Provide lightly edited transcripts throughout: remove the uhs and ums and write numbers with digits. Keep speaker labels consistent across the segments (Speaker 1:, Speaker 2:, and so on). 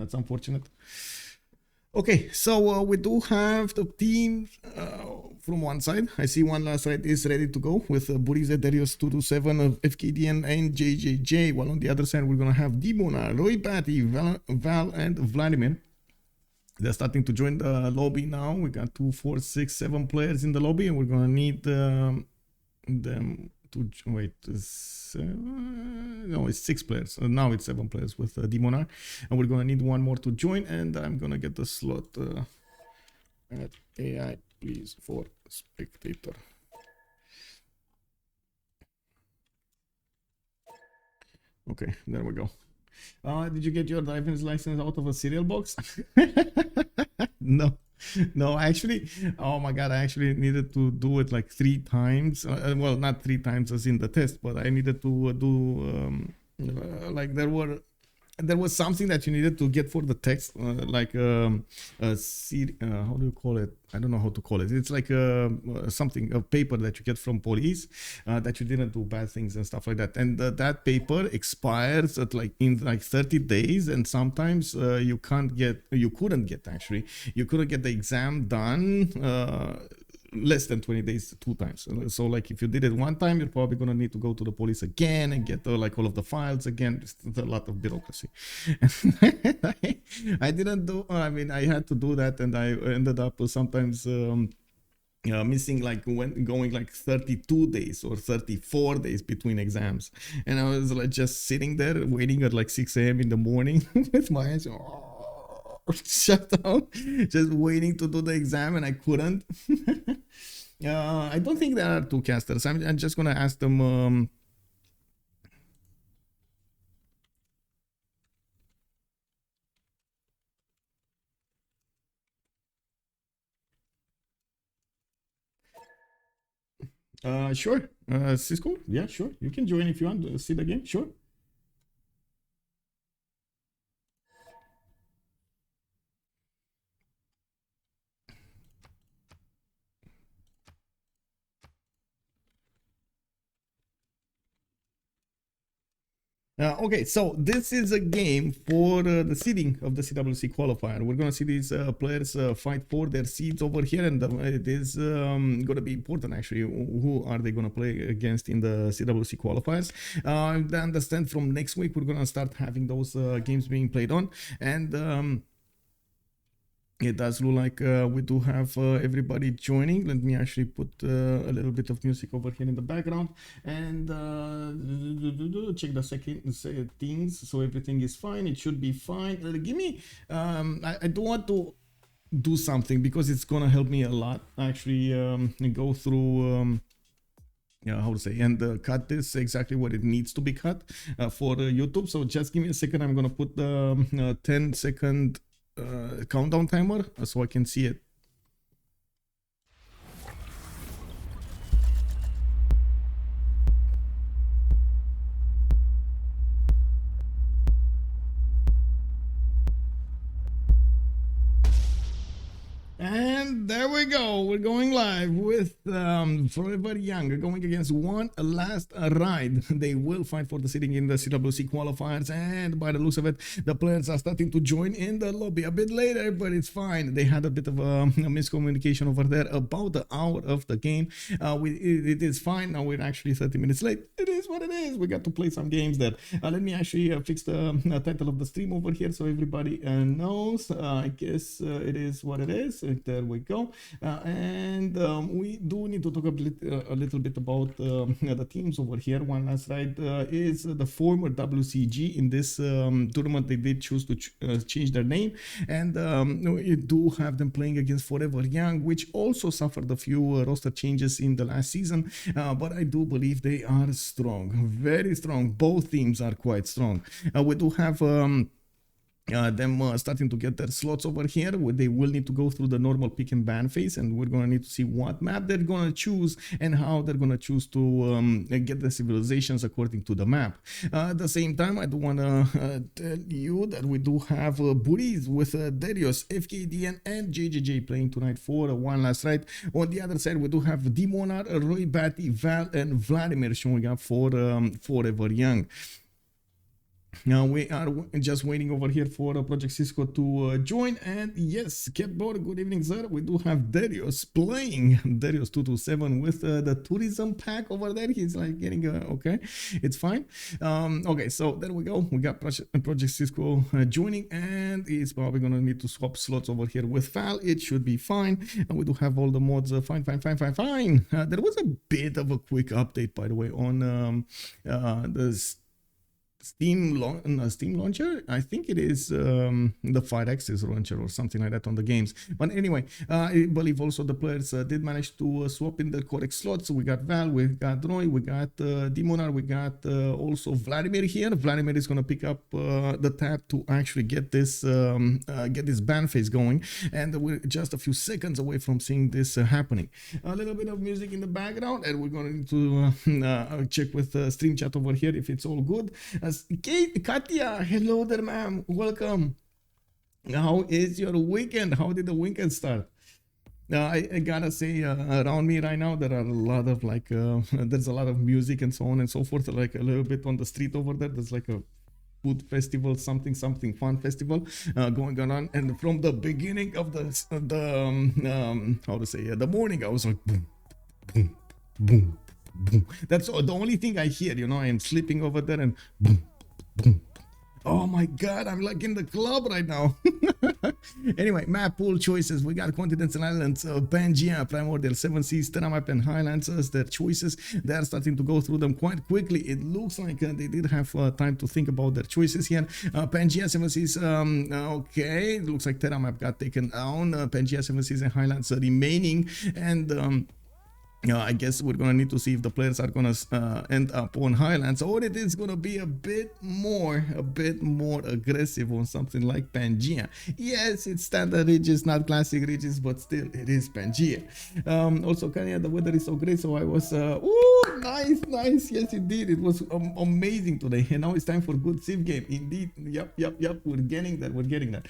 Speaker 1: That's unfortunate. Okay, so we do have the team from one side. I see one last side is ready to go with Burize, Darius 227 of FKDN and JJJ. While on the other side, we're going to have Dimona, Roy Batty, Val, and Vladimir. They're starting to join the lobby now. We got 2, 4, 6, 7 players in the lobby, and we're going to need them to wait. No, it's 6 players. Now it's 7 players with Dimona, and we're gonna need one more to join. And I'm gonna get the slot at AI, please, for spectator. Okay, there we go. Did you get your driver's license out of a cereal box? No, actually, oh my god, I actually needed to do it like 3 times. Well, not 3 times as in the test, but I needed to do like there was something that you needed to get for the text, like how do you call it? I don't know how to call it. It's like a paper that you get from police that you didn't do bad things and stuff like that. And that paper expires at in 30 days, and sometimes you couldn't get the exam done less than 20 days 2 times. So like if you did it 1 time, you're probably gonna need to go to the police again and get like all of the files again. It's a lot of bureaucracy. I didn't do, I mean, I had to do that, and I ended up sometimes missing like going like 32 days or 34 days between exams, and I was like just sitting there waiting at like 6 a.m. in the morning with my eyes shut down, just waiting to do the exam, and I couldn't. I don't think there are 2 casters. I'm just gonna ask them. Sure. Cisco, yeah, sure. You can join if you want to see the game. Sure. Okay, so this is a game for the seeding of the CWC qualifier. We're gonna see these players fight for their seeds over here, and it is gonna be important actually. Who are they gonna play against in the CWC qualifiers? I understand from next week we're gonna start having those games being played on, and it does look like we do have everybody joining. Let me actually put a little bit of music over here in the background and check the settings so everything is fine. It should be fine. Give me, I do want to do something because it's gonna help me a lot actually go through how to say, and cut this exactly what it needs to be cut for YouTube. So just give me a second. I'm gonna put the 10-second countdown timer so I can see it. And there we go. We're going live with Forever Young going against One Last Ride. They will fight for the seeding in the CWC qualifiers, and by the looks of it, the players are starting to join in the lobby a bit later, but it's fine. They had a bit of a miscommunication over there about the hour of the game. It is fine. Now we're actually 30 minutes late. It is what it is. We got to play some games there. Let me actually fix the title of the stream over here so everybody knows. I guess it is what it is. There we go. And we do need to talk a little bit about the teams over here. One Last Ride is the former WCG. In this tournament, they did choose to change their name, and we do have them playing against Forever Young, which also suffered a few roster changes in the last season, but I do believe they are strong, very strong. Both teams are quite strong. We do have them starting to get their slots over here, where they will need to go through the normal pick and ban phase, and we're going to need to see what map they're going to choose and how they're going to choose to get the civilizations according to the map. At the same time, I do want to tell you that we do have Buriz with Darius, FKDN, and JJJ playing tonight for One Last Ride. On the other side, we do have Dimonar, Roy Batty, Val, and Vladimir showing up for Forever Young. Now we are just waiting over here for Project Cisco to join. And yes, Kepboard, good evening, sir. We do have Darius playing. Darius 227 with the tourism pack over there. He's like getting okay, it's fine. Okay, so there we go. We got Project Cisco joining, and he's probably gonna need to swap slots over here with Val. It should be fine. And we do have all the mods. Fine. There was a bit of a quick update, by the way, on the Steam launcher. I think it is the 5-axis launcher or something like that on the games. But anyway, I believe also the players did manage to swap in the correct slots. So we got Val, we got Roy, we got Demonar, we got also Vladimir here. Vladimir is gonna pick up the tab to actually get this ban phase going, and we're just a few seconds away from seeing this happening. A little bit of music in the background, and we're gonna need to check with stream chat over here if it's all good. Katya, hello there, ma'am. Welcome. How is your weekend? How did the weekend start? I gotta say, around me right now, there are a lot of like, there's a lot of music and so on and so forth. Like a little bit on the street over there. There's like a food festival, something fun festival going on. And from the beginning of how to say, the morning, I was like, boom, boom, boom. Boom. That's the only thing I hear, you know. I'm sleeping over there and boom, boom. Oh my god, I'm like in the club right now. Anyway, map pool choices. We got continents and islands, Pangea, Primordial, Seven Seas, Terramap, and Highlands as their choices. They are starting to go through them quite quickly. It looks like they did have time to think about their choices here. Pangea, Seven Seas, okay. It looks like Terramap got taken down. Pangea, Seven Seas, and Highlands remaining. And I guess we're gonna need to see if the players are gonna end up on Highlands, or it is gonna be a bit more aggressive on something like Pangea. Yes, it's standard ridges, not classic ridges, but still it is Pangea. Also, Kenya, the weather is so great, so I was nice. Yes, indeed, it was amazing today. And now it's time for good Civ game. Indeed, yep. We're getting that.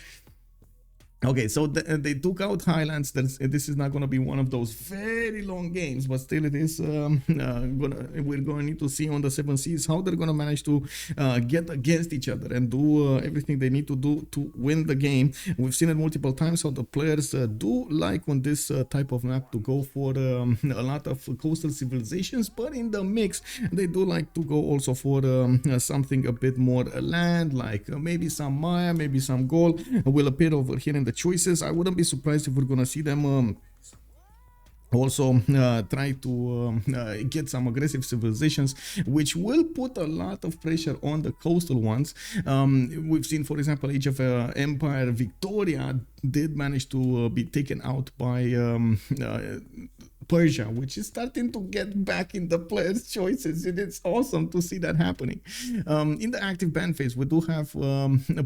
Speaker 1: Okay, so they took out Highlands. This is not going to be one of those very long games, but still it is we're going to need to see on the Seven Seas how they're going to manage to get against each other and do everything they need to do to win the game. We've seen it multiple times how the players do like on this type of map to go for a lot of coastal civilizations, but in the mix they do like to go also for something a bit more land, like maybe some Maya, maybe some gold will appear over here in the choices. I wouldn't be surprised if we're gonna see them also try to get some aggressive civilizations, which will put a lot of pressure on the coastal ones. We've seen, for example, Age of Empire Victoria did manage to be taken out by Persia, which is starting to get back in the players' choices. It is awesome to see that happening. In the active ban phase, we do have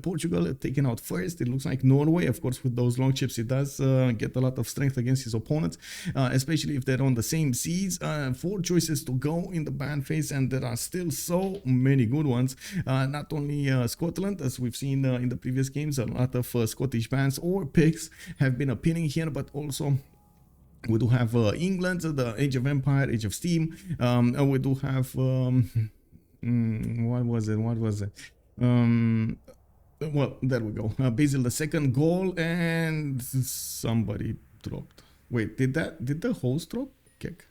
Speaker 1: Portugal taken out first. It looks like Norway, of course, with those long chips, it does get a lot of strength against his opponents, especially if they're on the same seas. 4 choices to go in the ban phase, and there are still so many good ones. Not only Scotland, as we've seen in the previous games, a lot of Scottish bans or picks have been appearing here, but also we do have England, the Age of Empire, Age of Steam. And we do have what was it? Well, there we go. Basil II goal, and somebody dropped. Wait, did the host drop? Kick.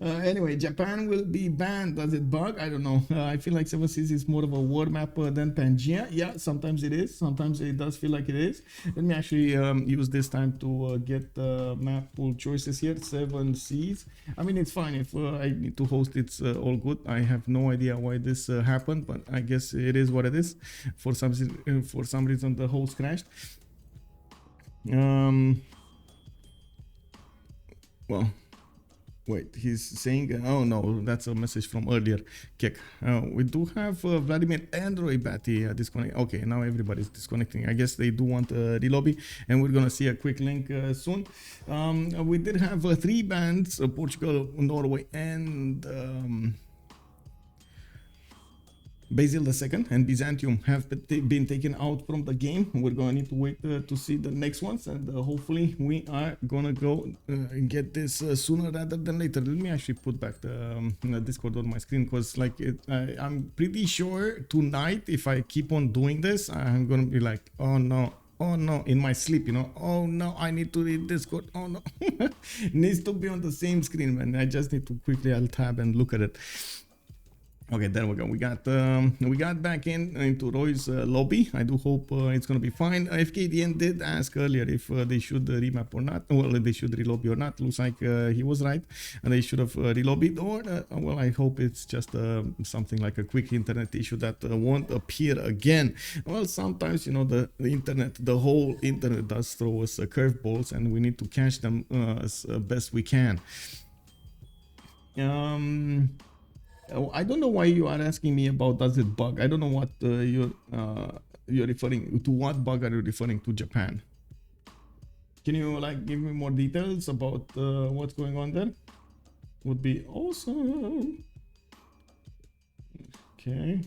Speaker 1: Anyway, Japan will be banned. Does it bug? I don't know. I feel like Seven Seas is more of a war map than Pangea. Yeah, sometimes it is. Sometimes it does feel like it is. Let me actually use this time to get map pool choices here. Seven Seas. I mean, it's fine if I need to host. It's all good. I have no idea why this happened, but I guess it is what it is. For some reason, the host crashed. Well, wait, he's saying, oh no, that's a message from earlier. Kick. We do have Vladimir and Roy Batty disconnect. Okay, now everybody's disconnecting. I guess they do want a relobby, and we're gonna see a quick link soon. We did have 3 bans: Portugal, Norway, and Basil II and Byzantium have been taken out from the game. We're gonna need to wait to see the next ones, and hopefully we are gonna go and get this sooner rather than later. Let me actually put back the Discord on my screen, because like I'm pretty sure tonight, if I keep on doing this, I'm gonna be like, oh no, in my sleep, you know. Oh no, I need to read Discord. Oh no, needs to be on the same screen, man. I just need to quickly alt tab and look at it. Okay, there we go. We got back into Roy's lobby. I do hope it's gonna be fine. FKDN did ask earlier if they should remap or not. Well, they should relobby or not. Looks like he was right, and they should have relobbied. Or well, I hope it's just something like a quick internet issue that won't appear again. Well, sometimes, you know, the internet, the whole internet does throw us curveballs, and we need to catch them as best we can. I don't know why you are asking me about does it bug. I don't know what you're referring to. What bug are you referring to, Japan? Can you like give me more details about what's going on there? Would be awesome. Okay.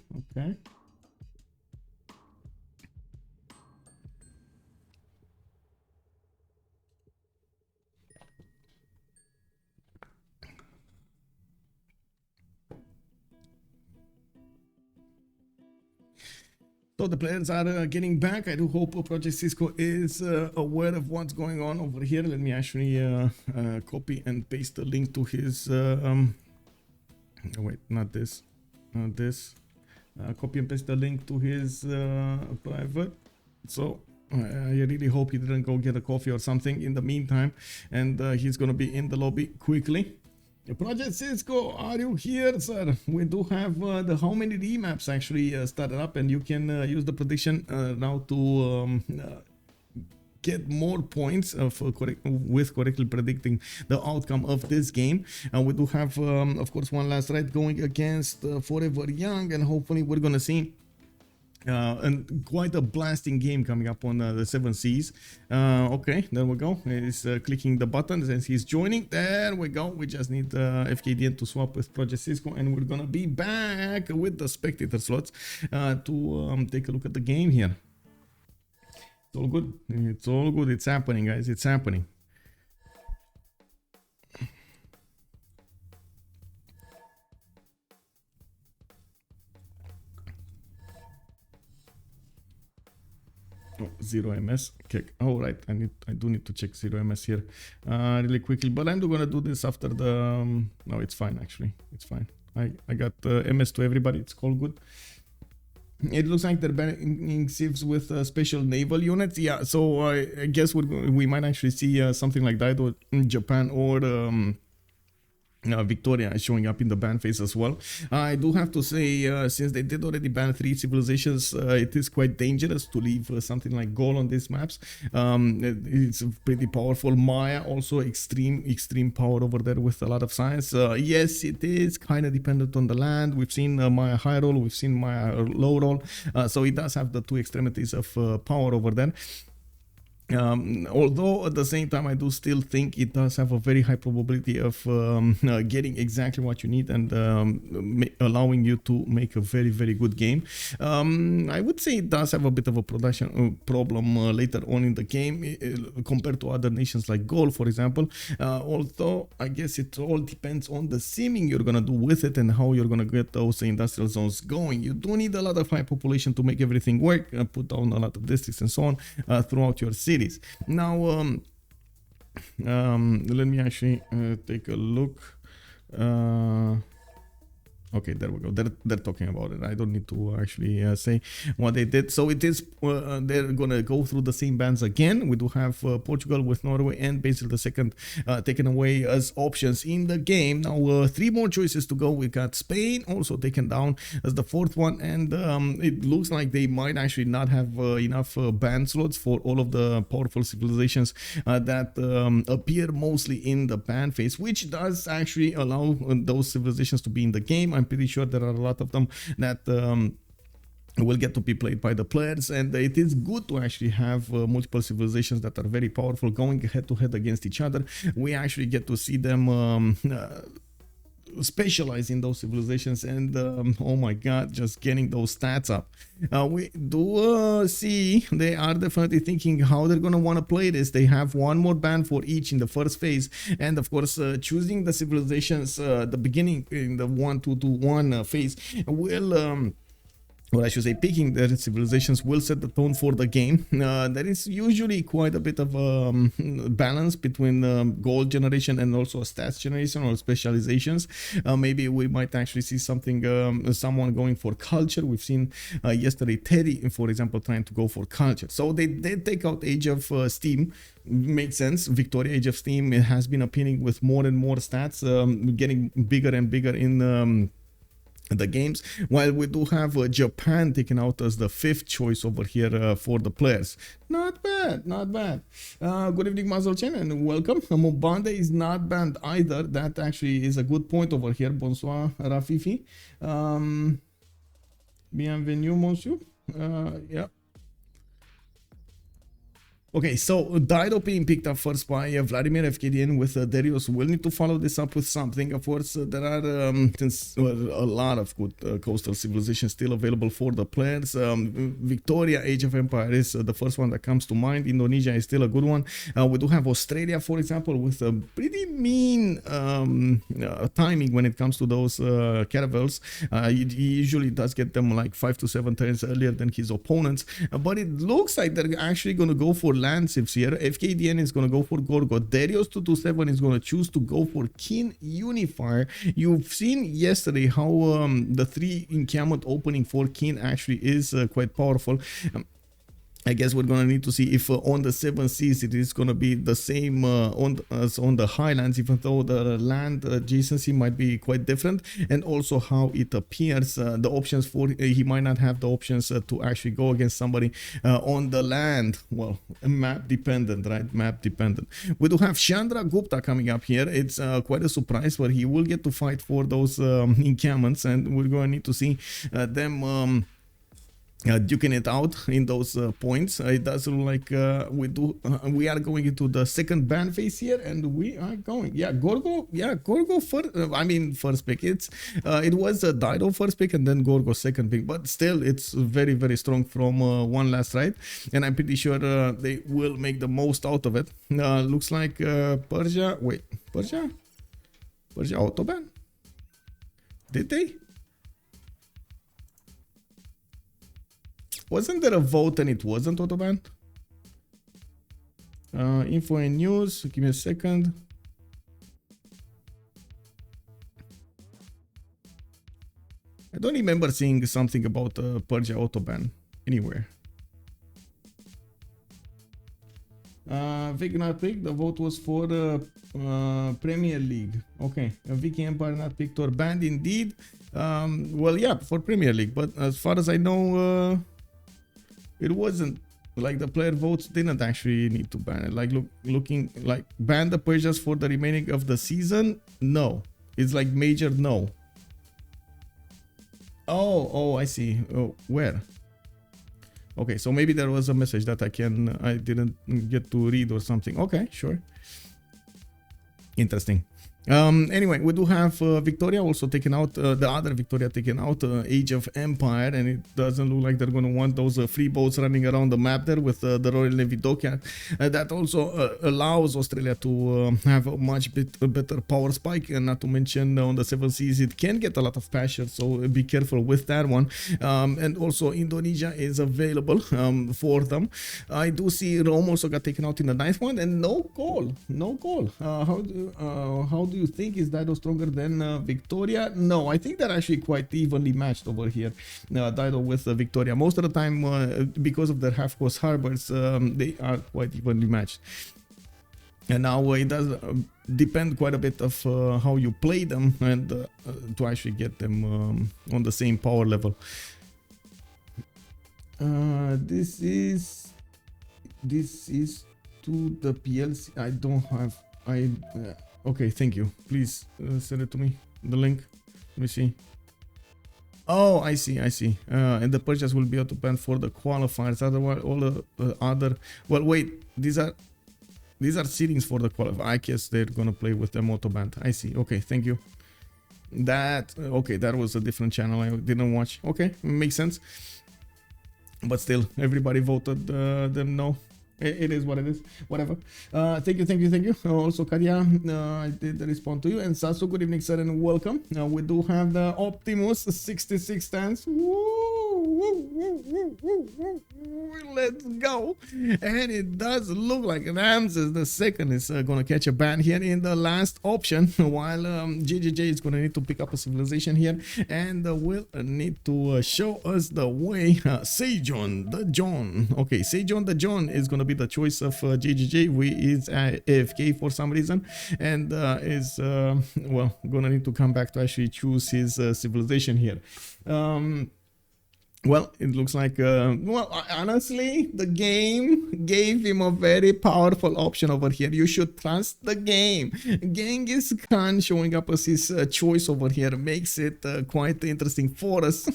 Speaker 1: So the players are getting back. I do hope Project Cisco is aware of what's going on over here. Let me actually copy and paste the link to his... wait, not this. Copy and paste the link to his private. So I really hope he didn't go get a coffee or something in the meantime. And he's going to be in the lobby quickly. Project Cisco, are you here, sir? We do have the how many remaps actually started up, and you can use the prediction now to get more points with correctly predicting the outcome of this game. We do have, of course, one last ride going against Forever Young, and hopefully we're gonna see and quite a blasting game coming up on the 7 Seas. Okay, there we go. He's clicking the buttons and he's joining. There we go. We just need FKDN to swap with Project Cisco, and we're gonna be back with the spectator slots to take a look at the game here. It's all good. It's all good. It's happening, guys. It's happening. Oh, 0ms. Okay. Oh, right. I do need to check 0ms here really quickly, but I'm gonna do this after the no, it's fine, actually. It's fine. I got ms to everybody. It's all good. It looks like they're banning civs with special naval units. Yeah, so I guess we might actually see something like that in Japan, or Victoria is showing up in the ban phase as well. I do have to say, since they did already ban 3 civilizations, it is quite dangerous to leave something like Gaul on these maps. It's pretty powerful. Maya also extreme power over there with a lot of science. Yes, it is kind of dependent on the land. We've seen Maya high roll, we've seen Maya low roll, so it does have the 2 extremities of power over there. Although at the same time, I do still think it does have a very high probability of getting exactly what you need and allowing you to make a very, very good game. I would say it does have a bit of a production problem later on in the game compared to other nations like Gaul, for example. Although I guess it all depends on the simming you're gonna do with it and how you're gonna get those industrial zones going. You do need a lot of high population to make everything work, put down a lot of districts and so on throughout your city. Now, let me actually take a look. Okay, there we go. They're talking about it. I don't need to actually say what they did. So it is, they're gonna go through the same bans again. We do have Portugal with Norway and Basil II taken away as options in the game. Now 3 more choices to go. We got Spain also taken down as the 4th one, and it looks like they might actually not have enough ban slots for all of the powerful civilizations that appear mostly in the ban phase, which does actually allow those civilizations to be in the game. I'm pretty sure there are a lot of them that will get to be played by the players, and it is good to actually have multiple civilizations that are very powerful going head to head against each other. We actually get to see them specialize in those civilizations, and oh my god, just getting those stats up. We do see they are definitely thinking how they're gonna want to play this. They have one more ban for each in the first phase, and of course choosing the civilizations the beginning in the 1-2-2-1 phase will or I should say picking their civilizations will set the tone for the game. There is usually quite a bit of balance between gold generation and also stats generation or specializations. Maybe we might actually see something, someone going for culture. We've seen yesterday Teddy, for example, trying to go for culture. So they did take out Age of Steam. Makes sense. Victoria Age of Steam, it has been appearing with more and more stats, getting bigger and bigger in the games, while we do have Japan taken out as the 5th choice over here for the players. Not bad, not bad. Good evening, Mazalchen, and welcome. Mobande is not banned either. That actually is a good point over here. Bonsoir, Rafifi. Bienvenue, monsieur. Yeah. Okay, so Dido being picked up first by Vladimir FKDN with Darius. Will need to follow this up with something. Of course, there are a lot of good coastal civilizations still available for the players. Victoria, Age of Empire is the first one that comes to mind. Indonesia is still a good one. We do have Australia, for example, with a pretty mean timing when it comes to those caravels. He usually does get them like 5 to 7 turns earlier than his opponents. But it looks like they're actually going to go for land civs here. FKDN is going to go for Gorgo. Darius 227 is going to choose to go for Kin Unifier. You've seen yesterday how the 3 encampment opening for Kin actually is quite powerful. I guess we're gonna need to see if on the 7 seas it is gonna be the same as on the highlands, even though the land adjacency might be quite different, and also how it appears. The options for he might not have the options to actually go against somebody on the land. Well, map dependent, right? Map dependent. We do have Chandra Gupta coming up here. It's quite a surprise, but he will get to fight for those encampments, and we're gonna need to see them duking it out in those points. It does look like we are going into the second ban phase here, and we are going, Gorgo first. I mean, first pick. It was a Dido first pick and then Gorgo second pick, but still it's very, very strong from one last ride, and I'm pretty sure they will make the most out of it. Looks like Persia autoban. Did they? Wasn't there a vote and it wasn't autobanned? Info and news. Give me a second. I don't remember seeing something about Persia autoban anywhere. Vic not picked. The vote was for Premier League. Okay, Vicky Empire not picked or banned indeed. Well, yeah, for Premier League, but as far as I know, it wasn't like the player votes didn't actually need to ban it. Like looking like ban the Persians for the remaining of the season. No, it's like major no. Oh, I see. Oh, where? Okay, so maybe there was a message that I didn't get to read or something. Okay, sure. Interesting. Anyway, we do have Victoria also taken out, the other Victoria taken out, Age of Empire, and it doesn't look like they're going to want those free boats running around the map there with the Royal Navy Dockyard. That also allows Australia to have a much better power spike, and not to mention on the 7 seas it can get a lot of pressure, so be careful with that one. And also Indonesia is available for them. I do see Rome also got taken out in the 9th one, and no goal. How do you think? Is Dido stronger than Victoria? No, I think they're actually quite evenly matched over here. Dido with Victoria. Most of the time, because of their half-coast harbors, they are quite evenly matched. And now it does depend quite a bit of how you play them and to actually get them on the same power level. This is to the PLC. I don't have. Okay, thank you. Please send it to me, the link. Let me see. Oh, I see. And the purchase will be auto-banned for the qualifiers. Otherwise, all the other. Well, wait. These are seedings for the qualifier. I guess they're gonna play with them auto-banned. I see. Okay, thank you. That okay, that was a different channel I didn't watch. Okay, makes sense. But still, everybody voted them no. It is what it is. Whatever. Thank you. Also, Katya, I did respond to you. And Sasu, good evening, sir, and welcome. We do have the Optimus 66 stands. Let's go. And it does look like Ramses the second is going to catch a ban here in the last option, while JJJ is going to need to pick up a civilization here and will need to show us the way. Sejon the John. Okay, Sejon the John is going to be the choice of JJJ, who is AFK for some reason, and is well, gonna need to come back to actually choose his civilization here. Well, it looks like, well, honestly, the game gave him a very powerful option over here. You should trust the game. Genghis Khan showing up as his choice over here makes it quite interesting for us.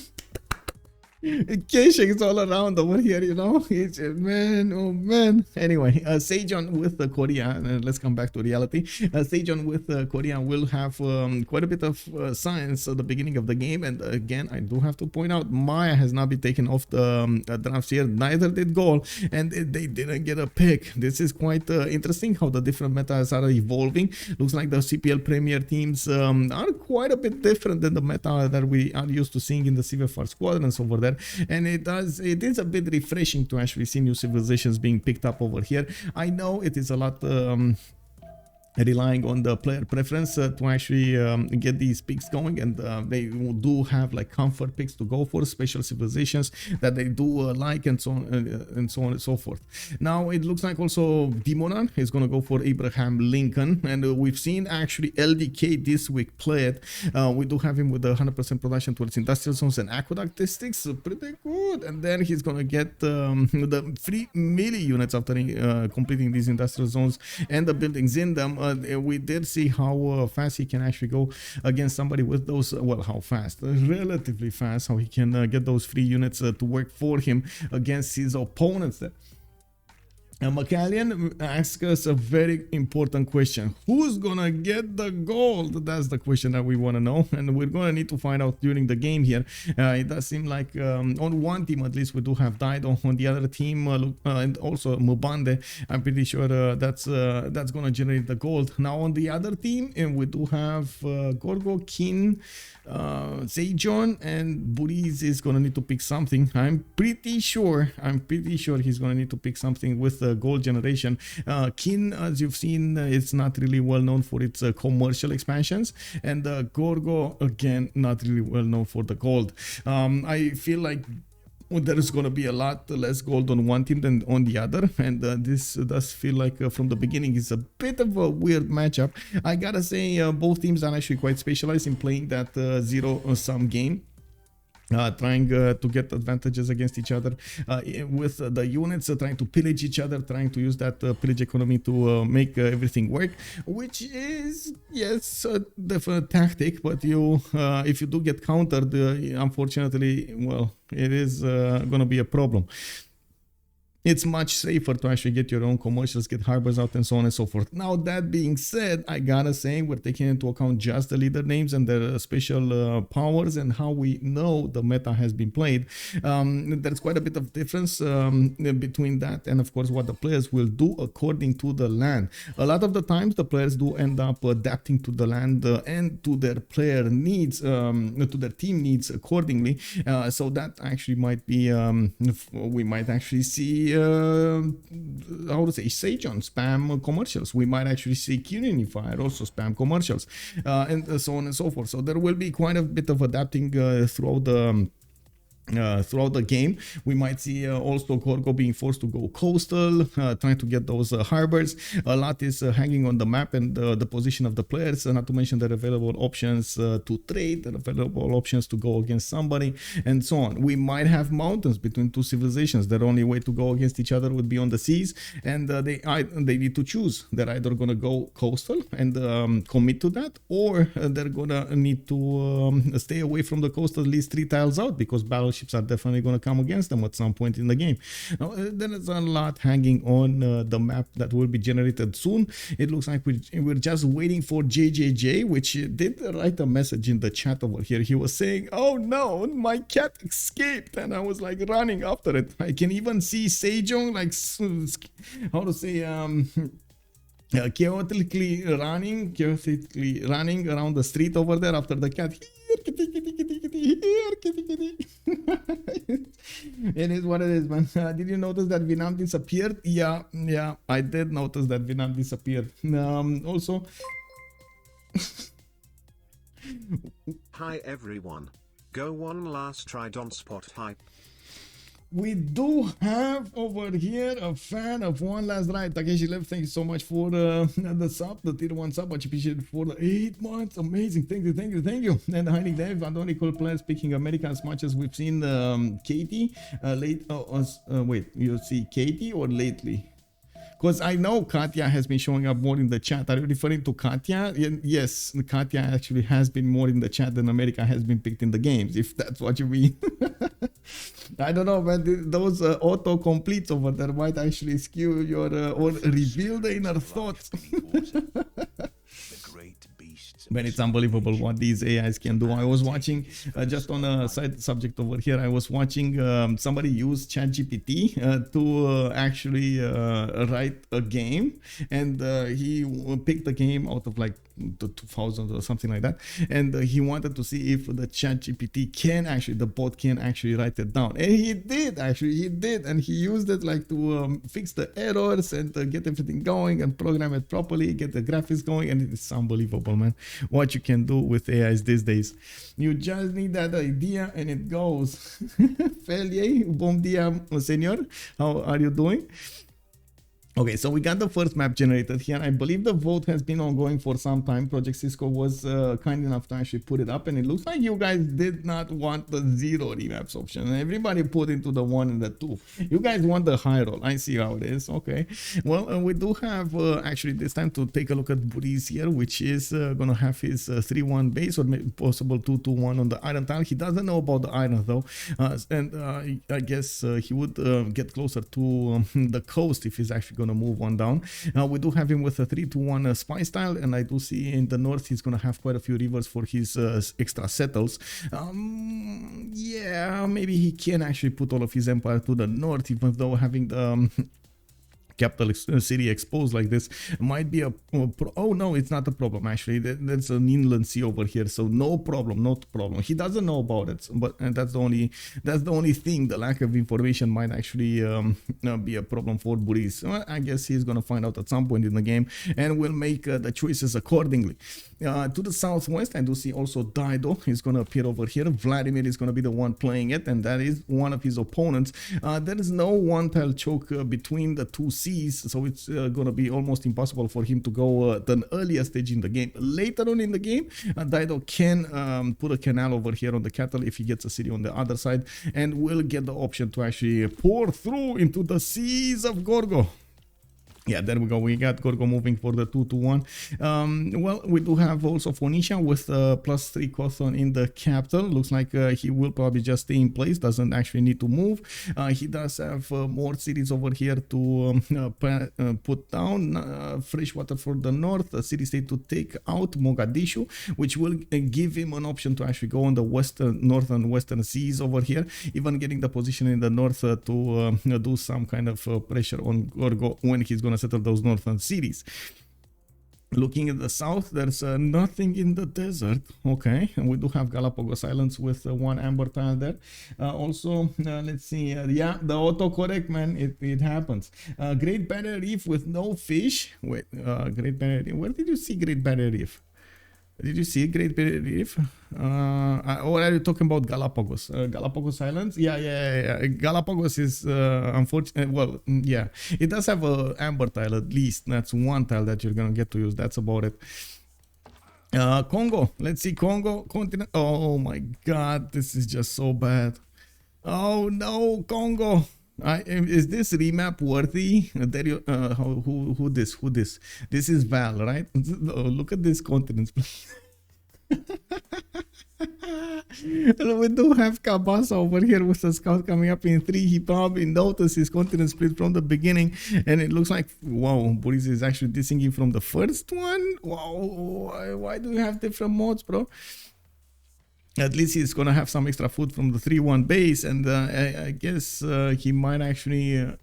Speaker 1: Caching is all around over here, you know. It's, man, oh man. Anyway, Sejon with Korea, let's come back to reality. Sejon with Korea will have quite a bit of science at the beginning of the game, and again, I do have to point out, Maya has not been taken off the drafts here. Neither did Gaul, and they didn't get a pick. This is quite interesting how the different metas are evolving. Looks like the CPL Premier teams are quite a bit different than the meta that we are used to seeing in the CVFR squadrons over there. And it is a bit refreshing to actually see new civilizations being picked up over here. I know it is a lot relying on the player preference to actually get these picks going, and they do have like comfort picks to go for, special civilizations that they do like, and so on and so forth. Now it looks like also Demonan is going to go for Abraham Lincoln, and we've seen actually LDK this week play it. We do have him with the 100% production towards industrial zones and aqueduct districts, pretty good, and then he's going to get the free melee units after completing these industrial zones and the buildings in them. We did see how fast he can actually go against somebody with those, well, how fast, relatively fast, how he can get those free units to work for him against his opponents there. McCallion asks us a very important question. Who's gonna get the gold? That's the question that we want to know, and we're gonna need to find out during the game here. It does seem like on one team at least we do have Dido. On the other team and also Mubande, I'm pretty sure that's gonna generate the gold. Now on the other team, and we do have Gorgo, Kin, Sejon, and Buriz is gonna need to pick something. I'm pretty sure he's gonna need to pick something with the gold generation. Kin, as you've seen, it's not really well known for its commercial expansions, and Gorgo, again, not really well known for the gold. I feel like there is going to be a lot less gold on one team than on the other, and this does feel like from the beginning is a bit of a weird matchup. I gotta say, both teams are actually quite specialized in playing that zero-sum game. Trying to get advantages against each other with the units, trying to pillage each other, trying to use that pillage economy to make everything work, which is, yes, a definite tactic, but if you do get countered, unfortunately, well, it is gonna be a problem. It's much safer to actually get your own commercials, get harbors out, and so on and so forth. Now, that being said, I gotta say, we're taking into account just the leader names and their special powers and how we know the meta has been played. There's quite a bit of difference between that and, of course, what the players will do according to the land. A lot of the times, the players do end up adapting to the land and to their player needs, to their team needs accordingly. So that actually might be, we might actually see how to say, Sejon spam commercials. We might actually see Fire also spam commercials, and so on and so forth. So there will be quite a bit of adapting throughout the game. We might see also Gorgo being forced to go coastal, trying to get those harbors. A lot is hanging on the map and the position of the players, not to mention the available options to trade, the available options to go against somebody, and so on. We might have mountains between two civilizations. The only way to go against each other would be on the seas, and they need to choose. They're either going to go coastal and commit to that, or they're going to need to stay away from the coast at least 3 tiles out, because battleship ships are definitely going to come against them at some point in the game. Now, there is a lot hanging on the map that will be generated soon. It looks like we're just waiting for JJJ, which did write a message in the chat over here. He was saying, oh no, my cat escaped, and I was like running after it. I can even see Sejong like, how to say, chaotically running around the street over there after the cat. It is what it is, man. Did you notice that Vietnam disappeared? Yeah, I did notice that Vietnam disappeared. Also,
Speaker 2: hi everyone. Go one last try, don't spot hype.
Speaker 1: We do have over here a fan of One Last Ride. Takeshi Lev, thank you so much for the sub, the tier 1 sub. Much appreciated for the 8 months. Amazing. Thank you. And Haleyk Dave, I don't recall players speaking American as much as we've seen Katie. Wait, you see Katie or lately? Because I know Katya has been showing up more in the chat. Are you referring to Katya? Yes, Katya actually has been more in the chat than America has been picked in the games, if that's what you mean. I don't know, but those auto-completes over there might actually skew your or reveal the inner thoughts. But it's unbelievable what these AIs can do. I was watching, just on a side subject over here, I was watching somebody use ChatGPT to actually write a game, and he picked a game out of like the 2000s or something like that, and he wanted to see if the ChatGPT can actually, the bot can actually write it down, and he did, and he used it like to fix the errors and get everything going and program it properly, get the graphics going, and it's unbelievable, man, what you can do with AIs these days. You just need that idea and it goes. Felier, bom dia, senor. How are you doing? Okay, so we got the first map generated here. I believe the vote has been ongoing for some time. Project Cisco was kind enough to actually put it up, and it looks like you guys did not want the 0 remaps option. Everybody put into the 1 and the 2. You guys want the high roll. I see how it is. Okay, well, we do have actually this time to take a look at Buriz here, which is gonna have his 3-1 base, or maybe possible 2-2-1 on the iron tile. He doesn't know about the iron though, and I guess he would get closer to the coast if he's actually gonna move one down. We do have him with a 3-2-1 spy style, and I do see in the north he's gonna have quite a few rivers for his extra settles. Yeah, maybe he can actually put all of his empire to the north, even though having the capital city exposed like this might be a oh no, it's not a problem actually. That's an inland sea over here, so no problem. He doesn't know about it, but that's the only thing. The lack of information might actually be a problem for Buriz. Well, I guess he's gonna find out at some point in the game, and will make the choices accordingly. To the southwest, I do see also Dido is gonna appear over here. Vladimir is gonna be the one playing it, and that is one of his opponents. There is no one tile choke between the two seas, so it's gonna be almost impossible for him to go at an earlier stage in the game. Later on in the game, Dido can put a canal over here on the cattle if he gets a city on the other side, and will get the option to actually pour through into the seas of Gorgo. Yeah, there we go. We got Gorgo moving for the 2-1. Well, we do have also Phoenicia with +3 Cotton in the capital. Looks like he will probably just stay in place, doesn't actually need to move. He does have more cities over here to put down. Freshwater for the north, a city state to take out, Mogadishu, which will give him an option to actually go on the north and western seas over here, even getting the position in the north to do some kind of pressure on Gorgo when he's going to settle those northern cities. Looking at the south, there's nothing in the desert. Okay, and we do have Galapagos Islands with 1 amber tile there. Also, let's see. Yeah, the autocorrect, man, it happens. Great Barrier Reef with no fish. Wait, Great Barrier Reef. Where did you see Great Barrier Reef? Did you see Great Barrier Reef? Or are you talking about Galapagos? Galapagos Islands? Yeah. Galapagos is unfortunate. Well, yeah, it does have a amber tile at least. That's one tile that you're gonna get to use. That's about it. Congo. Let's see Congo continent. Oh my God, this is just so bad. Oh no, Congo. Is this remap worthy? There you, who this? This is Val, right? Oh, look at this continents. We do have Kabasa over here with the scout coming up in 3. He probably noticed his continent split from the beginning, and it looks like, wow, Boris is actually dissing him from the first one. Wow, why do we have different modes, bro? At least he's gonna have some extra food from the 3-1 base, and I guess he might actually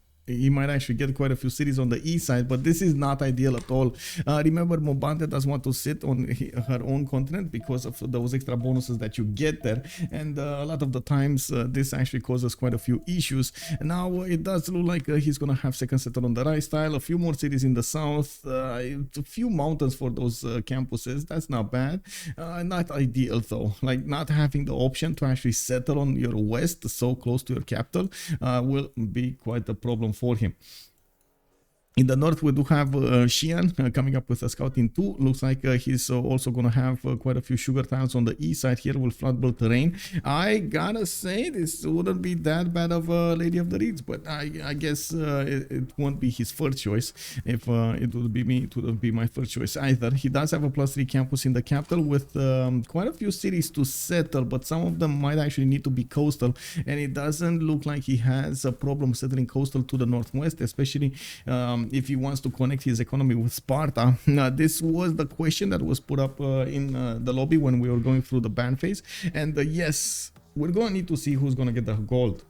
Speaker 1: get quite a few cities on the east side, but this is not ideal at all. Remember, Mobante doesn't want to sit on her own continent because of those extra bonuses that you get there, and a lot of the times this actually causes quite a few issues. Now it does look like he's gonna have second settle on the right style, a few more cities in the south, a few mountains for those campuses. That's not bad. Not ideal though, like not having the option to actually settle on your west so close to your capital will be quite a problem for him. In the north, we do have Xi'an coming up with a scout in 2. Looks like he's also going to have quite a few sugar tiles on the east side here with flood-built terrain. I gotta say, this wouldn't be that bad of a Lady of the Reeds, but I guess it won't be his first choice. If it would be me, it wouldn't be my first choice either. He does have a +3 campus in the capital with quite a few cities to settle, but some of them might actually need to be coastal, and it doesn't look like he has a problem settling coastal to the northwest, especially if he wants to connect his economy with Sparta. Now, this was the question that was put up in the lobby when we were going through the ban phase, and yes, we're gonna need to see who's gonna get the gold.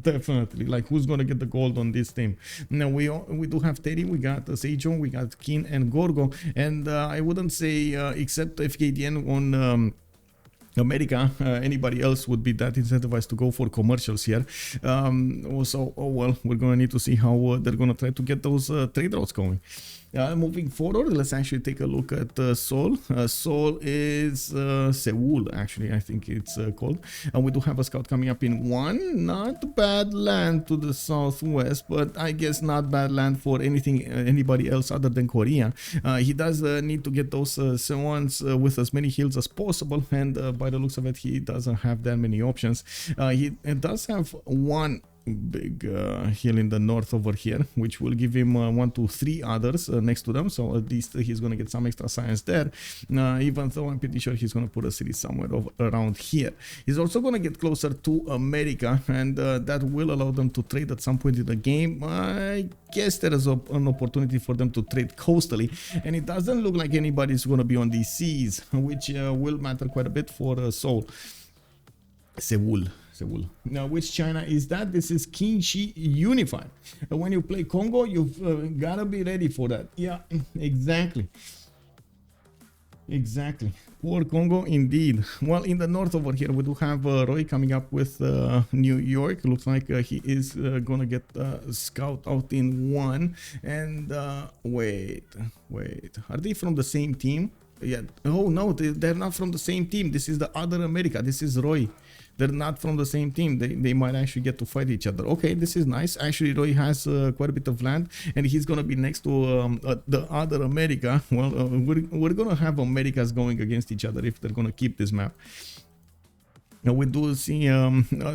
Speaker 1: Definitely, like who's gonna get the gold on this team. Now we do have Teddy, we got Seijo, we got Kin and Gorgo, and I wouldn't say except FKDN on America, anybody else would be that incentivized to go for commercials here. Also, oh well, we're gonna need to see how they're gonna try to get those trade routes going. Moving forward, let's actually take a look at Seoul. Seoul is Seoul, actually, I think it's called. And we do have a scout coming up in 1. Not bad land to the southwest, but I guess not bad land for anybody else other than Korea. He does need to get those Seowons with as many hills as possible, and by the looks of it, he doesn't have that many options. He does have one big hill in the north over here, which will give him 1 to 3 others next to them, so at least he's going to get some extra science there, even though I'm pretty sure he's going to put a city somewhere around here. He's also going to get closer to America, and that will allow them to trade at some point in the game. I guess there is an opportunity for them to trade coastally, and it doesn't look like anybody's going to be on these seas, which will matter quite a bit for Seoul. Seoul. Now, which China is that? This is Qingxi Unified. When you play Kongo, you've got to be ready for that. Yeah, exactly. Poor Congo indeed. Well, in the north over here, we do have Roy coming up with New York. Looks like he is gonna get scout out in 1. And wait, are they from the same team? Yeah. Oh no, they're not from the same team. This is the other America. This is Roy. They're not from the same team. They might actually get to fight each other. Okay, this is nice. Actually, Roy has quite a bit of land, and he's gonna be next to the other America. Well, we're gonna have Americas going against each other if they're gonna keep this map. Now we do see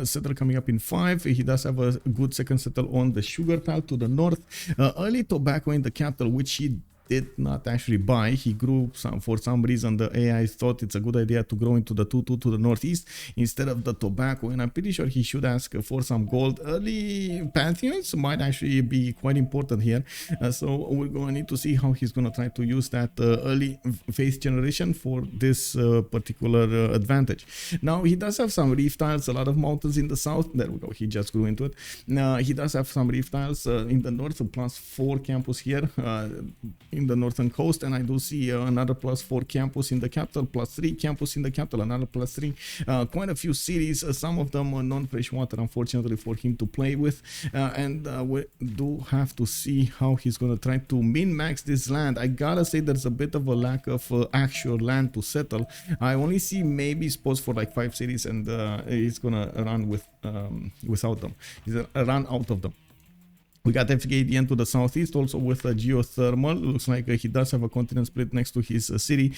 Speaker 1: settle coming up in 5. He does have a good second settle on the sugar tile to the north. Early tobacco in the capital, which he did not actually buy. He grew for some reason. The AI thought it's a good idea to grow into the 2-2 to the northeast instead of the tobacco, and I'm pretty sure he should ask for some gold. Early pantheons might actually be quite important here, so we're going to need to see how he's going to try to use that early faith generation for this particular advantage. Now he does have some reef tiles, a lot of mountains in the south. There we go, he just grew into it. He does have some reef tiles in the north, +4 campus here in the northern coast, and I do see another +4 campus in the capital, +3 campus in the capital, another +3, quite a few cities, some of them are non-freshwater, unfortunately, for him to play with, and we do have to see how he's going to try to min-max this land. I gotta say there's a bit of a lack of actual land to settle. I only see maybe spots for like 5 cities, and he's gonna run without them. He's gonna run out of them. We got FKDN to the southeast, also with a geothermal. Looks like he does have a continent split next to his city.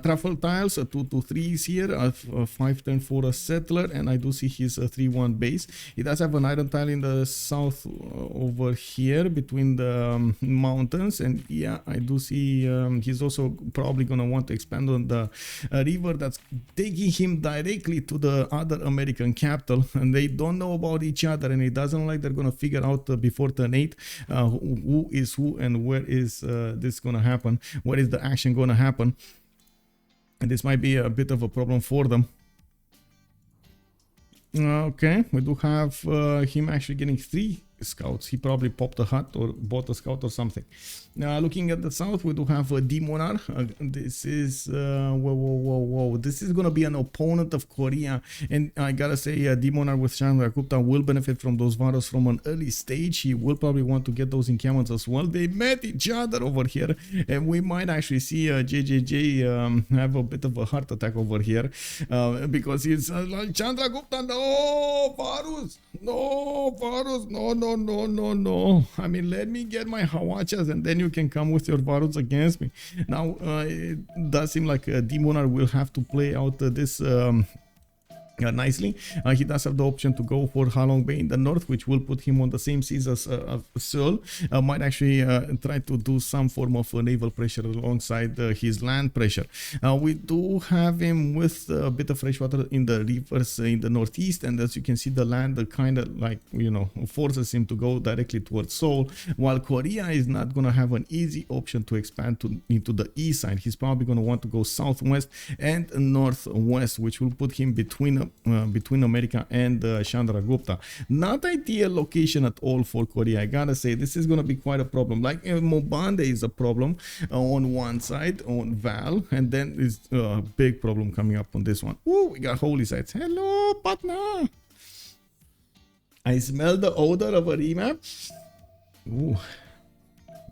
Speaker 1: Truffle tiles, 2 to 3s here, 5 turn for a settler, and I do see his 3-1 base. He does have an iron tile in the south over here between the mountains, and yeah, I do see he's also probably gonna want to expand on the river that's taking him directly to the other American capital, and they don't know about each other, and it doesn't look like they're gonna figure out before turn 8 who is who and where is this gonna happen, where is the action gonna happen, and this might be a bit of a problem for them. Okay, we do have him actually getting 3 scouts. He probably popped a hut or bought a scout or something. Looking at the south, we do have a Demonar. This is whoa. This is gonna be an opponent of Korea, and I gotta say, Demonar with Chandragupta will benefit from those Varos from an early stage. He will probably want to get those encampments as well. They met each other over here, and we might actually see JJJ have a bit of a heart attack over here because he's like Chandragupta. No Varus, no. I mean, let me get my Hawachas and then you can come with your Varus against me. Now, it does seem like Demonar will have to play out this nicely. He does have the option to go for Halong Bay in the north, which will put him on the same seas as Seoul. Might actually try to do some form of naval pressure alongside his land pressure. We do have him with a bit of fresh water in the rivers in the northeast, and as you can see, the land kind of like, you know, forces him to go directly towards Seoul, while Korea is not going to have an easy option to expand into the east side. He's probably going to want to go southwest and northwest, which will put him between America and Chandragupta. Not ideal location at all for Korea. I gotta say, this is gonna be quite a problem. Like Mobande is a problem on one side, on Val, and then is a big problem coming up on this one. Ooh, we got holy sites. Hello, partner. I smell the odor of a remap. Ooh.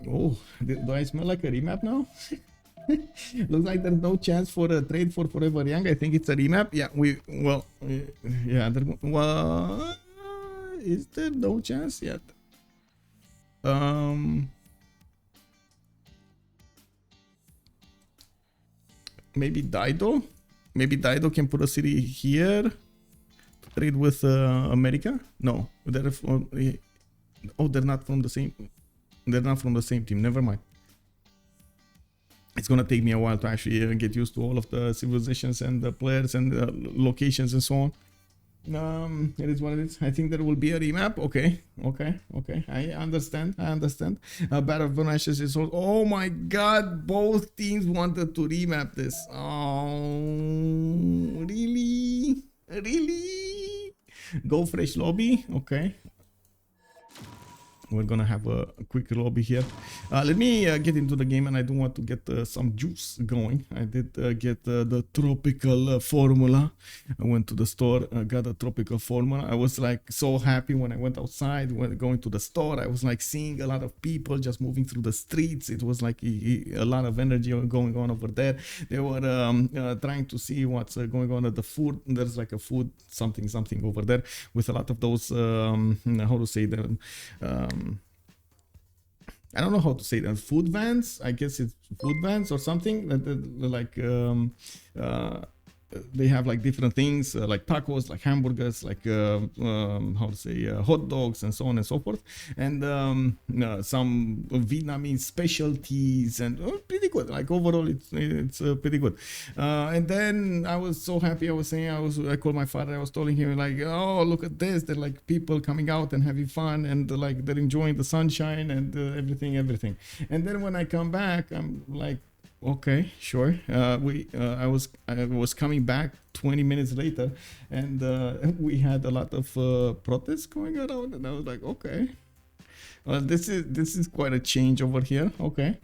Speaker 1: Oh, do I smell like a remap now? Looks like there's no chance for a trade for Forever Young. I think it's a remap. Yeah, is there no chance yet? Maybe Daido. Maybe Daido can put a city here to trade with America. No, they're not from the same. They're not from the same team. Never mind. It's gonna take me a while to actually get used to all of the civilizations and the players and the locations and so on. It is what it is. I think there will be a remap. Okay. I understand. Battle of Phoenicia is also. Oh my God! Both teams wanted to remap this. Oh, really? Go fresh lobby. Okay. We're gonna have a quick lobby here. Let me get into the game, and I do want to get some juice going. I did get the tropical formula. I went to the store, got a tropical formula. I was like so happy when I went outside, when going to the store. I was like seeing a lot of people just moving through the streets. It was like a lot of energy going on over there. They were trying to see what's going on at the food. There's like a food something over there with a lot of those how to say them. I don't know how to say that. Food vans? I guess it's food vans or something. Like they have like different things like tacos, like hamburgers, like how to say hot dogs and so on and so forth, and some Vietnamese specialties, and pretty good. Like overall it's pretty good. And then I was so happy. I called my father. I was telling him like, oh, look at this, they're like people coming out and having fun, and like they're enjoying the sunshine and everything. And then when I come back, I'm like, okay, sure. I was coming back 20 minutes later, and we had a lot of protests going around, and I was like, okay, well, this is quite a change over here. Okay,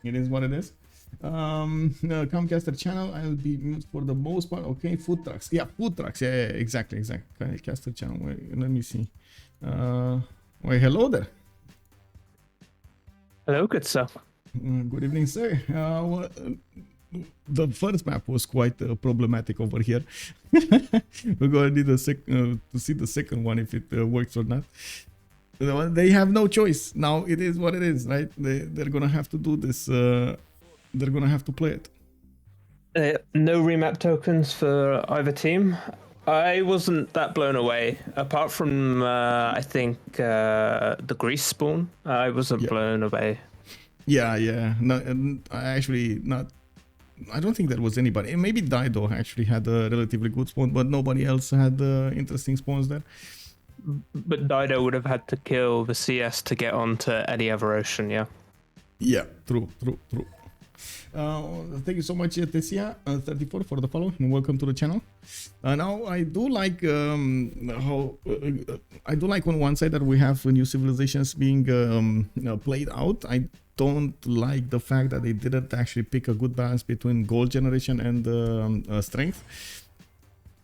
Speaker 1: it is what it is. Comcaster channel, I'll be mute for the most part. Okay, food trucks. Yeah, exactly. Caster channel. Wait, let me see. Wait, hello there.
Speaker 3: Hello, good sir.
Speaker 1: Good evening, sir. The first map was quite problematic over here. We're gonna need to see the second one if it works or not. They have no choice. Now it is what it is, right? They're gonna have to do this. They're gonna have to play it.
Speaker 3: No remap tokens for either team. I wasn't that blown away. Apart from, I think, the Greece spawn, I wasn't blown away.
Speaker 1: Yeah. No, I actually not. I don't think there was anybody. Maybe Dido actually had a relatively good spawn, but nobody else had interesting spawns there.
Speaker 3: But Dido would have had to kill the CS to get onto any other ocean, yeah?
Speaker 1: Yeah, true. Thank you so much, Tessia34, for the follow, and welcome to the channel. Now, I do like I do like on one side that we have new civilizations being played out. I don't like the fact that they didn't actually pick a good balance between gold generation and strength.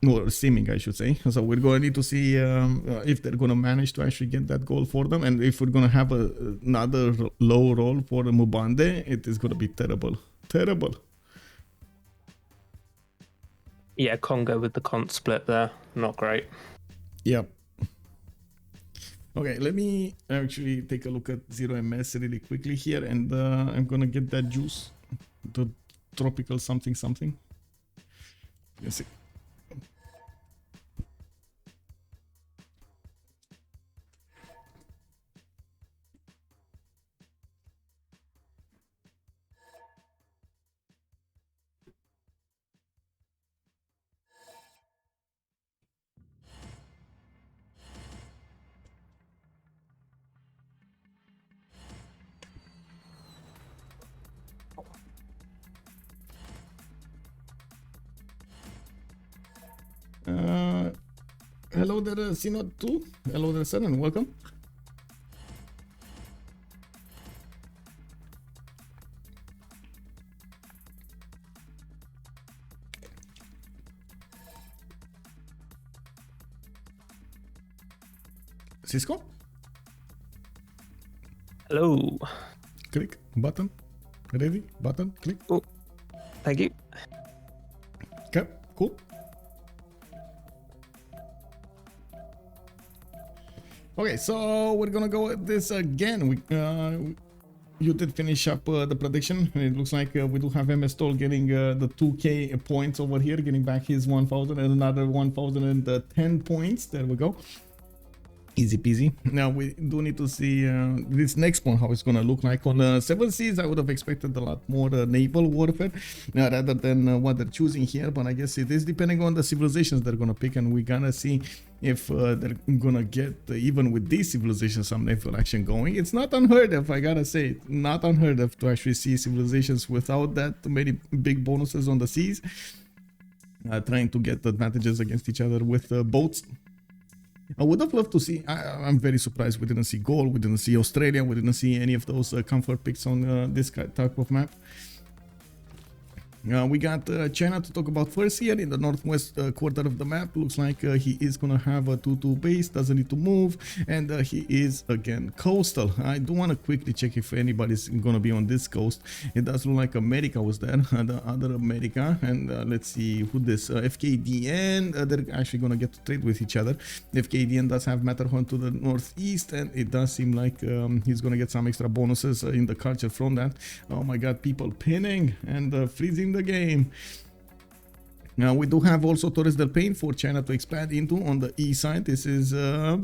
Speaker 1: Or seeming, I should say. So we're going to need to see if they're going to manage to actually get that goal for them, and if we're going to have another low roll for Mubande, it is going to be terrible.
Speaker 3: Yeah, Kongo with the cont split there, not great.
Speaker 1: Yep. Okay, let me actually take a look at 0MS really quickly here, and I'm going to get that juice, the tropical something. Let's see. Hello there, Sinod2. Hello there, sir, and welcome. Cisco?
Speaker 3: Hello.
Speaker 1: Click, button, ready, button, click.
Speaker 3: Oh, thank you.
Speaker 1: Okay, cool. Okay, so we're gonna go at this again. You did finish up the prediction. It looks like we do have MS Toll getting the 2k points over here, getting back his 1000 and another 1010 points. There we go. Easy peasy. Now we do need to see this next one, how it's gonna look like on the 7 seas. I would have expected a lot more naval warfare rather than what they're choosing here, but I guess it is depending on the civilizations they're gonna pick, and we're gonna see if they're gonna get even with these civilizations some naval action going. It's not unheard of, I gotta say, not unheard of to actually see civilizations without that many big bonuses on the seas trying to get advantages against each other with boats. I would have loved to see. I'm very surprised we didn't see gold, we didn't see Australia, we didn't see any of those comfort picks on this type of map. We got China to talk about first here in the northwest quarter of the map. Looks like he is gonna have a 2-2 base, doesn't need to move, and he is again coastal. I do want to quickly check if anybody's gonna be on this coast. It does look like America was there, the other America, and let's see who this FKDN. They're actually gonna get to trade with each other. FKDN does have Matterhorn to the northeast, and it does seem like he's gonna get some extra bonuses in the culture from that. Oh my god, people pinning and freezing the game. Now we do have also Torres del Paine for China to expand into on the east side. This is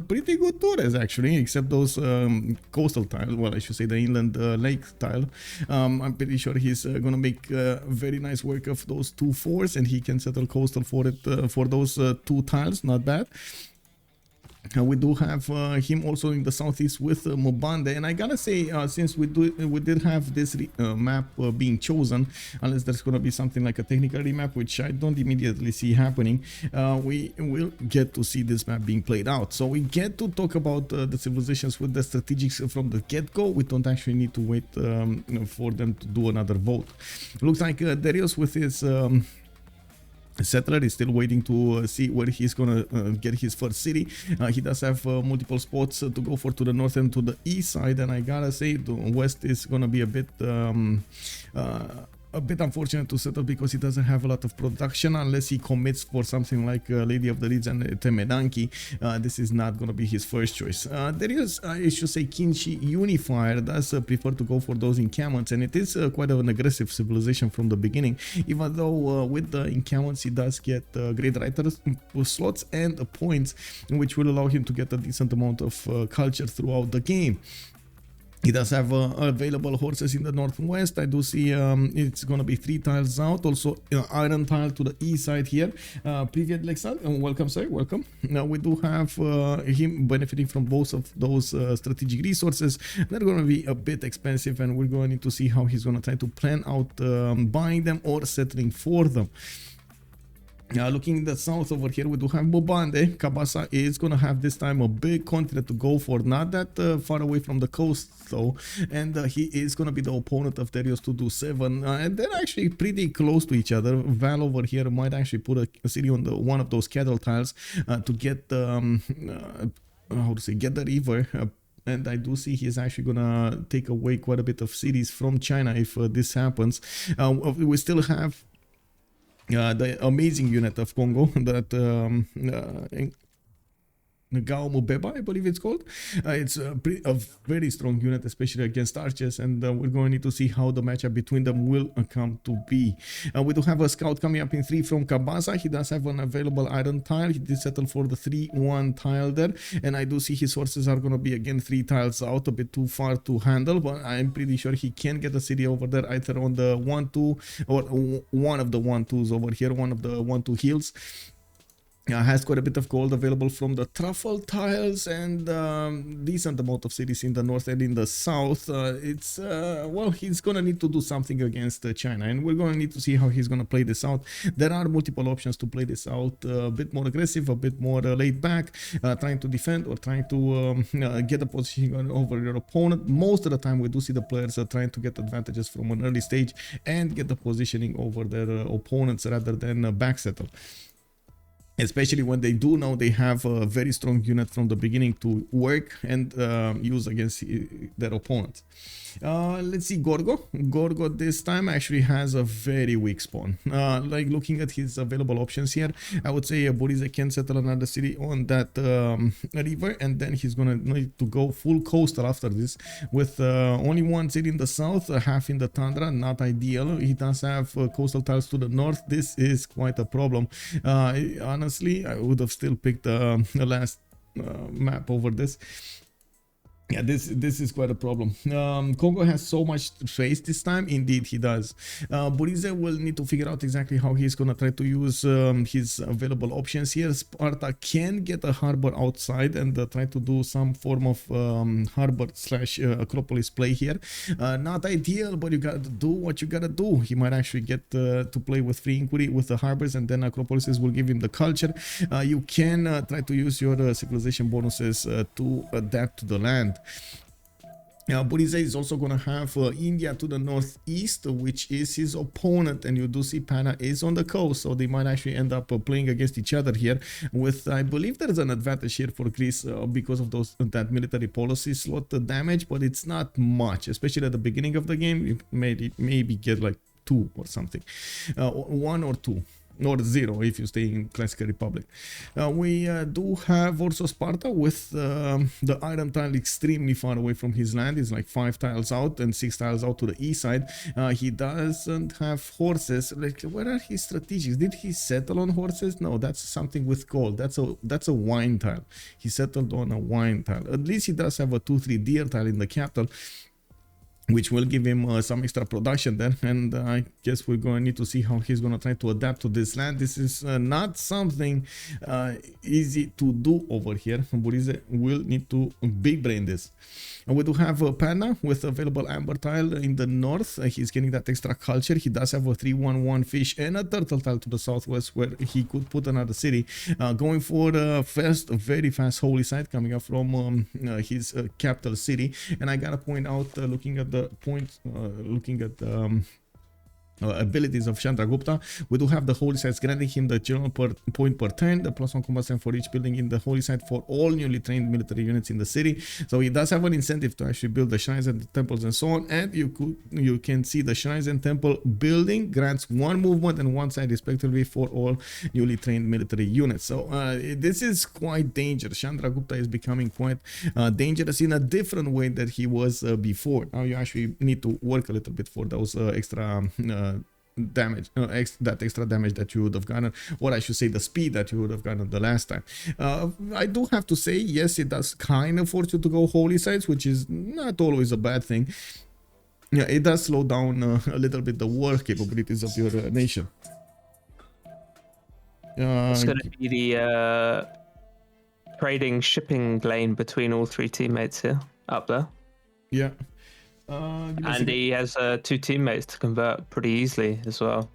Speaker 1: pretty good Torres actually, except those coastal tiles. Well, I should say the inland lake tile. I'm pretty sure he's gonna make very nice work of those 2 forts, and he can settle coastal for it for those 2 tiles. Not bad. We do have him also in the southeast with Mubande, and I gotta say, since we did have this map being chosen, unless there's gonna be something like a technical remap, which I don't immediately see happening, we will get to see this map being played out. So we get to talk about the civilizations with the strategics from the get-go. We don't actually need to wait for them to do another vote. Looks like Darius with his settler is still waiting to see where he's gonna get his first city. He does have multiple spots to go for to the north and to the east side, and I gotta say the west is gonna be a bit a bit unfortunate to settle because he doesn't have a lot of production unless he commits for something like Lady of the Region Temedanki. This is not going to be his first choice. There is, I should say, Kinshi Unifier does prefer to go for those encampments, and it is quite an aggressive civilization from the beginning, even though with the encampments he does get great writers slots and points, which will allow him to get a decent amount of culture throughout the game. He does have available horses in the northwest. I do see it's gonna be 3 tiles out. Also, iron tile to the east side here. Privyet Lexan, welcome, sir. Welcome. Now we do have him benefiting from both of those strategic resources. They're gonna be a bit expensive, and we're going to need to see how he's gonna try to plan out buying them or settling for them. Looking in the south over here, we do have Bobande. Kabasa is going to have this time a big continent to go for, not that far away from the coast though, and he is going to be the opponent of Darius 227, and they're actually pretty close to each other. Val over here might actually put a city on one of those cattle tiles to get how to say, get the river. And I do see he's actually gonna take away quite a bit of cities from China if this happens. We still have the amazing unit of Kongo that Mvemba, I believe it's called. It's a very strong unit, especially against archers, and we're going to need to see how the matchup between them will come to be. We do have a scout coming up in 3 from Kabasa. He does have an available iron tile. He did settle for the 3-1 tile there, and I do see his horses are going to be again 3 tiles out, a bit too far to handle, but I'm pretty sure he can get a city over there, either on the 1-2 or one of the 1-2s over here, one of the 1-2 hills. Has quite a bit of gold available from the truffle tiles, and decent amount of cities in the north and in the south. Well, he's gonna need to do something against China, and we're gonna need to see how he's gonna play this out. There are multiple options to play this out, a bit more aggressive, a bit more laid back, trying to defend or trying to get a position over your opponent. Most of the time we do see the players trying to get advantages from an early stage and get the positioning over their opponents rather than backsettle, especially when they do know they have a very strong unit from the beginning to work and use against their opponents. Let's see, Gorgo this time actually has a very weak spawn. Like looking at his available options here, I would say Borize can settle another city on that river, and then he's gonna need to go full coastal after this with only 1 city in the south, half in the tundra. Not ideal. He does have coastal tiles to the north. This is quite a problem. Honestly, I would have still picked the last map over this. Yeah, this is quite a problem. Kongo has so much to face this time. Indeed, he does. Borize will need to figure out exactly how he's gonna try to use his available options here. Sparta can get a harbor outside and try to do some form of harbor / Acropolis play here. Not ideal, but you gotta do what you gotta do. He might actually get to play with free inquiry with the harbors, and then Acropolises will give him the culture. You can try to use your civilization bonuses to adapt to the land. Borize is also going to have India to the northeast, which is his opponent, and you do see Pana is on the coast, so they might actually end up playing against each other here. With, I believe there's an advantage here for Greece because of that military policy slot damage, but it's not much, especially at the beginning of the game. You maybe get like 2 or something, 1 or 2. Or 0 if you stay in Classical Republic. We do have also Sparta with the iron tile extremely far away from his land. It's like 5 tiles out and 6 tiles out to the east side. He doesn't have horses. Like, where are his strategies? Did he settle on horses? No, that's something with gold. That's a wine tile. He settled on a wine tile. At least he does have a 2-3 deer tile in the capital, which will give him some extra production then, and I guess we're going to need to see how he's going to try to adapt to this land. This is not something easy to do over here. Borize will need to big brain this. And we do have Pana with available amber tile in the north. He's getting that extra culture. He does have a 3-1-1 fish and a turtle tile to the southwest where he could put another city. Going for a very fast holy site coming up from his capital city. And I gotta point out, looking at the point, looking at abilities of Chandragupta. We do have the holy sites granting him the general point per turn, the +1 combat strength for each building in the holy site for all newly trained military units in the city. So he does have an incentive to actually build the shrines and the temples and so on. And you can see the shrines and temple building grants 1 movement and 1 side respectively for all newly trained military units. So this is quite dangerous. Chandragupta is becoming quite dangerous in a different way that he was before. Now you actually need to work a little bit for those extra damage, that extra damage that you would have gotten, or I should say the speed that you would have gotten the last time. I do have to say, yes, it does kind of force you to go holy sites, which is not always a bad thing. Yeah, it does slow down a little bit the war capabilities of your nation.
Speaker 3: It's going to be the trading shipping lane between all 3 teammates here, up there.
Speaker 1: Yeah.
Speaker 3: And he has 2 teammates to convert pretty easily as well.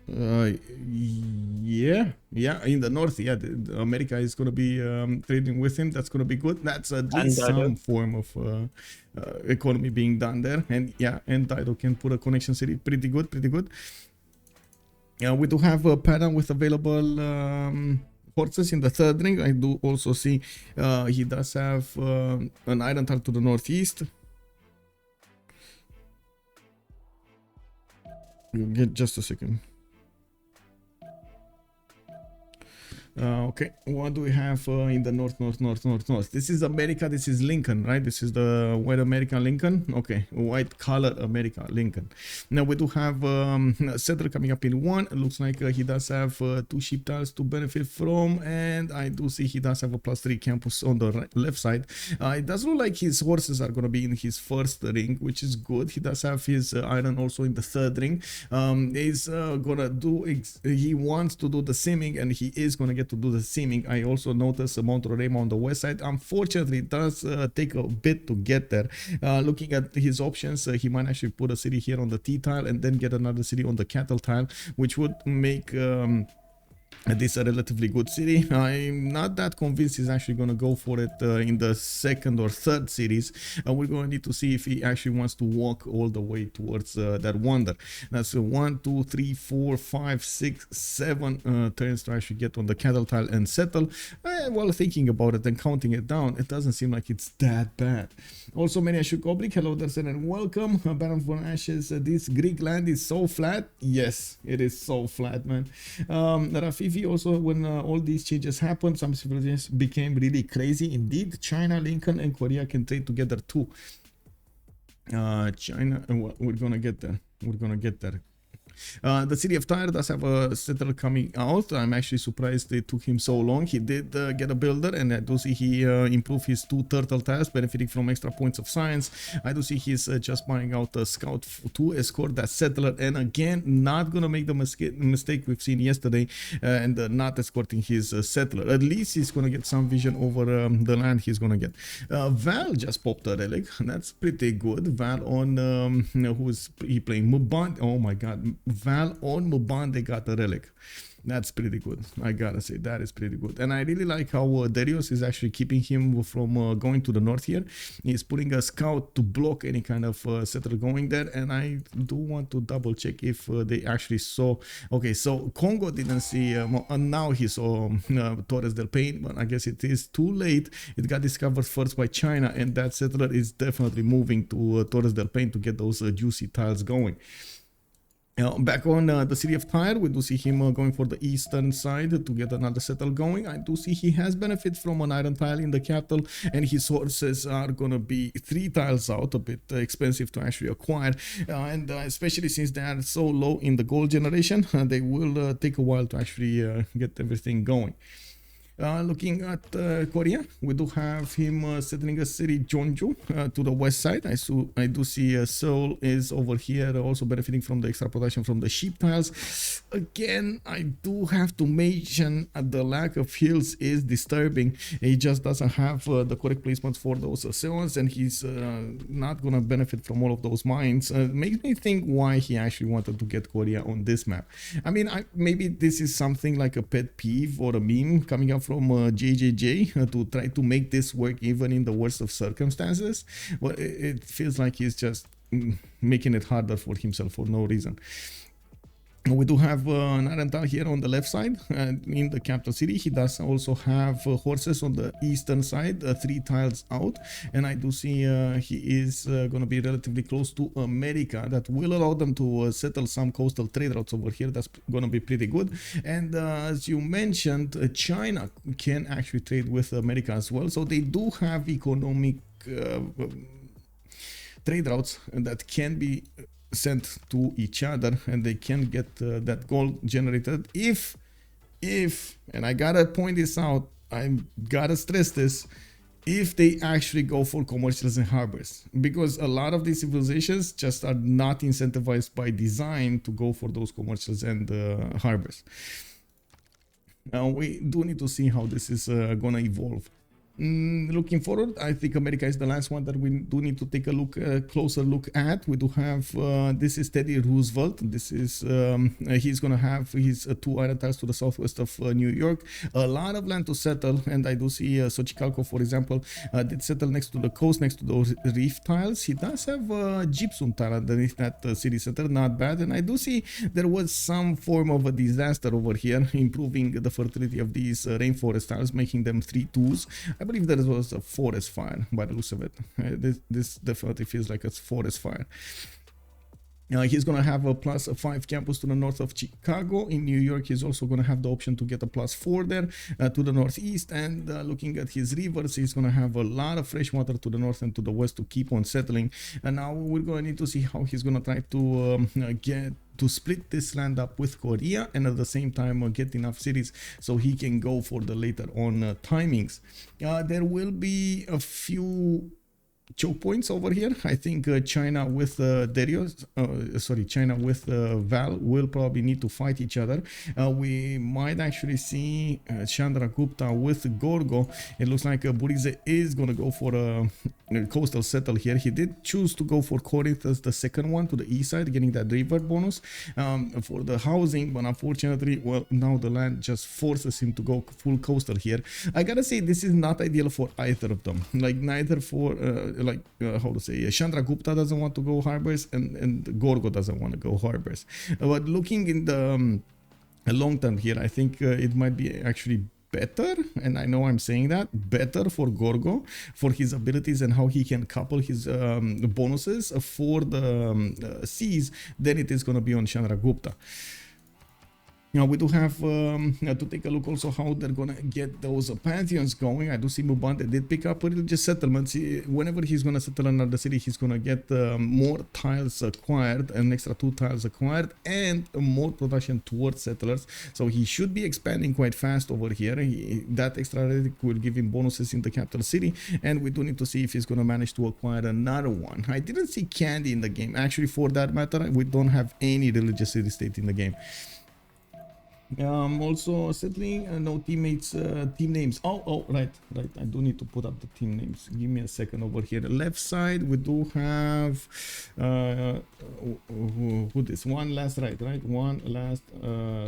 Speaker 1: Yeah, in the north, yeah, America is going to be trading with him. That's going to be good. That's at least some form of economy being done there. And yeah, and Dido can put a connection city. Pretty good. We do have a pattern with available forces in the 3rd ring. I do also see he does have an iron tile to the northeast. Just a second. Okay, what do we have in the north? This is America. This is Lincoln, right? This is the white American Lincoln. Okay, white collar America Lincoln. Now we do have a settler coming up in 1. It looks like he does have 2 sheep tiles to benefit from, and I do see he does have a +3 campus on the left side. It does look like his horses are going to be in his 1st ring, which is good. He does have his iron also in the 3rd ring. He's gonna do. He wants to do the simming, and he is gonna get to do the simming. I also noticed Mount Rorema on the west side. Unfortunately, it does take a bit to get there. Looking at his options, he might actually put a city here on the T tile and then get another city on the cattle tile, which would make this is a relatively good city. I'm not that convinced he's actually going to go for it in the 2nd or 3rd series. We're going to need to see if he actually wants to walk all the way towards that wonder. That's 1, 2, 3, 4, 5, 6, 7 turns to actually get on the cattle tile and settle. While thinking about it and counting it down, it doesn't seem like it's that bad. Also, Many Ashukoblik, hello there, sir, and welcome. Baron von Ashes, this Greek land is so flat. Yes, it is so flat, man. Rafifi, also, when all these changes happened, some civilizations became really crazy indeed. China, Lincoln, and Korea can trade together too. China, we're gonna get there. The city of Tyre does have a settler coming out. I'm actually surprised it took him so long. He did get a builder, and I do see he improved his 2 turtle tiles, benefiting from extra points of science. I do see he's just buying out a scout to escort that settler, and again, not gonna make the mistake we've seen yesterday and not escorting his settler. At least he's gonna get some vision over the land he's gonna get. Val just popped a relic. That's pretty good. Val on who's he playing? Muband. Oh my god. Val on Mubande got a relic. That's pretty good. I gotta say, that is pretty good. And I really like how Darius is actually keeping him from going to the north here. He's putting a scout to block any kind of settler going there. And I do want to double check if they actually saw. Okay, so Kongo didn't see, and now he saw Torres del Paine, but I guess it is too late. It got discovered first by China, and that settler is definitely moving to Torres del Paine to get those juicy tiles going. Back on the city of Tyre, we do see him going for the eastern side to get another settle going. I do see he has benefit from an iron tile in the capital, and his horses are gonna be 3 tiles out, a bit expensive to actually acquire, and especially since they are so low in the gold generation, they will take a while to actually get everything going. Looking at Korea, we do have him settling a city, Jeonju, to the west side. I do see Seoul is over here, also benefiting from the extra production from the sheep tiles. Again, I do have to mention the lack of hills is disturbing. He just doesn't have the correct placements for those Seons, and he's not gonna benefit from all of those mines. Makes me think why he actually wanted to get Korea on this map. I mean, maybe this is something like a pet peeve or a meme coming up from JJJ to try to make this work even in the worst of circumstances. But it feels like he's just making it harder for himself for no reason. We do have Narantal here on the left side in the capital city. He does also have horses on the eastern side, 3 tiles out, and I do see he is going to be relatively close to America. That will allow them to settle some coastal trade routes over here. That's going to be pretty good. And as you mentioned, China can actually trade with America as well, so they do have economic trade routes that can be sent to each other, and they can get that gold generated if, and I gotta point this out, I gotta stress this, if they actually go for commercials and harbors, because a lot of these civilizations just are not incentivized by design to go for those commercials and harbors. Now we do need to see how this is gonna evolve. Looking forward, I think America is the last one that we do need to take a closer look at. We do have this is Teddy Roosevelt. This is he's gonna have his 2 island tiles to the southwest of New York. A lot of land to settle, and I do see Xochicalco, for example, did settle next to the coast, next to those reef tiles. He does have a gypsum tile underneath that city center, not bad. And I do see there was some form of a disaster over here, improving the fertility of these rainforest tiles, making them 3/2s. I believe there was a forest fire by the looks of it. This definitely feels like a forest fire. He's going to have a +5 campus to the north of Chicago. In New York, he's also going to have the option to get a +4 there to the northeast. And looking at his rivers, he's going to have a lot of fresh water to the north and to the west to keep on settling. And now we're going to need to see how he's going to try to split this land up with Korea, and at the same time get enough cities so he can go for the later on timings. There will be a few choke points over here. I think China with China with Val will probably need to fight each other. We might actually see Chandragupta with Gorgo. It looks like Burize is going to go for a coastal settle here. He did choose to go for Corinth as the second one to the east side, getting that river bonus for the housing, but unfortunately, well, now the land just forces him to go full coastal here. I gotta say, this is not ideal for either of them. Like neither for how to say, Chandragupta doesn't want to go harbors, and Gorgo doesn't want to go harbors. But looking in the long term here, I think it might be actually better, and I know I'm saying that, better for Gorgo, for his abilities and how he can couple his bonuses for the seas, than it is going to be on Chandragupta. Now we do have to take a look also how they're gonna get those pantheons going. I do see Mubande did pick up religious settlements. Whenever he's gonna settle another city, he's gonna get more tiles acquired, an extra 2 tiles acquired, and more production towards settlers. So he should be expanding quite fast over here. That extra relic will give him bonuses in the capital city, and we do need to see if he's gonna manage to acquire another one. I didn't see Candy in the game. Actually, for that matter, we don't have any religious city state in the game. Also settling, no teammates, team names. Right, I do need to put up the team names. Give me a second over here. Left side, we do have who this one last right, one last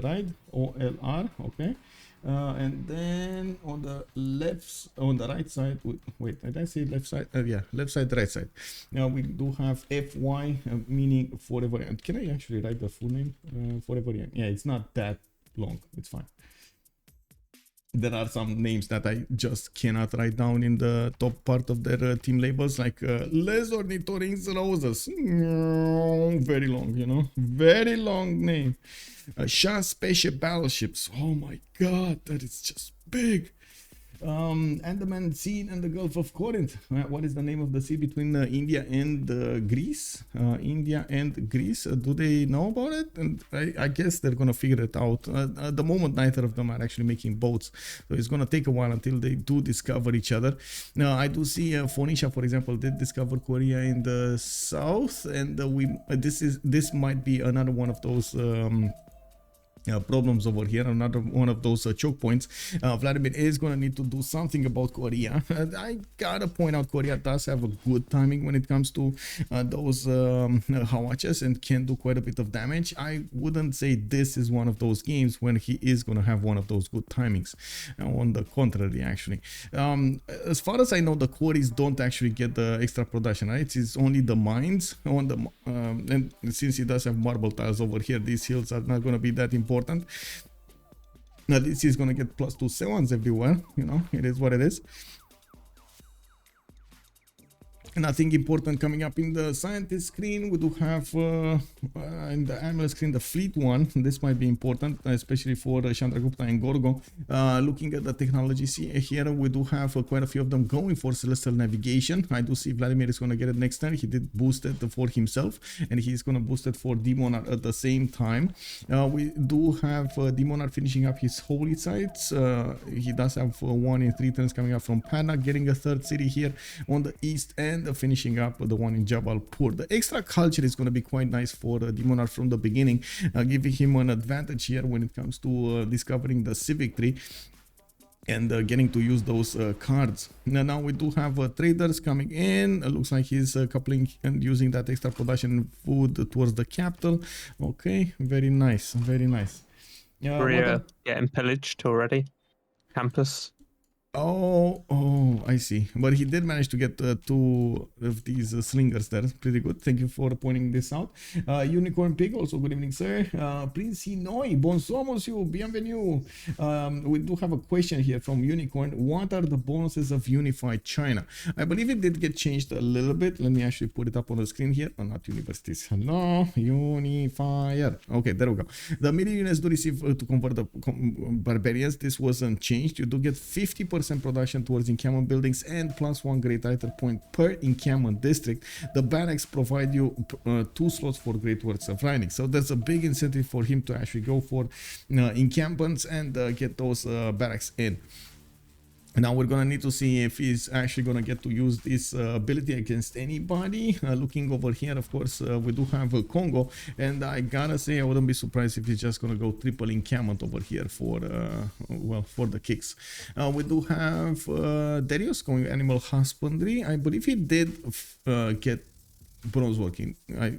Speaker 1: right, OLR, okay. And then on the right side, wait, did I say left side? Yeah, left side, right side. Now we do have FY, meaning Forever Young. Can I actually write the full name? Forever Young. Yeah, it's not that long, it's fine. There are some names that I just cannot write down in the top part of their team labels, like Les Ornithorynx Roses. Very long, you know, very long name. Shah Spaceship Battleships. Oh my god, that is just big. Andaman Sea and the Gulf of Corinth. What is the name of the sea between India and Greece? India and Greece. Do they know about it? And I guess they're gonna figure it out. At the moment, neither of them are actually making boats, so it's gonna take a while until they do discover each other. Now, I do see Phoenicia, for example, did discover Korea in the south, and this might be another one of those problems over here. Another one of those choke points. Vladimir is going to need to do something about Korea. I gotta point out, Korea does have a good timing when it comes to those Hawaches and can do quite a bit of damage. I wouldn't say this is one of those games when he is going to have one of those good timings. On the contrary, actually, as far as I know, the quarries don't actually get the extra production, right? It's only the mines on the and since he does have marble tiles over here, these hills are not going to be that important. Now this is going to get +2/7s everywhere, you know, it is what it is. Nothing important coming up in the scientist screen. We do have in the animal screen the fleet one. This might be important, especially for Chandragupta and Gorgo. Looking at the technology here, we do have quite a few of them going for celestial navigation. I do see Vladimir is going to get it next turn. He did boost it for himself, and he's going to boost it for Demonar at the same time. We do have Demonar finishing up his holy sites. He does have 1 in 3 turns coming up from Pana, getting a 3rd city here on the east end, finishing up the one in Jabalpur. The extra culture is going to be quite nice for Demonar from the beginning, giving him an advantage here when it comes to discovering the civic tree and getting to use those cards. Now we do have traders coming in. Looks like he's coupling and using that extra production food towards the capital. Okay, very nice, very nice.
Speaker 3: Korea getting pillaged already. Campus.
Speaker 1: Oh, I see. But he did manage to get 2 of these slingers there. Pretty good. Thank you for pointing this out. Unicorn Pig, also good evening, sir. Prince Hinoi, bonsoir, monsieur, bienvenue. We do have a question here from Unicorn. What are the bonuses of Unified China? I believe it did get changed a little bit. Let me actually put it up on the screen here. Oh, not universities. Hello, Unifier. Okay, there we go. The media units do receive to convert the barbarians. This wasn't changed. You do get 50% production towards encampment buildings and +1 great writer point per encampment district. The barracks provide you 2 slots for great works of writing, so there's a big incentive for him to actually go for encampments and get those barracks in. Now we're gonna need to see if he's actually gonna get to use this ability against anybody. Looking over here, of course, we do have Kongo, and I gotta say I wouldn't be surprised if he's just gonna go triple encampment over here for well, for the kicks. We do have Darius going animal husbandry. I believe he did get bronze working.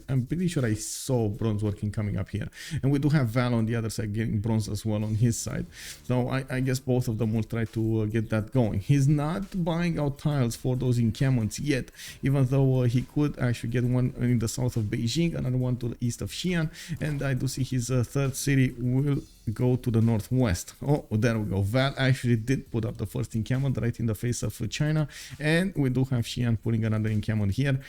Speaker 1: I'm pretty sure I saw bronze working coming up here, and we do have Val on the other side getting bronze as well on his side, so I guess both of them will try to get that going. He's not buying out tiles for those encampments yet, even though he could actually get one in the south of Beijing, another one to the east of Xi'an, and I do see his 3rd city will go to the northwest. Oh, there we go. Val actually did put up the first encampment right in the face of China, and we do have Xi'an putting another encampment here.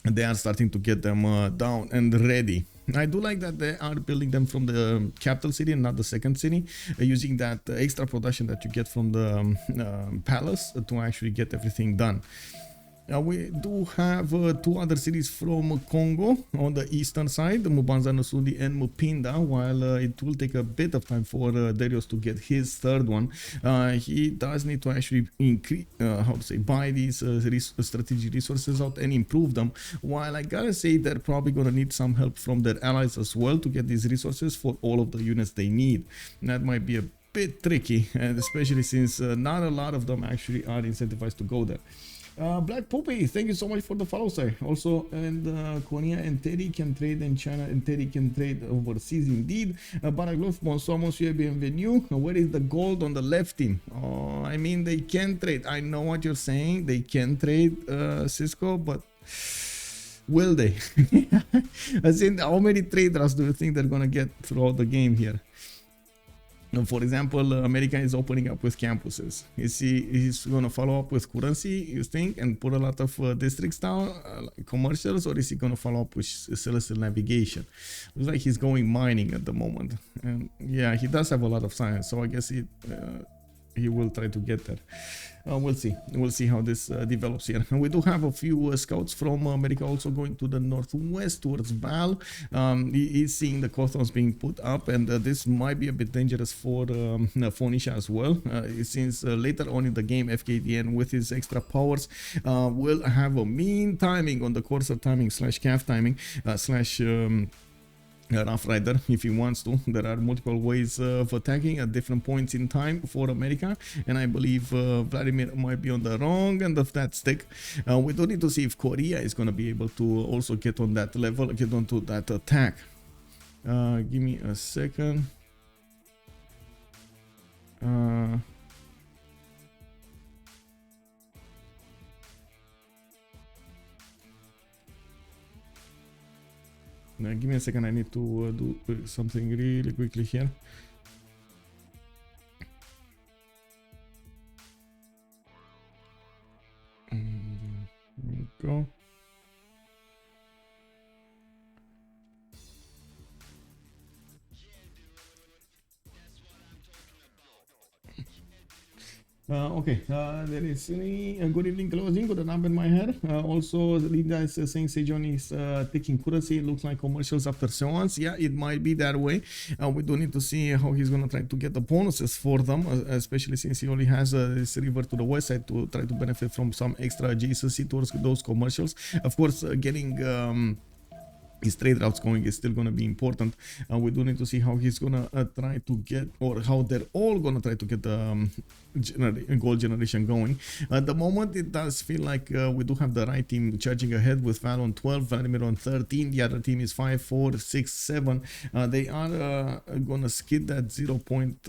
Speaker 1: And they are starting to get them down and ready. I do like that they are building them from the capital city and not the 2nd city, using that extra production that you get from the palace to actually get everything done. We do have 2 other cities from Kongo on the eastern side, Mubanza Nasudi and Mupinda, while it will take a bit of time for Darius to get his 3rd one. He does need to actually increase, buy these strategic resources out and improve them, while I gotta say they're probably gonna need some help from their allies as well to get these resources for all of the units they need. And that might be a bit tricky, and especially since not a lot of them actually are incentivized to go there. Black Poppy, thank you so much for the follow, sir. Also, and Korea and Teddy can trade, and China and Teddy can trade overseas indeed. Baraglov, bonsoir, monsieur, bienvenue. Where is the gold on the left team? Oh, I mean, they can trade. I know what you're saying. They can trade, Cisco, but will they? As in, how many traders do you think they're gonna get throughout the game here? For example, America is opening up with campuses. Is he's going to follow up with currency, you think, and put a lot of districts down, like commercials, or is he going to follow up with celestial navigation? Looks like he's going mining at the moment. And yeah, he does have a lot of science, so I guess he will try to get there. We'll see how this develops here. And we do have a few scouts from America also going to the northwest towards Val. He is seeing the Kothons being put up, and this might be a bit dangerous for Phoenicia as well, since later on in the game FKDN with his extra powers will have a mean timing on the Corsair timing / calf timing / Rough Rider if he wants to. There are multiple ways of attacking at different points in time for America, and I believe Vladimir might be on the wrong end of that stick. We do need to see if Korea is going to be able to also get on that level, get onto that attack. Give me a second. Now, give me a second, I need to do something really quickly here. There we go. Okay, there is good evening closing, good enough in my head. Also, Linda is saying Sejon is taking currency. It looks like commercials after seance. Yeah, it might be that way. We do need to see how he's gonna try to get the bonuses for them, especially since he only has this river to the west side to try to benefit from some extra adjacency towards those commercials. Of course, getting his trade routes going is still going to be important. We do need to see how he's going to try to get, or how they're all going to try to get the gold generation going. At the moment, it does feel like we do have the right team charging ahead with Val on 12, Vladimir on 13. The other team is 5, 4, 6, 7. They are going to skid that 0 point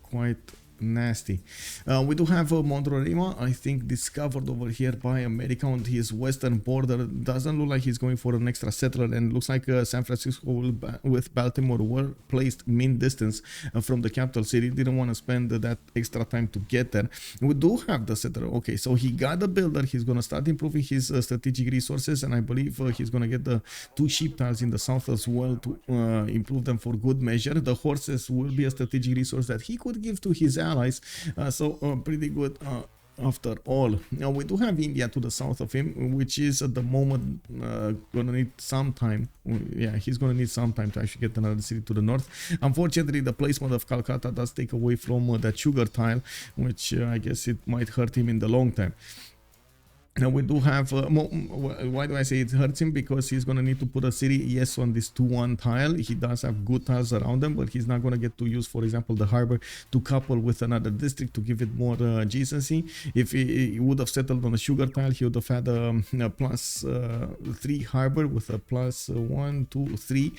Speaker 1: quite nasty. We do have Montrorima, I think, discovered over here by America on his western border. Doesn't look like he's going for an extra settler, and looks like San Francisco with Baltimore were placed mean distance from the capital city. Didn't want to spend that extra time to get there. We do have the settler. Okay, so he got the builder. He's going to start improving his strategic resources, and I believe he's going to get the 2 sheep tiles in the south as well to improve them for good measure. The horses will be a strategic resource that he could give to his allies, so pretty good after all. Now we do have India to the south of him, which is at the moment gonna need some time. Yeah, he's gonna need some time to actually get another city to the north. Unfortunately, the placement of Calcutta does take away from that sugar tile, which I guess it might hurt him in the long time. Now we do have, why do I say it hurts him? Because he's going to need to put a city, yes, on this 2-1 tile. He does have good tiles around them, but he's not going to get to use, for example, the harbor to couple with another district to give it more adjacency. If he would have settled on a sugar tile, he would have had a +3 harbor with a +1, 2, 3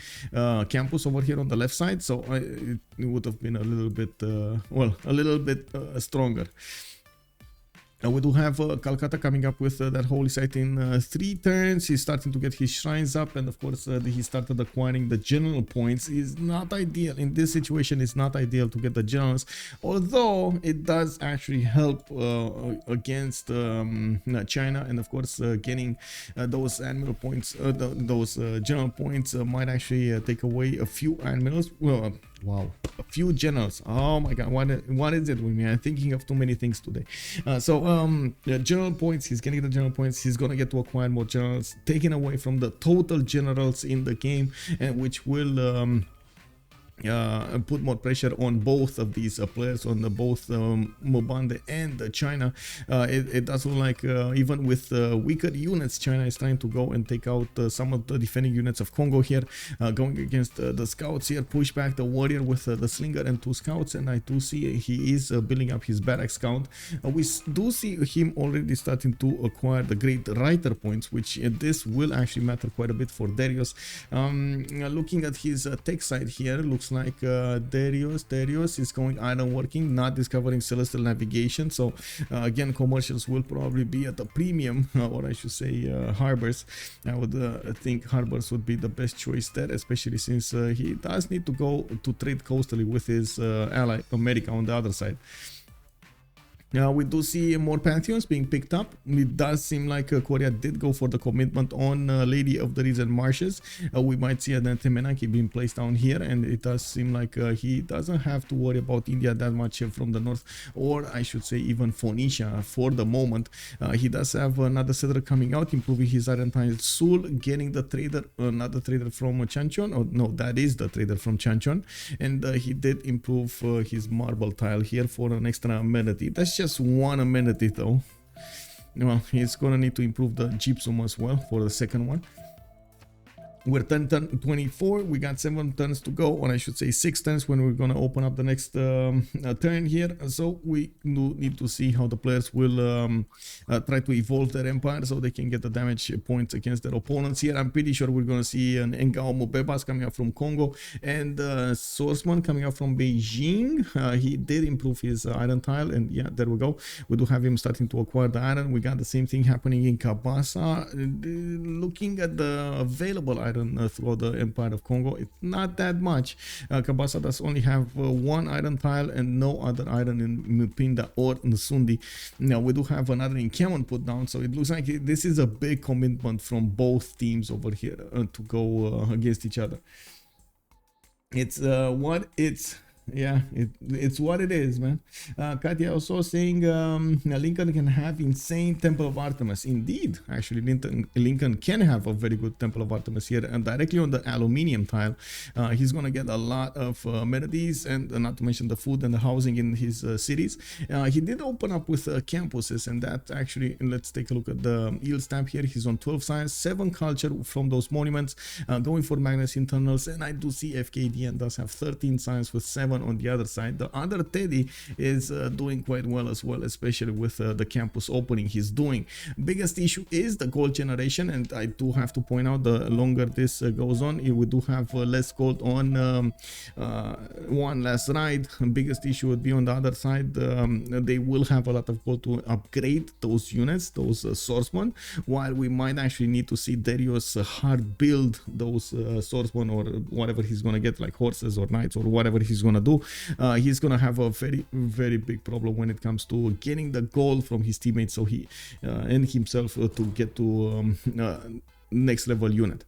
Speaker 1: campus over here on the left side. So it would have been a little bit, stronger. We do have Calcutta coming up with that holy site in 3 turns. He's starting to get his shrines up, and of course he started acquiring the general points. Is not ideal in this situation. It's not ideal to get the generals, although it does actually help against China, and of course getting those admiral points, those general points might actually take away a few admirals. Well, wow, a few generals. Oh my god, what is it with me? I'm thinking of too many things today. The general points, he's getting the general points. He's gonna get to acquire more generals, taken away from the total generals in the game, and which will put more pressure on both of these players, on both Mobande and China. It does look like even with weaker units, China is trying to go and take out some of the defending units of Kongo here, going against the scouts here, push back the warrior with the slinger and 2 scouts, and I do see he is building up his barracks count. We do see him already starting to acquire the great writer points, which this will actually matter quite a bit for Darius. Looking at his tech side here, looks like Darius is going iron working, not discovering celestial navigation. So again, commercials will probably be at a premium, or I should say harbors. I would think harbors would be the best choice there, especially since he does need to go to trade coastally with his ally America on the other side. We do see more pantheons being picked up. It does seem like Korea did go for the commitment on Lady of the Reeds Marshes. We might see an Temenaki being placed down here, and it does seem like he doesn't have to worry about India that much from the north, or I should say even Phoenicia for the moment. He does have another settler coming out, improving his iron tile Sul, getting the trader, another trader from Chanchon. Oh no, that is the trader from Chanchon, and he did improve his marble tile here for an extra amenity. That's just one amenity though. Well, he's gonna need to improve the gypsum as well for the second one. We're turn 24. We got 7 turns to go, or I should say 6 turns when we're gonna open up the next turn here. So we do need to see how the players will try to evolve their empire so they can get the damage points against their opponents here. I'm pretty sure we're gonna see an Ngao Mvemba coming up from Kongo and Swordsman coming up from Beijing. He did improve his iron tile, and yeah, there we go. We do have him starting to acquire the iron. We got the same thing happening in Kabasa. Looking at the available iron throughout the Empire of Congo, it's not that much. Kabasa does only have 1 iron tile and no other iron in Mpinda or Nsundi. Now we do have another encampment put down, so it looks like this is a big commitment from both teams over here to go against each other. It's it's what it is, man. Katya also saying Lincoln can have insane Temple of Artemis. Indeed, actually, Lincoln can have a very good Temple of Artemis here, and directly on the aluminium tile, he's gonna get a lot of amenities, and not to mention the food and the housing in his cities. He did open up with campuses, and that actually, let's take a look at the yield stamp here. He's on 12 science, 7 culture from those monuments, going for Magnus internals, and I do see FKDN does have 13 science with 7 on the other side. The other Teddy is doing quite well as well, especially with the campus opening he's doing. Biggest issue is the gold generation, and I do have to point out, the longer this goes on, we do have less gold on one last ride. Biggest issue would be on the other side. They will have a lot of gold to upgrade those units, those swordsmen, while we might actually need to see Darius hard build those swordsmen or whatever he's gonna get, like horses or knights or whatever he's gonna do. He's gonna have a very big problem when it comes to getting the gold from his teammates, so he and himself to get to next level unit.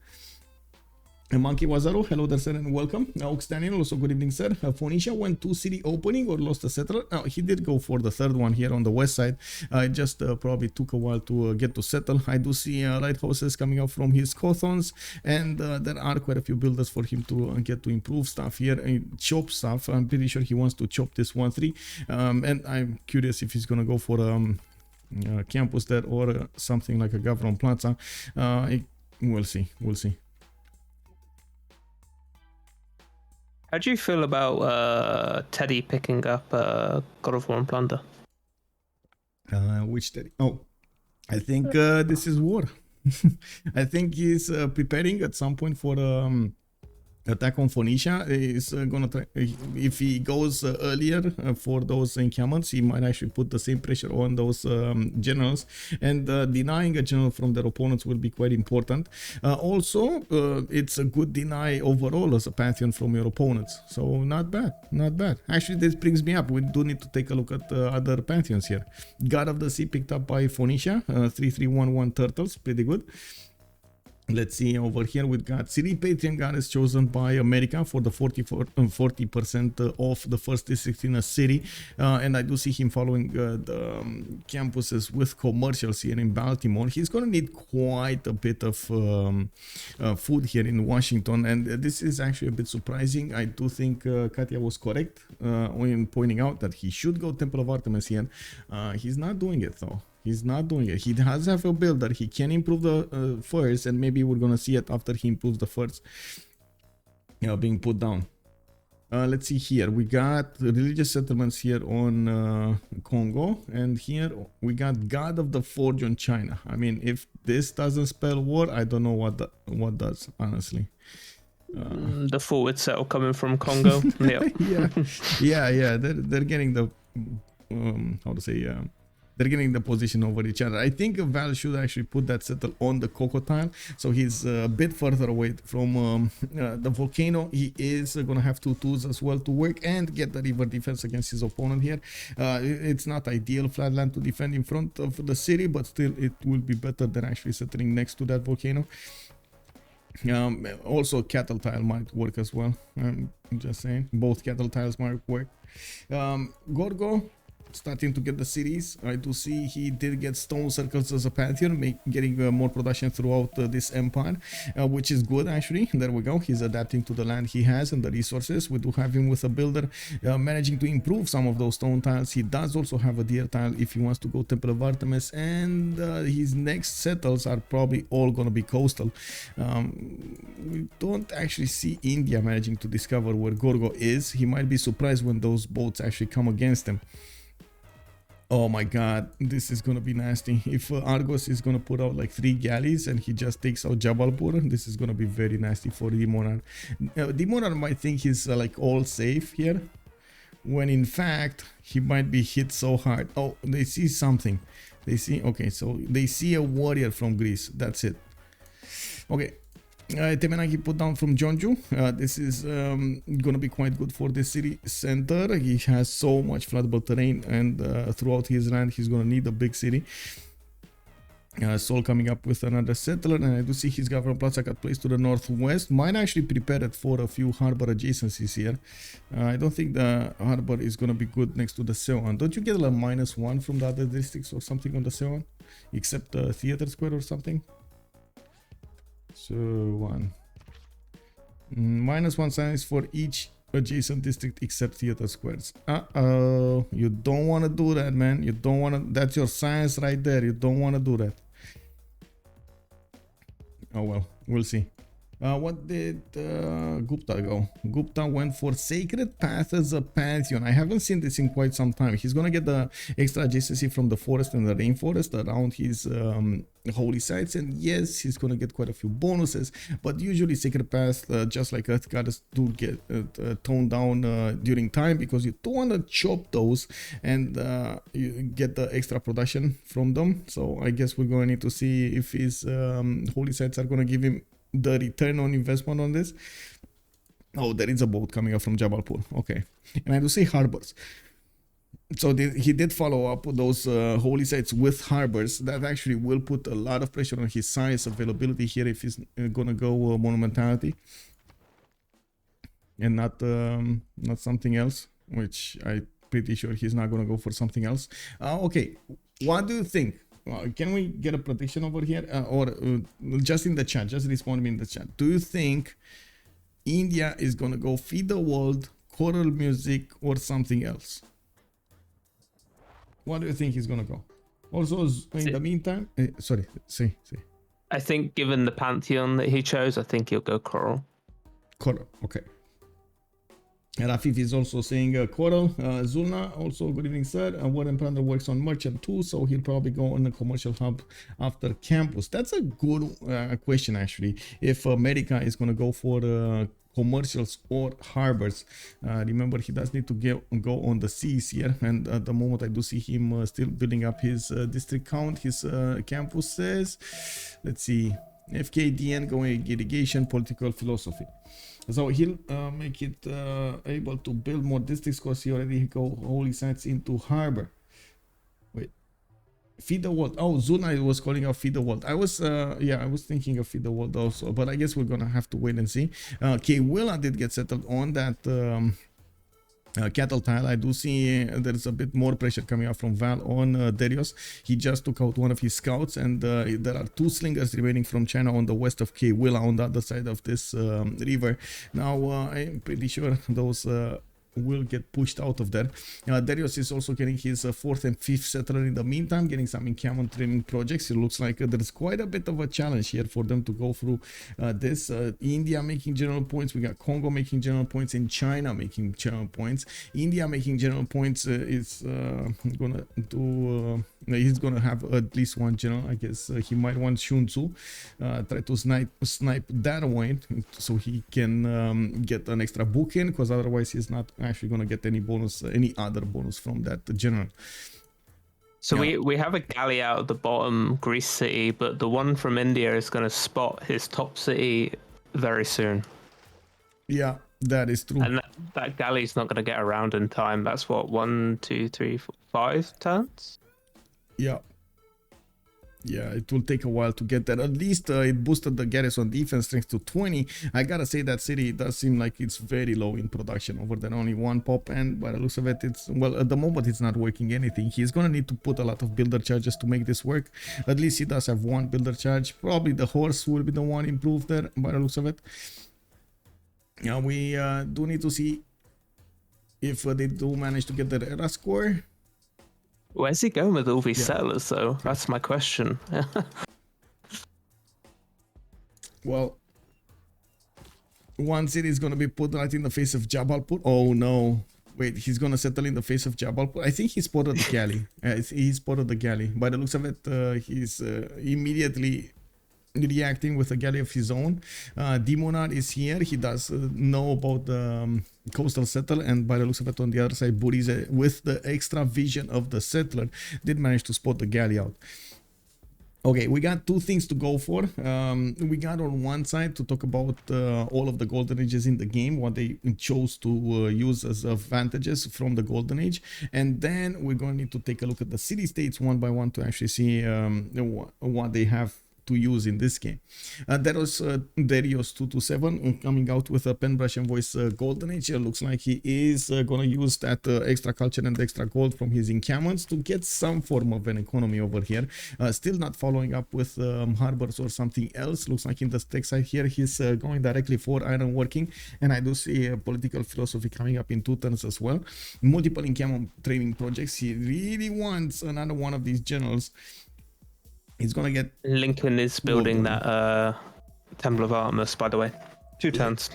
Speaker 1: Monkey Wazaro, hello there, sir, and welcome. Ox Daniel, also good evening, sir. Phoenicia went to city opening or lost a settler? Now, he did go for the third one here on the west side. It just probably took a while to get to settle. I do see lighthouses coming out from his Cothons, and there are quite a few builders for him to get to improve stuff here and chop stuff. I'm pretty sure he wants to chop this 1-3, and I'm curious if he's gonna go for campus there or something like a Gavron Plaza. We'll see.
Speaker 3: How do you feel about Teddy picking up God of War and Plunder?
Speaker 1: Which Teddy? Oh, I think this is war. I think he's preparing at some point for attack on Phoenicia. Is gonna try, if he goes earlier for those encampments, he might actually put the same pressure on those generals, and denying a general from their opponents will be quite important. Also, it's a good deny overall as a pantheon from your opponents, so not bad. Actually, this brings me up, we do need to take a look at other pantheons here. God of the Sea picked up by Phoenicia, 3311 turtles, pretty good. Let's see over here, we've got City Patreon God is chosen by America for the 40% off the first district in a city, and I do see him following the campuses with commercials here in Baltimore. He's gonna need quite a bit of food here in Washington, and this is actually a bit surprising. I do think Katya was correct in pointing out that he should go Temple of Artemis here. He's not doing it though. He's not doing it. He does have a build that he can improve the first, and maybe we're gonna see it after he improves the first, being put down. Let's see here. We got religious settlements here on Kongo, and here we got God of the Forge on China. I mean, if this doesn't spell war, I don't know what does, honestly.
Speaker 3: The forward settle coming from Congo.
Speaker 1: yeah. They're getting the how to say. They're getting the position over each other. I think Val should actually put that settle on the Coco tile, so he's a bit further away from the volcano. He is gonna have 2 tools as well to work and get the river defense against his opponent here. It's not ideal flatland to defend in front of the city, but still it will be better than actually settling next to that volcano. Also cattle tile might work as well. I'm just saying, both cattle tiles might work. Gorgo, starting to get the cities. I do see he did get stone circles as a pantheon, getting more production throughout this empire, which is good actually. There we go. He's adapting to the land he has and the resources. We do have him with a builder managing to improve some of those stone tiles. He does also have a deer tile if he wants to go Temple of Artemis, and his next settles are probably all gonna be coastal. We don't actually see India managing to discover where Gorgo is. He might be surprised when those boats actually come against him. Oh my god, this is gonna be nasty. If Argos is gonna put out like 3 galleys and he just takes out Jabalpur, this is gonna be very nasty for Demonar. Demonar might think he's like all safe here, when in fact he might be hit so hard. Oh, they see something. They see, okay, so they see a warrior from Greece. That's it. Okay. Temenaki put down from Jeonju. This is gonna be quite good for the city center. He has so much floodable terrain, and throughout his land he's gonna need a big city. Sol coming up with another settler, and I do see his government plaza got placed to the northwest. Might actually prepare it for a few harbor adjacencies here. I don't think the harbor is gonna be good next to the Seoan. Don't you get a -1 from the other districts or something on the Seoan, except the theater square or something? So -1 science for each adjacent district except theater squares. You don't want to do that, man. You don't want to. That's your science right there. You don't want to do that. Oh well, we'll see. What did Gupta go? Gupta went for Sacred Path as a pantheon. I haven't seen this in quite some time. He's gonna get the extra adjacency from the forest and the rainforest around his holy sites, and yes, he's gonna get quite a few bonuses, but usually Sacred Path, just like Earth Goddess, do get toned down during time, because you don't want to chop those and you get the extra production from them. So I guess we're going to need to see if his holy sites are going to give him the return on investment on this. Oh, there is a boat coming up from Jabalpur. Okay, and I do see harbors. So he did follow up those holy sites with harbors. That actually will put a lot of pressure on his size availability here if he's gonna go monumentality and not something else, which I'm pretty sure he's not gonna go for something else. Okay, what do you think? Can we get a prediction over here, or just in the chat? Just respond me in the chat. Do you think India is gonna go feed the world, choral music, or something else? What do you think he's gonna go? Also, in the meantime, sorry, say.
Speaker 3: I think given the pantheon that he chose, I think he'll go choral.
Speaker 1: Choral, okay. Rafif is also saying choral. Zulna also, good evening, sir. Warren Prander works on merchant too, so he'll probably go on a commercial hub after campus. That's a good question, actually. If America is gonna go for commercials or harbors. Remember, he does need to go on the seas here, and at the moment I do see him still building up his district count, his campuses. Let's see, FKDN going irrigation, political philosophy. So he'll make it able to build more districts because he already go holy sites into harbor. Wait, feed the world. Oh, Zuna was calling out feed the world. I was I was thinking of feed the world also, but I guess we're gonna have to wait and see. Kwilla did get settled on that cattle tile. I do see there's a bit more pressure coming out from Val on Darius. He just took out one of his scouts, and there are 2 slingers remaining from China on the west of Kwilla on the other side of this river. Now I'm pretty sure those will get pushed out of there. Darius is also getting his 4th and 5th settler in the meantime, getting some encampment training projects. It looks like there's quite a bit of a challenge here for them to go through this. India making general points. We got Kongo making general points, and China making general points. India making general points is gonna do. He's gonna have at least 1 general. I guess he might want Shun Tzu. Try to snipe that away so he can get an extra book in, because otherwise he's not actually gonna get any bonus, any other bonus from that general.
Speaker 3: So we have a galley out of the bottom Greece city, but the one from India is going to spot his top city very soon.
Speaker 1: Yeah, that is true.
Speaker 3: And that galley's not going to get around in time. That's what, 1, 2, 3, 4, 5 turns?
Speaker 1: Yeah. Yeah, it will take a while to get that. At least it boosted the garrison defense strength to 20. I gotta say that city does seem like it's very low in production over there. Only one pop, and by the looks of it, it's, well, at the moment it's not working anything. He's gonna need to put a lot of builder charges to make this work. At least he does have one builder charge. Probably the horse will be the one improved there by the looks of it. Yeah, we do need to see if they do manage to get the era score.
Speaker 3: Where's he going with all these settlers, though? That's my question.
Speaker 1: Well, one city is going to be put right in the face of Jabalpur. Oh, no. Wait, he's going to settle in the face of Jabalpur. I think he spotted the galley. He spotted the galley. By the looks of it, he's immediately reacting with a galley of his own. Demonar is here. He does know about the coastal settler, and by the looks of it, on the other side, Buri's with the extra vision of the settler did manage to spot the galley out. Okay, we got two things to go for. We got on one side to talk about all of the golden ages in the game, what they chose to use as advantages from the golden age, and then we're going to need to take a look at the city states one by one to actually see what they have to use in this game. That was Darius 227 coming out with a pen brush and voice golden age. Looks like he is gonna use that extra culture and extra gold from his encampments to get some form of an economy over here. Still not following up with harbors or something else. Looks like in the tech side here he's going directly for iron working, and I do see a political philosophy coming up in 2 turns as well. Multiple encampment training projects. He really wants another one of these generals. He's gonna get...
Speaker 3: Lincoln is building that Temple of Artemis, by the way. 2 turns.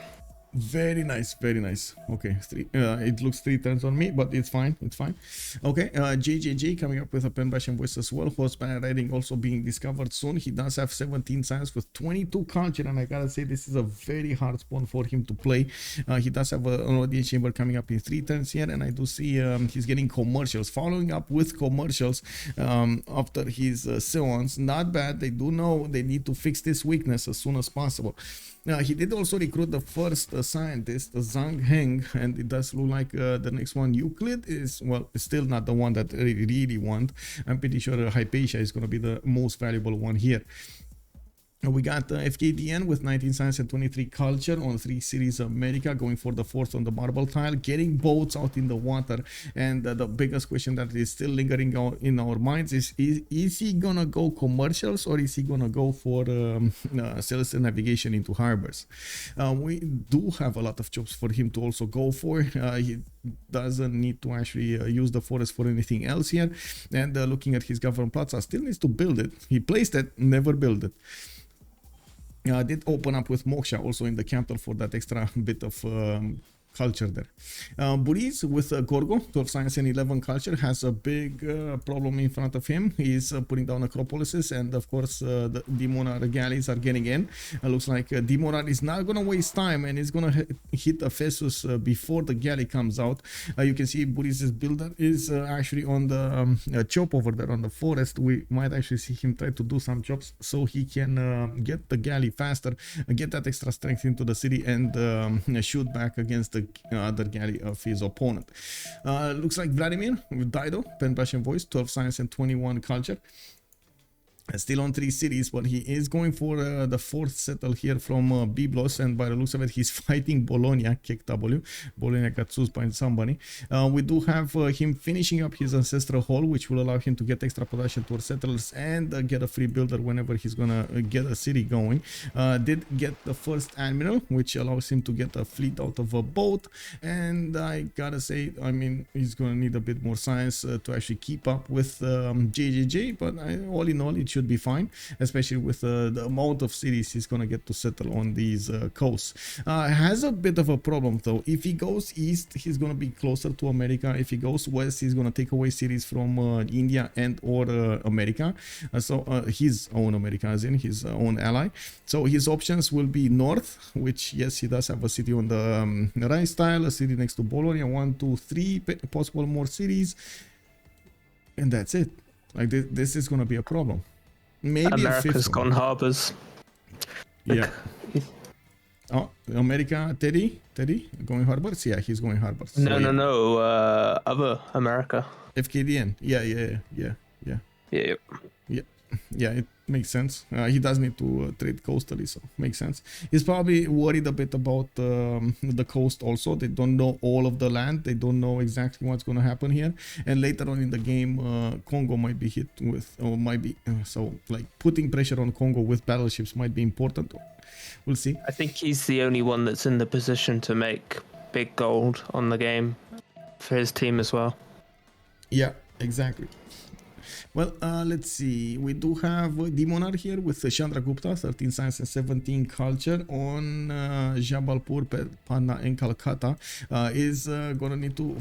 Speaker 1: Very nice, very nice. Okay, it looks 3 turns on me, but it's fine, it's fine. Okay, JJJ coming up with a pen brush and voice as well. Horseback riding also being discovered soon. He does have 17 science with 22 culture, and I gotta say this is a very hard spawn for him to play. He does have an audience chamber coming up in 3 turns here, and I do see he's getting commercials, following up with commercials after his seance. Not bad. They do know they need to fix this weakness as soon as possible. He did also recruit the first scientist, Zhang Heng, and it does look like the next one, Euclid, is, well, still not the one that I really want. I'm pretty sure Hypatia is going to be the most valuable one here. We got FKDN with 19 science and 23 culture on 3 series of America, going for the 4th on the marble tile, getting boats out in the water. And the biggest question that is still lingering in our minds is he gonna go commercials, or is he gonna go for celestial navigation into harbors? We do have a lot of jobs for him to also go for. He doesn't need to actually use the forest for anything else here. And looking at his government plaza, still needs to build it. He placed it, never built it. Did open up with Moksha also in the capital for that extra bit of culture there. Buri's with Gorgo, 12 science and 11 culture, has a big problem in front of him. He's putting down acropolises, and of course the Demonar galleys are getting in. Looks like Demonar is not going to waste time, and is going to hit Ephesus before the galley comes out. You can see Buri's builder is actually on the chop over there on the forest. We might actually see him try to do some chops so he can get the galley faster, get that extra strength into the city, and shoot back against the other galley of his opponent. Looks like Vladimir with Dido, pen brush and voice, 12 science and 21 culture. Still on 3 cities, but he is going for the 4th settle here from Byblos, and by the looks of it, he's fighting Bologna, kick W. Bologna got used by somebody. We do have him finishing up his ancestral hall, which will allow him to get extra production towards settlers and get a free builder whenever he's gonna get a city going. Did get the first admiral, which allows him to get a fleet out of a boat, and I gotta say, I mean, he's gonna need a bit more science to actually keep up with JJJ, but all in all, it should be fine, especially with the amount of cities he's gonna get to settle on these coasts. Has a bit of a problem though. If he goes east, he's gonna be closer to America. If he goes west, he's gonna take away cities from India and or America, his own America, as in his own ally. So his options will be north, which yes, he does have a city on the right style, a city next to Bologna, 1, 2, 3 possible more cities, and that's it. Like this is gonna be a problem. Maybe
Speaker 3: America's gone harbors.
Speaker 1: Yeah. Oh, America, Teddy going harbors. Yeah, he's going harbors. So,
Speaker 3: no. Other America.
Speaker 1: FKDN. Yeah. yeah, it makes sense. He does need to trade coastally, so makes sense. He's probably worried a bit about the coast also. They don't know all of the land. They don't know exactly what's going to happen here. And later on in the game, Kongo might be hit with, or might be, so like putting pressure on Kongo with battleships might be important. We'll see.
Speaker 3: I think he's the only one that's in the position to make big gold on the game for his team as well.
Speaker 1: Yeah, exactly. Well, let's see. We do have the monarch here with Chandragupta, 13 science and 17 culture on Jabalpur, Panna, and Calcutta. Is gonna need to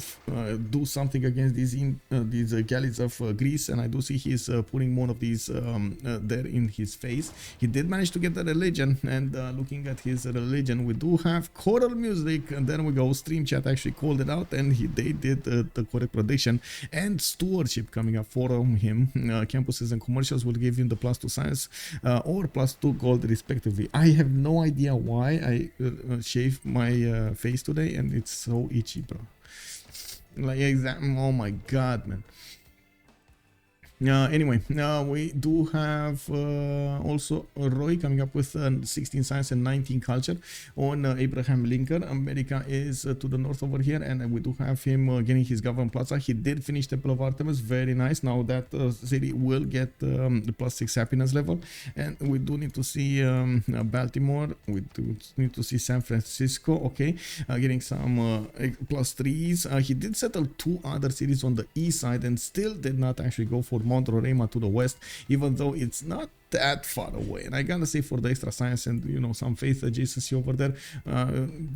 Speaker 1: do something against these galleys of Greece, and I do see he's putting one of these there in his face. He did manage to get the religion, and looking at his religion, we do have choral music, and there we go. Stream chat actually called it out, and they did the correct prediction. And stewardship coming up for him. Campuses and commercials will give him the +2 science or +2 gold respectively. I have no idea why I shaved my face today, and it's so itchy, bro. Like, exactly. Oh my god, man. Anyway, we do have also Roy coming up with 16 science and 19 culture on Abraham Lincoln. America is to the north over here, and we do have him getting his government plaza. He did finish Temple of Artemis, very nice. Now that city will get the +6 happiness level, and we do need to see Baltimore. We do need to see San Francisco. Okay, getting some +3s. He did settle 2 other cities on the east side, and still did not actually go for Montrorema to the west, even though it's not that far away. And I gotta say, for the extra science and, you know, some faith adjacency over there,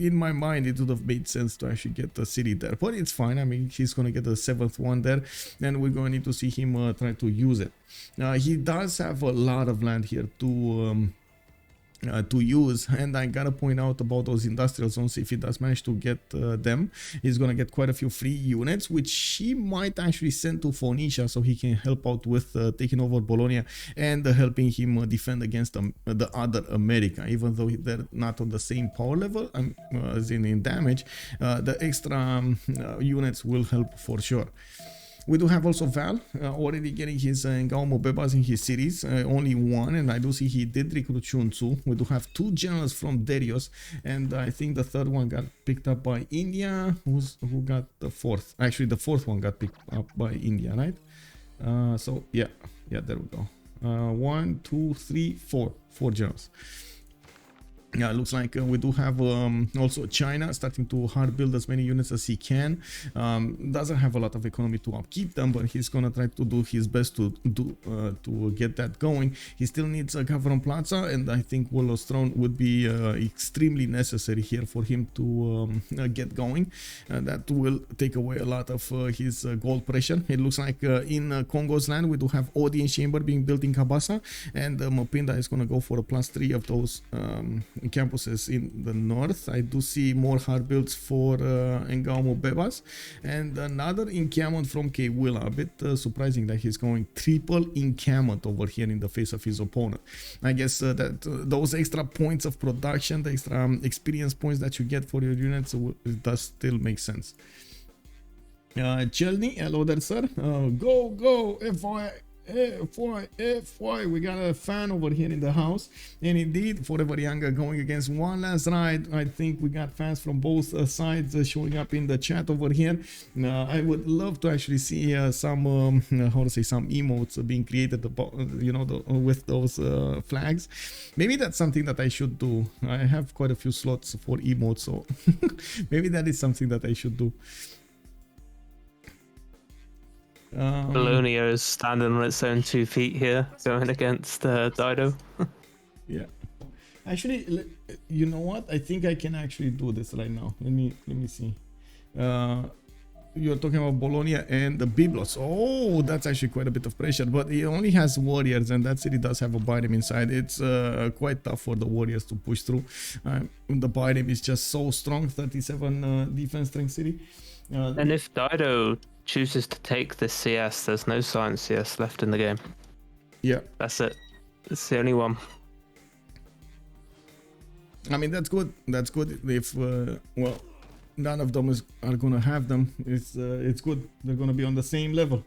Speaker 1: in my mind it would have made sense to actually get the city there, but it's fine. I mean, he's gonna get the 7th one there, and we're gonna need to see him try to use it. He does have a lot of land here to use, and I gotta point out about those industrial zones. If he does manage to get them, he's gonna get quite a few free units, which he might actually send to Phoenicia, so he can help out with taking over Bologna and helping him defend against the other America. Even though they're not on the same power level as in damage, the extra units will help for sure. We do have also Val already getting his Ngao Mvembas in his cities, only one, and I do see he did recruit Chunsu. We do have 2 generals from Darius, and I think the 3rd one got picked up by India. Who got the 4th? Actually, the 4th one got picked up by India, right? So yeah, there we go. 1, 2, 3, 4 generals. Yeah, it looks like we do have also China starting to hard build as many units as he can. Doesn't have a lot of economy to upkeep them, but he's gonna try to do his best to get that going. He still needs a government plaza, and I think Warlord's Throne would be extremely necessary here for him to get going. That will take away a lot of his gold pressure. It looks like in Kongo's land we do have Audience Chamber being built in Kabasa, and Mapinda is gonna go for a +3 of those campuses in the north. I do see more hard builds for Ngao Mvembas, and another encampment from Kwila. A bit surprising that he's going triple encampment over here in the face of his opponent. I guess that those extra points of production, the extra experience points that you get for your units, it does still make sense. Chelny, hello there, sir. Go, FY, we got a fan over here in the house, and indeed, Forever Younger going against one last ride. I think we got fans from both sides showing up in the chat over here. I would love to actually see some some emotes being created about, you know, with those flags. Maybe that's something that I should do. I have quite a few slots for emotes, so maybe that is something that I should do.
Speaker 3: Bologna is standing on its own 2 feet here, going against Dido.
Speaker 1: Yeah, actually, you know what? I think I can actually do this right now. Let me see. You're talking about Bologna and the Byblos. Oh, that's actually quite a bit of pressure, but he only has warriors, and that city does have a biome inside. It's quite tough for the warriors to push through. The biome is just so strong. 37 defense strength city.
Speaker 3: And if Dido chooses to take this CS, there's no science CS left in the game.
Speaker 1: Yeah,
Speaker 3: that's it. It's the only one.
Speaker 1: I mean, that's good. That's good. If well, none of them are gonna have them. It's good. They're gonna be on the same level.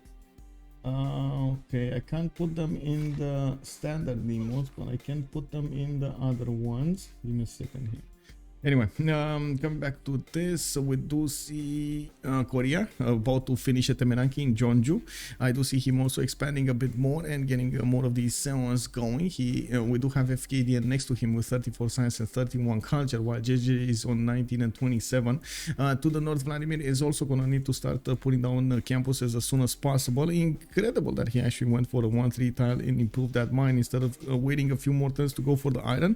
Speaker 1: Okay, I can't put them in the standard emotes, but I can put them in the other ones. Give me a second here. Anyway, coming back to this, so we do see Korea about to finish a Temeranki in Jeonju. I do see him also expanding a bit more and getting more of these zones going. We do have FKDN next to him with 34 science and 31 culture, while JJ is on 19 and 27. To the north, Vladimir is also going to need to start putting down campuses as soon as possible. Incredible that he actually went for a 1-3 tile and improved that mine instead of waiting a few more turns to go for the iron,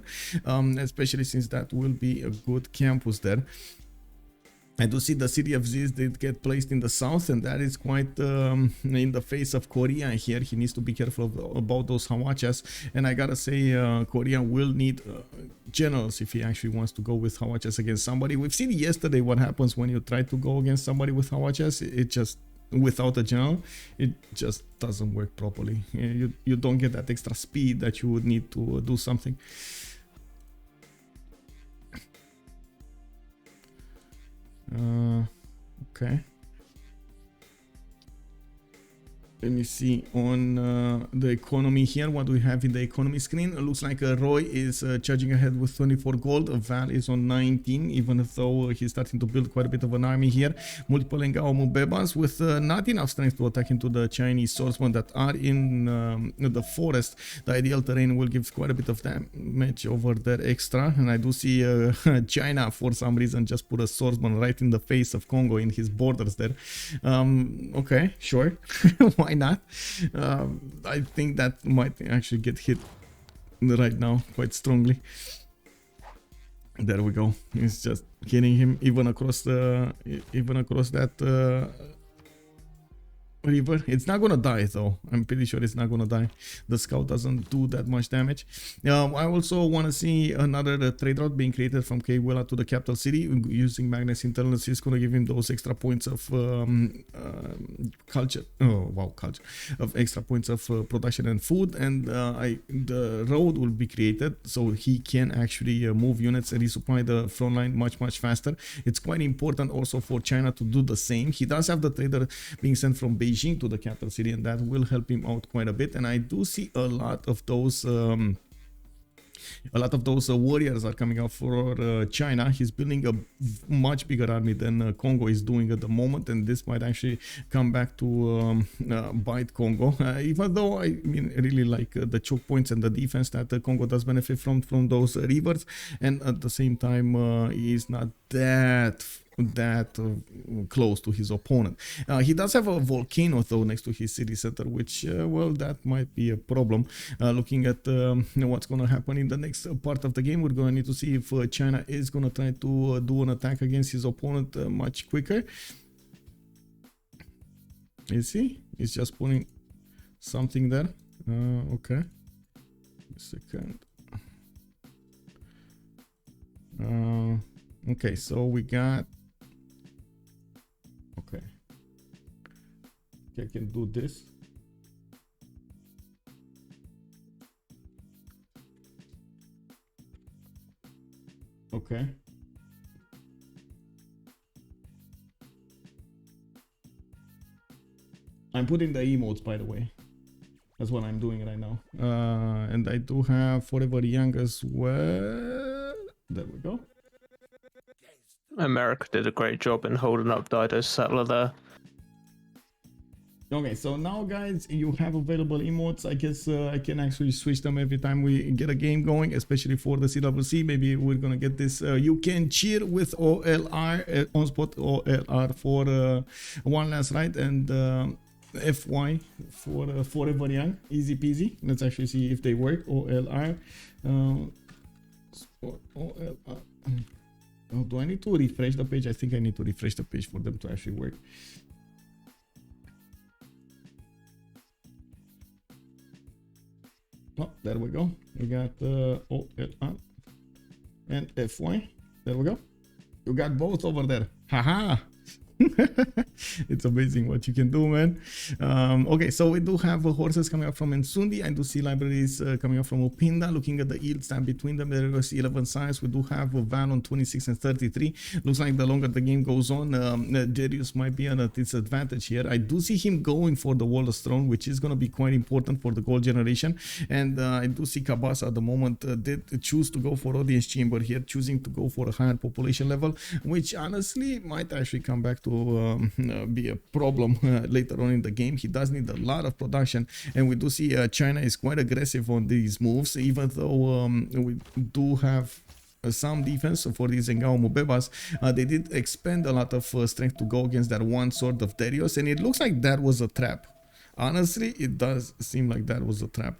Speaker 1: especially since that will be a good campus there. I do see the city of Ziz did get placed in the south, and that is quite in the face of Korea here. He needs to be careful about those Hawachas, and I gotta say Korea will need generals if he actually wants to go with Hawachas against somebody. We've seen yesterday what happens when you try to go against somebody with Hawachas. It just, without a general, it just doesn't work properly. You don't get that extra speed that you would need to do something. Okay. Let me see on the economy here. What do we have in the economy screen? It looks like Roy is charging ahead with 24 gold. Val is on 19, even though he's starting to build quite a bit of an army here. Multiple Ngao Mvembas with not enough strength to attack into the Chinese swordsmen that are in the forest. The ideal terrain will give quite a bit of damage over there extra. And I do see China, for some reason, just put a swordsman right in the face of Kongo in his borders there. Okay, sure. Why not? I think that might actually get hit right now quite strongly. There we go. It's just hitting him even across that river. It's not gonna die though. I'm pretty sure it's not gonna die. The scout doesn't do that much damage. I also want to see another trade route being created from Kwela to the capital city using Magnus Intelligence. Is gonna give him those extra points of culture. Oh wow, culture of extra points of production and food. And the road will be created so he can actually move units and resupply the front line much faster. It's quite important also for China to do the same. He does have the trader being sent from Beijing to the capital city, and that will help him out quite a bit. And I do see a lot of those warriors are coming out for China. He's building a much bigger army than Kongo is doing at the moment, and this might actually come back to bite Kongo. Even though I really like the choke points and the defense that Kongo does benefit from those rivers, and at the same time he's not that close to his opponent. He does have a volcano though next to his city center, which well, that might be a problem. Looking at what's going to happen in the next part of the game, we're going to need to see if China is going to try to do an attack against his opponent much quicker. Is he? He's just putting something there. Okay, a second. Okay, so we got. Okay, I can do this. Okay. I'm putting the emotes, by the way. That's what I'm doing right now. And I do have Forever Young as well. There we go.
Speaker 3: America did a great job in holding up Dido's settler there.
Speaker 1: Okay, so now guys, you have available emotes. I guess I can actually switch them every time we get a game going, especially for the CWC. Maybe we're gonna get this. You can cheer with OLR, on spot OLR for one last ride, and FY for Forever Young. Easy peasy. Let's actually see if they work. OLR. Spot OLR. Oh, do I need to refresh the page? I think I need to refresh the page for them to actually work. Oh, there we go. We got OLR and FY. There we go. You got both over there. Haha. It's amazing what you can do, man. Okay, so we do have horses coming up from Nsundi. I do see libraries coming up from Opinda. Looking at the yield stand between them, there is 11 sides. We do have Val on 26 and 33. Looks like the longer the game goes on, Darius might be on a disadvantage here. I do see him going for the Walrus Throne, which is going to be quite important for the gold generation. And I do see Kabasa at the moment did choose to go for Audience Chamber here, choosing to go for a higher population level, which honestly might actually come back to be a problem later on in the game. He does need a lot of production, and we do see China is quite aggressive on these moves, even though we do have some defense for these Ngao Mubebas. They did expend a lot of strength to go against that one sword of Darius, and it looks like that was a trap. Honestly, it does seem like that was a trap.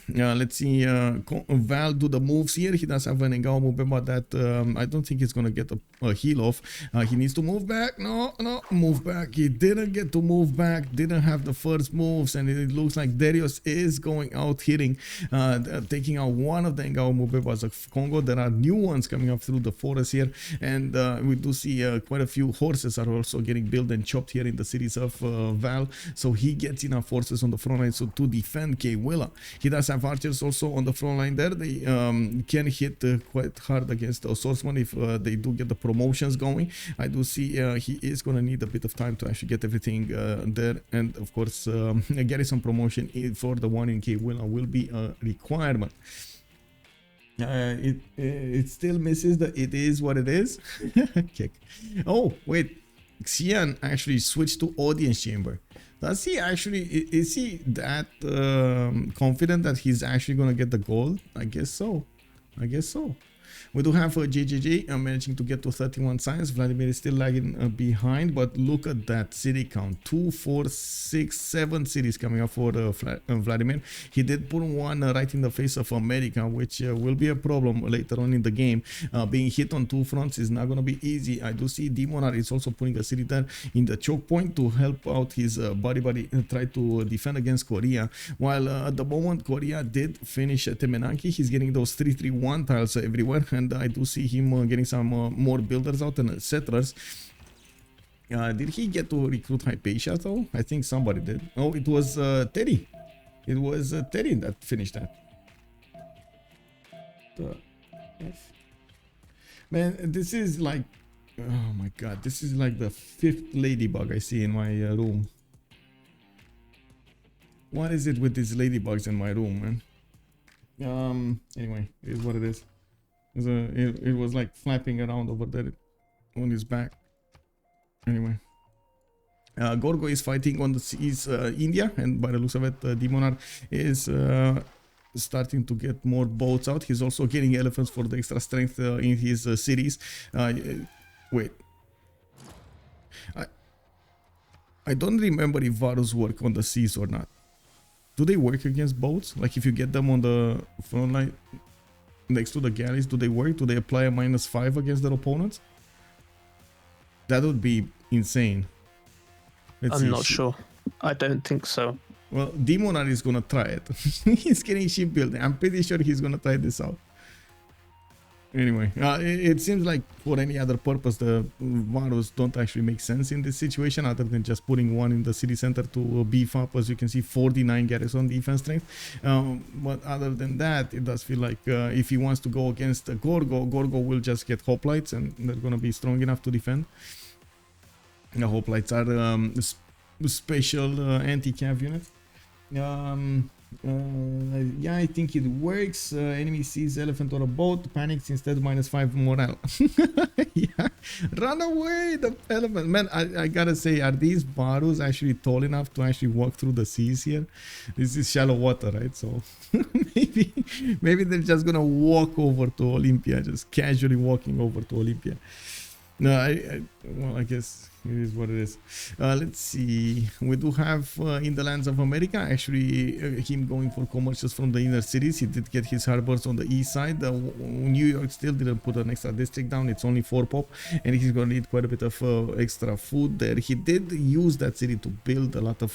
Speaker 1: Let's see, Val do the moves here. He does have an Ngao Mubemba that I don't think he's gonna get a heal off. He needs to move back. No, move back. He didn't get to move back, didn't have the first moves, and it looks like Darius is going out hitting, taking out one of the Ngao Mubebas of Kongo. There are new ones coming up through the forest here, and we do see quite a few horses are also getting built and chopped here in the cities of Val, so he gets enough forces on the front line so to defend Kwilla. He does have archers also on the front line there. They can hit quite hard against the swordsman if they do get the promotions going. I do see he is going to need a bit of time to actually get everything there, and of course getting some promotion for the one in Kwilla will be a requirement. It still misses the it is what it is. Kick. Oh wait, Xian actually switched to Audience Chamber. Does he actually, is he that confident that he's actually going to get the gold? I guess so. I guess so. We do have JJJ managing to get to 31 signs. Vladimir is still lagging behind, but look at that city count. 2, 4, 6, 7 cities coming up for Vladimir. He did put one right in the face of America, which will be a problem later on in the game. Being hit on 2 fronts is not going to be easy. I do see Demonar is also putting a city there in the choke point to help out his buddy try to defend against Korea. While at the moment Korea did finish Temenanki, he's getting those 3-3-1 tiles everywhere, and I do see him getting some more builders out and settlers. Did he get to recruit Hypatia though? I think somebody did. Oh, it was Teddy. It was Teddy that finished that. Man, this is like, oh my god, this is like the 5th ladybug I see in my room. What is it with these ladybugs in my room, man? Anyway, it is what it is. It was like flapping around over there on his back. Anyway, Gorgo is fighting on the seas, India, and by the looks of it, Demonar is starting to get more boats out. He's also getting elephants for the extra strength in his cities. Wait, I don't remember if Varus work on the seas or not. Do they work against boats? Like if you get them on the front line next to the galleys, do they work? Do they apply a -5 against their opponents? That would be insane.
Speaker 3: I'm not sure. I don't think so.
Speaker 1: Well, Demonar is gonna try it. He's getting shipbuilding. I'm pretty sure he's gonna try this out. Anyway, it seems like for any other purpose, the Varus don't actually make sense in this situation other than just putting one in the city center to beef up, as you can see, 49 garrison defense strength. But other than that, it does feel like if he wants to go against Gorgo will just get hoplites and they're going to be strong enough to defend. The hoplites are special anti-cav units. Yeah, I think it works. Enemy sees elephant or a boat, panics, instead -5 morale. Yeah, run away, the elephant. Man, I gotta say, are these Varus actually tall enough to actually walk through the seas here? This is shallow water, right? So maybe they're just gonna walk over to Olympia, just casually walking over to Olympia. No, well, I guess it is what it is. Let's see. We do have in the lands of America actually him going for commercials from the inner cities. He did get his harbors on the east side. New York still didn't put an extra district down. It's only 4 pop, and he's going to need quite a bit of extra food there. He did use that city to build a lot of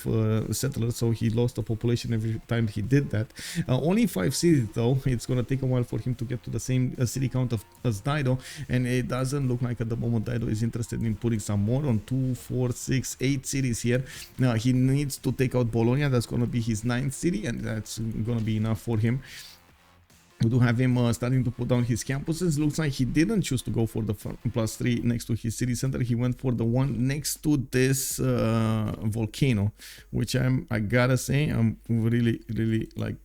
Speaker 1: settlers, so he lost the population every time he did that. Only 5 cities though. It's going to take a while for him to get to the same city count as Dido, and it doesn't look like at the moment Dido is interested interested in putting some more on 2, 4, 6, 8 cities here. Now he needs to take out Bologna. That's going to be his 9th city, and that's going to be enough for him. We do have him starting to put down his campuses. Looks like he didn't choose to go for the +3 next to his city center. He went for the one next to this volcano, which I gotta say, I'm really like,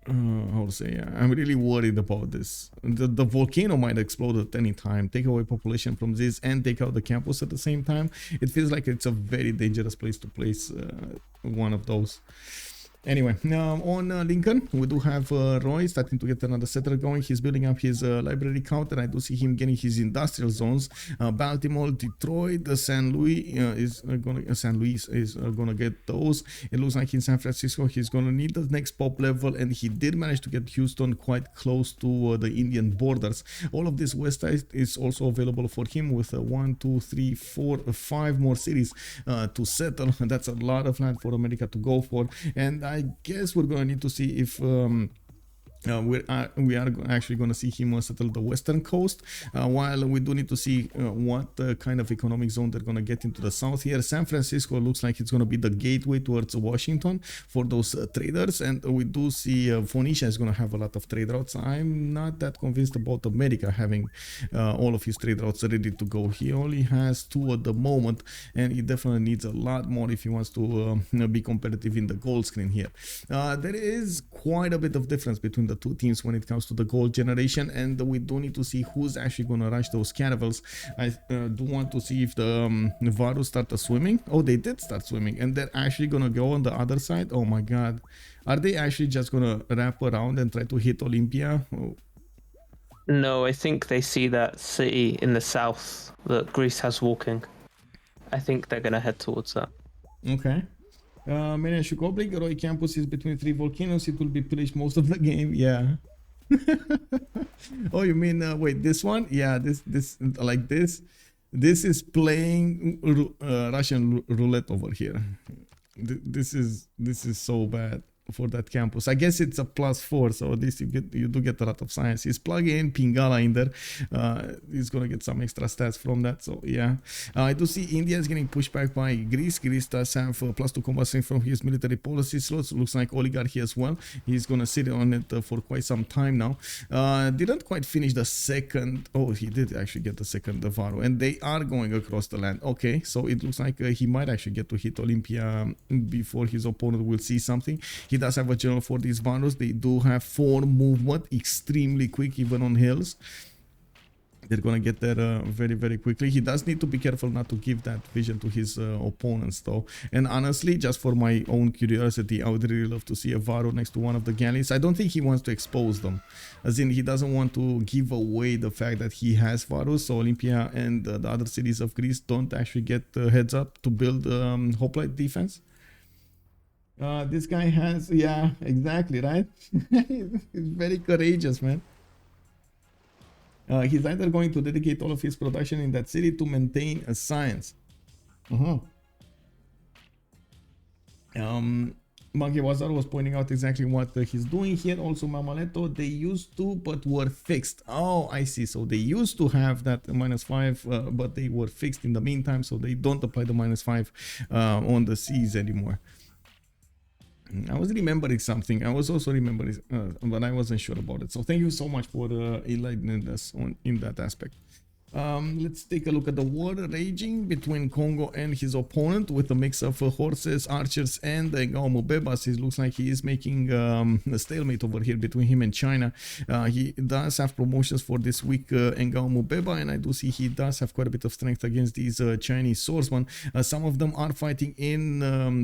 Speaker 1: how to say, I'm really worried about this. The volcano might explode at any time, take away population from this and take out the campus at the same time. It feels like it's a very dangerous place to place one of those. Anyway, on Lincoln, we do have Roy starting to get another settler going. He's building up his library count, and I do see him getting his industrial zones. Baltimore, Detroit, St. Louis is gonna get those. It looks like in San Francisco he's gonna need the next pop level, and he did manage to get Houston quite close to the Indian borders. All of this west side is also available for him with 1, 2, 3, 4, 5 more cities to settle. That's a lot of land for America to go for, and I guess we're gonna need to see if we are actually going to see him settle the western coast, while we do need to see what kind of economic zone they're going to get into the south here. San Francisco looks like it's going to be the gateway towards Washington for those traders, and we do see Phoenicia is going to have a lot of trade routes. I'm not that convinced about America having all of his trade routes ready to go. He only has 2 at the moment, and he definitely needs a lot more if he wants to be competitive in the gold screen here. There is quite a bit of difference between the 2 teams when it comes to the gold generation, and we do need to see who's actually going to rush those caravels. I do want to see if the Varus start swimming. Oh, they did start swimming, and they're actually going to go on the other side. Oh my god, are they actually just going to wrap around and try to hit Olympia? Oh.
Speaker 3: No, I think they see that city in the south that Greece has walking. I think they're going to head towards that.
Speaker 1: Okay. Mania Shukoblik, Roy campus is between 3 volcanoes. It will be pillaged most of the game. Yeah. Oh, you mean wait, this one? Yeah, this like this. This is playing Russian roulette over here. This is so bad for that campus. I guess it's a +4, so this you do get a lot of science. He's plugging in Pingala in there. He's gonna get some extra stats from that. So yeah, I do see India is getting pushed back by Greece. Greece does have +2 combat strength from his military policy slots. Looks like oligarchy as well. He's gonna sit on it for quite some time now. Didn't quite finish the second. Oh, he did actually get the second Varo, and they are going across the land. Okay, so it looks like he might actually get to hit Olympia before his opponent will see something. He does have a general for these Varos. They do have 4 movement, extremely quick even on hills. They're gonna get there very, very quickly. He does need to be careful not to give that vision to his opponents though. And honestly, just for my own curiosity, I would really love to see a Varo next to one of the galleys. I don't think he wants to expose them, as in he doesn't want to give away the fact that he has Varos, so Olympia and the other cities of Greece don't actually get heads up to build hoplite defense. This guy has, yeah, exactly, right? He's very courageous, man. He's either going to dedicate all of his production in that city to maintain a science. Monkey Wazar was pointing out exactly what he's doing here. Also, Mamaletto, they used to, but were fixed. Oh, I see. So they used to have that -5, but they were fixed in the meantime, so they don't apply the -5 on the seas anymore. I was remembering something. I was also remembering, but I wasn't sure about it. So thank you so much for enlightening us in that aspect. Let's take a look at the war raging between Kongo and his opponent with a mix of horses, archers, and Mvemba. It looks like he is making a stalemate over here between him and China. He does have promotions for this week, Mvemba, and I do see he does have quite a bit of strength against these Chinese swordsmen. Some of them are fighting in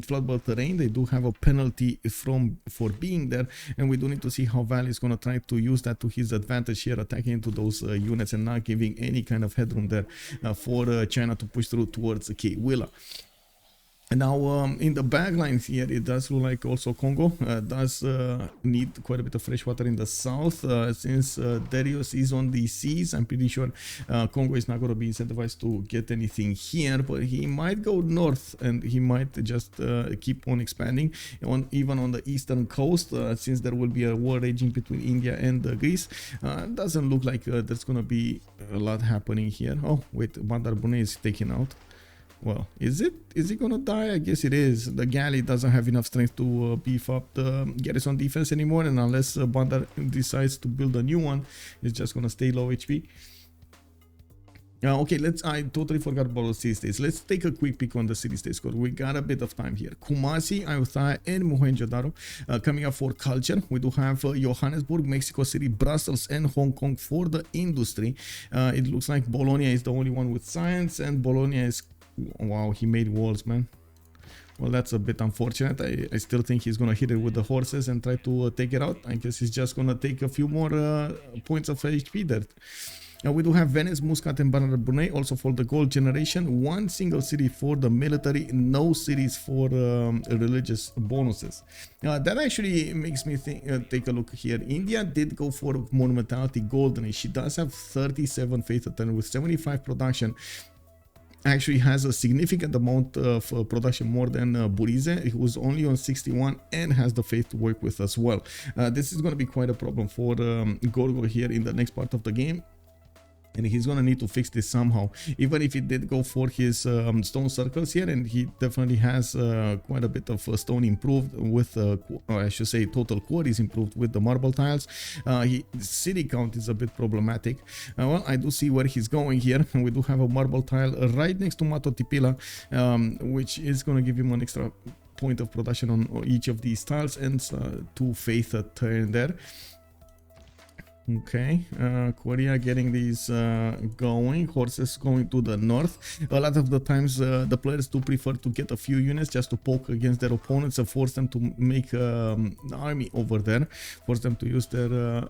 Speaker 1: floodball terrain. They do have a penalty for being there, and we do need to see how Val is going to try to use that to his advantage here, attacking into those units and not giving any kind of headroom there for China to push through towards Kewilla. And now in the backlines here, it does look like also Congo does need quite a bit of fresh water in the south. Since Darius is on the seas, I'm pretty sure Congo is not going to be incentivized to get anything here, but he might go north and he might just keep on expanding even on the eastern coast, since there will be a war raging between India and Greece. Doesn't look like there's going to be a lot happening here. Oh wait, Bandar Brunei is taken out. Well, is it gonna die? I guess it is. The galley doesn't have enough strength to beef up the garrison defense anymore, and unless Bandar decides to build a new one, it's just gonna stay low HP. Okay, I totally forgot about the city states. Let's take a quick peek on the city states because we got a bit of time here. Kumasi, Ayutthaya, and Mohenjo-daro coming up for culture. We do have Johannesburg, Mexico City, Brussels, and Hong Kong for the industry. It looks like Bologna is the only one with science, and Bologna is... Wow, he made walls, man. Well, that's a bit unfortunate. I still think he's gonna hit it with the horses and try to take it out. I guess he's just gonna take a few more points of HP there. We do have Venice, Muscat, and Bandar Brunei also for the gold generation. One single city for the military, no cities for religious bonuses. That actually makes me think. Take a look here. India did go for monumentality golden. She does have 37 faith attendant with 75 production. Actually has a significant amount of production more than Burize, who's only on 61 and has the faith to work with as well. This is going to be quite a problem for Gorgo here in the next part of the game. And he's gonna need to fix this somehow, even if he did go for his stone circles here, and he definitely has quite a bit of stone improved with I should say total quarries improved with the marble tiles. City count is a bit problematic. Well, I do see where he's going here. We do have a marble tile right next to Mato Tipila, which is gonna give him an extra point of production on each of these tiles, and 2 faith a turn there. Okay, Korea getting these going. Horses going to the north. A lot of the times the players do prefer to get a few units just to poke against their opponents and force them to make an army over there, force them to use their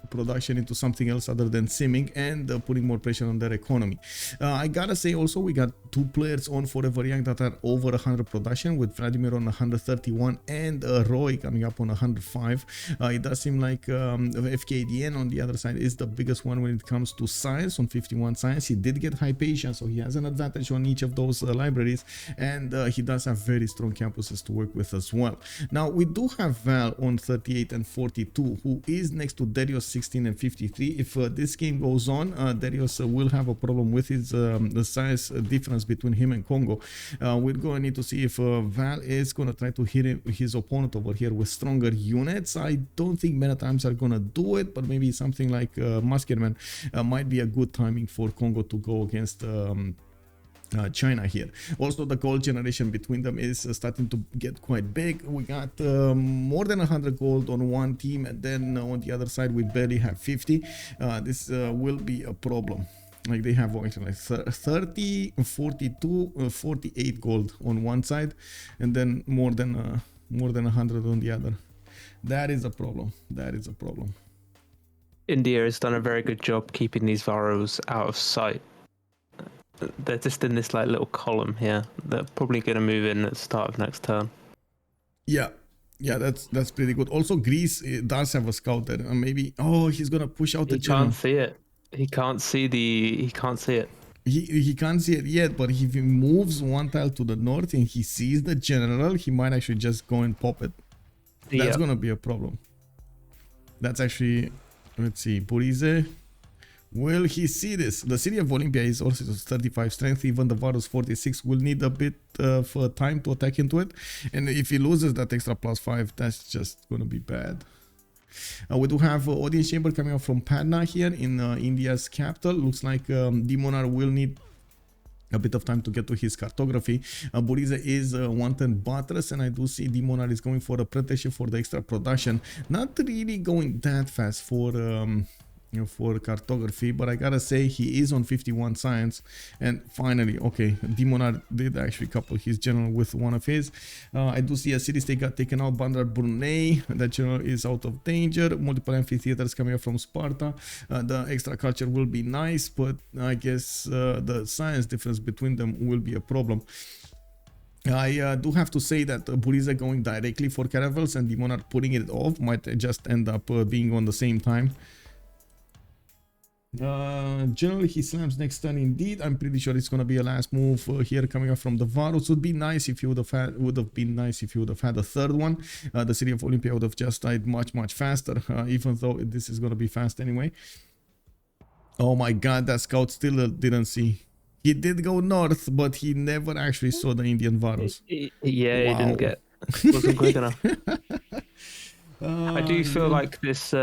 Speaker 1: production into something else other than simming, and putting more pressure on their economy. I gotta say also we got 2 players on Forever Young that are over 100 production, with Vladimir on 131 and Roy coming up on 105. It does seem like FKDN on the other side is the biggest one when it comes to science, on 51 science. He did get Hypatia, so he has an advantage on each of those libraries, and he does have very strong campuses to work with as well. Now we do have Val on 38 and 42, who is next to Darius 16 and 53. If this game goes on, Darius will have a problem with his the size difference between him and Congo. We're going to need to see if Val is going to try to hit his opponent over here with stronger units. I don't think many times are going to do it, but maybe something like Muskerman might be a good timing for Congo to go against China here. Also, the gold generation between them is starting to get quite big. We got more than 100 gold on one team, and then on the other side we barely have 50. This will be a problem. Like they have actually like 30, 42, 48 gold on one side, and then more than 100 on the other. That is a problem. That is a problem.
Speaker 3: India has done a very good job keeping these Varos out of sight. They're just in this like little column here. They're probably going to move in at the start of next turn.
Speaker 1: Yeah, that's pretty good. Also, Greece does have a scout there. Maybe he's gonna push out the general.
Speaker 3: He can't see it. He can't see He can't see it.
Speaker 1: He can't see it yet, but if he moves one tile to the north and he sees the general, he might actually just go and pop it. That's gonna be a problem. That's actually, let's see, Burize. Will he see this? The city of Olympia is also 35 strength. Even the Varus 46 will need a bit of time to attack into it. And if he loses that extra +5, that's just going to be bad. We do have audience chamber coming up from Patna here in India's capital. Looks like Demonar will need a bit of time to get to his cartography. Burize is wanton buttress, and I do see Demonar is going for apprenticeship for the extra production. Not really going that fast for cartography, but I gotta say he is on 51 science. And finally, okay, Demonar did actually couple his general with one of his. I do see a city state got taken out. Bandar Brunei, that general is out of danger. Multiple amphitheaters coming up from Sparta. The extra culture will be nice, but I guess the science difference between them will be a problem. I do have to say that Buriza going directly for caravels and Demon are putting it off might just end up being on the same time. Generally he slams next turn indeed. I'm pretty sure it's gonna be a last move here coming up from the Varus. Would be nice if you would have had a third one. The city of Olympia would have just died much faster, even though this is gonna be fast anyway. Oh my god, that scout still didn't see. He did go north, but he never actually saw the Indian Varus.
Speaker 3: Yeah, wow. He didn't get. Wasn't quick enough. I do feel like this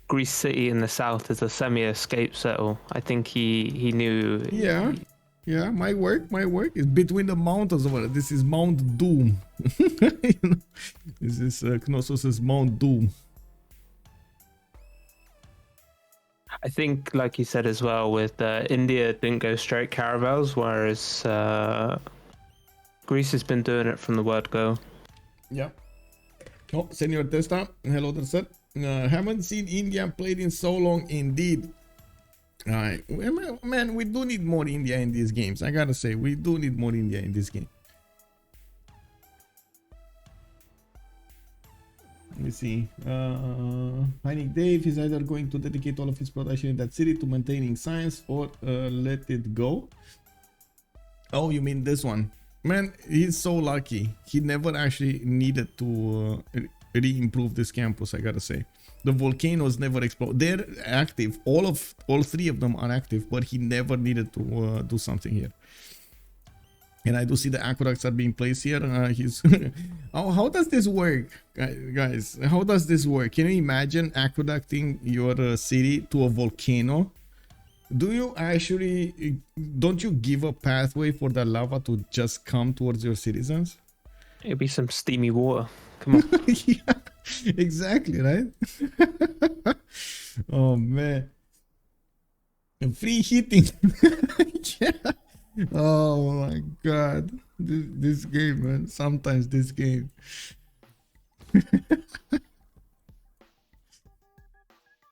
Speaker 3: Greece city in the south is a semi-escape settle. I think he knew.
Speaker 1: Yeah, my work is between the mountains over there. This is Mount Doom. This is Knossos' Mount Doom.
Speaker 3: I think, like you said as well, with India didn't go straight caravels, whereas Greece has been doing it from the word go.
Speaker 1: Yeah. Oh, Senor Testa, hello there, sir. Haven't seen India played in so long, indeed. Alright, man, we do need more India in these games. I gotta say, we do need more India in this game. Let me see. Haleyk Dave is either going to dedicate all of his production in that city to maintaining science or let it go. Oh, you mean this one? Man, he's so lucky. He never actually needed to re-improve this campus, I gotta say. The volcanoes never explode. They're active. All three of them are active, but he never needed to do something here. And I do see the aqueducts are being placed here. How does this work, guys? How does this work? Can you imagine aqueducting your city to a volcano? Do you actually, don't you give a pathway for the lava to just come towards your citizens?
Speaker 3: It'll be some steamy water. Come on.
Speaker 1: Yeah, exactly, right? Oh man. Free heating. Yeah. Oh my god, this game, man. Sometimes this game.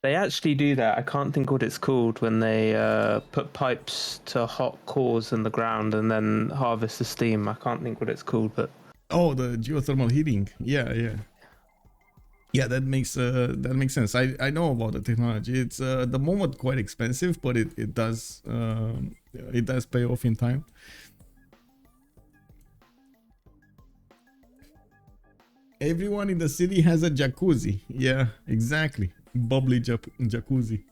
Speaker 3: They actually do that. I can't think what it's called when they put pipes to hot cores in the ground and then harvest the steam. I can't think what it's called, but
Speaker 1: oh, the geothermal heating. Yeah, that makes sense. I know about the technology. It's at the moment quite expensive, but it does pay off in time. Everyone in the city has a jacuzzi. Yeah, exactly. Bubbly jacuzzi.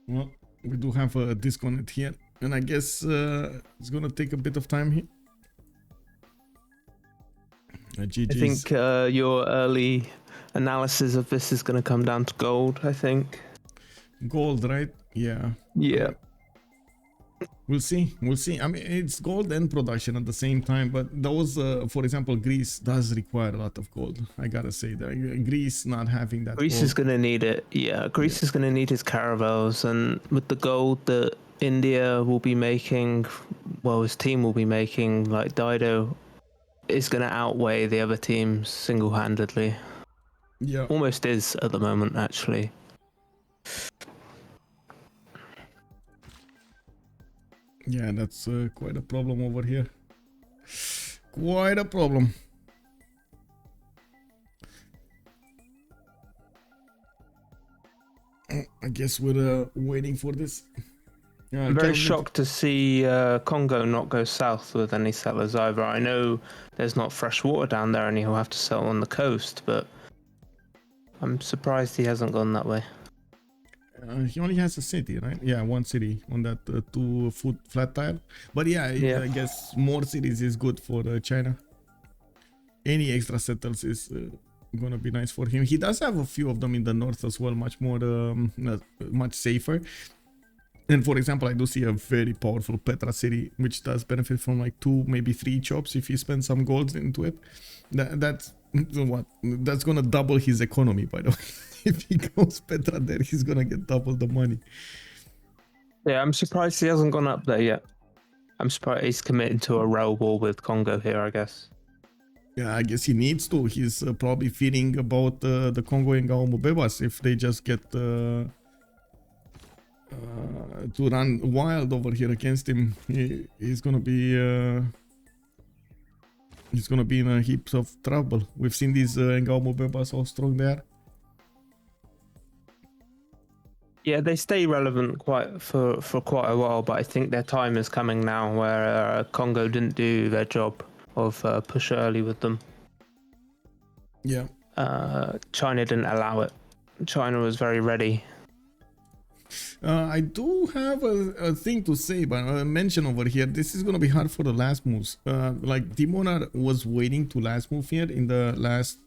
Speaker 1: Well, we do have a disconnect here, and I guess it's gonna take a bit of time here.
Speaker 3: I think your early analysis of this is going to come down to gold, I think.
Speaker 1: Gold, right? Yeah.
Speaker 3: Yeah.
Speaker 1: We'll see. I mean, it's gold and production at the same time, but those, for example, Greece does require a lot of gold. I gotta say that Greece not having that.
Speaker 3: Greece is gonna need it. Yeah, Greece is gonna need his caravels, and with the gold that India will be making, well, his team will be making, like Dido, is gonna outweigh the other teams single-handedly.
Speaker 1: Yeah,
Speaker 3: almost is at the moment, actually.
Speaker 1: Yeah, that's quite a problem over here. Quite a problem. I guess we're waiting for this.
Speaker 3: I'm very shocked to see Kongo not go south with any settlers either. I know there's not fresh water down there and he'll have to settle on the coast, but I'm surprised he hasn't gone that way.
Speaker 1: He only has a city, right? Yeah, one city on that 2-foot flat tile. But yeah, I guess more cities is good for China. Any extra settles is gonna be nice for him. He does have a few of them in the north as well, much more, much safer. And for example, I do see a very powerful Petra city, which does benefit from like 2, maybe 3 chops if you spend some gold into it. That's what? That's gonna double his economy, by the way. If he goes Petra there, he's gonna get double the money.
Speaker 3: Yeah, I'm surprised he hasn't gone up there yet. I'm surprised he's committed to a rail war with Kongo here, I guess.
Speaker 1: Yeah, I guess he needs to. He's probably fearing about the Kongo and Mvemba if they just get to run wild over here against him. He's gonna be in a heaps of trouble. We've seen these Mvemba so strong there.
Speaker 3: Yeah, they stay relevant for quite a while, but I think their time is coming now where Kongo didn't do their job of push early with them.
Speaker 1: Yeah.
Speaker 3: China didn't allow it. China was very ready.
Speaker 1: I do have a thing to say, but I mention over here, this is going to be hard for the last moves. Like Demonar was waiting to last move here in the last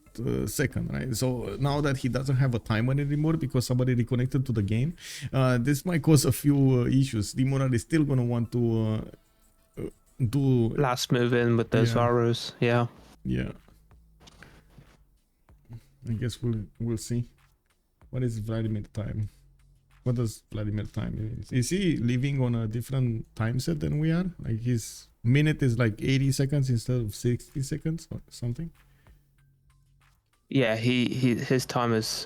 Speaker 1: second, right? So now that he doesn't have a timer anymore because somebody reconnected to the game, this might cause a few issues. Demonar is still going to want to do
Speaker 3: last move in with those Varus. Yeah.
Speaker 1: I guess we'll see. What is Vladimir time? What does Vladimir time mean? Is he living on a different time set than we are? Like his minute is like 80 seconds instead of 60 seconds or something?
Speaker 3: Yeah, his time is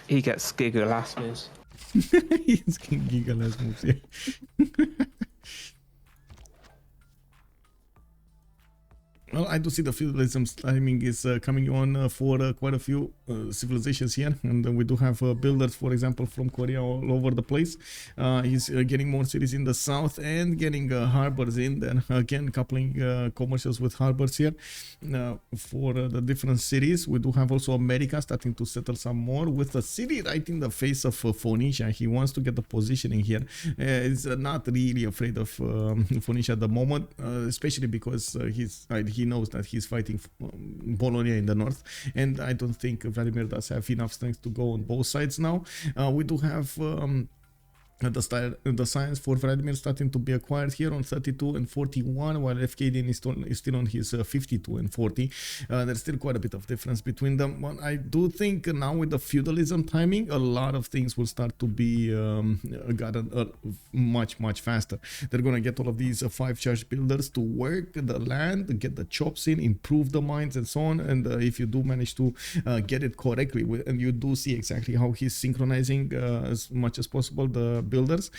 Speaker 3: he gets Giga last moves.
Speaker 1: He's Giga last moves, yeah. Well, I do see the feudalism's timing is coming on for quite a few civilizations here, and we do have builders, for example, from Korea all over the place. He's getting more cities in the south and getting harbors in, then again coupling commercials with harbors here for the different cities. We do have also America starting to settle some more with the city right in the face of Phoenicia. He wants to get the positioning here. He's not really afraid of Phoenicia at the moment, especially because he knows that he's fighting Bologna in the north, and I don't think Vladimir does have enough strength to go on both sides now. We do have the science for Vladimir starting to be acquired here on 32 and 41, while FKD is still on his 52 and 40. There's still quite a bit of difference between them, but I do think now with the feudalism timing, a lot of things will start to be gotten much faster. They're gonna get all of these 5 charge builders to work the land, get the chops in, improve the mines and so on, and if you do manage to get it correctly, and you do see exactly how he's synchronizing as much as possible the builders,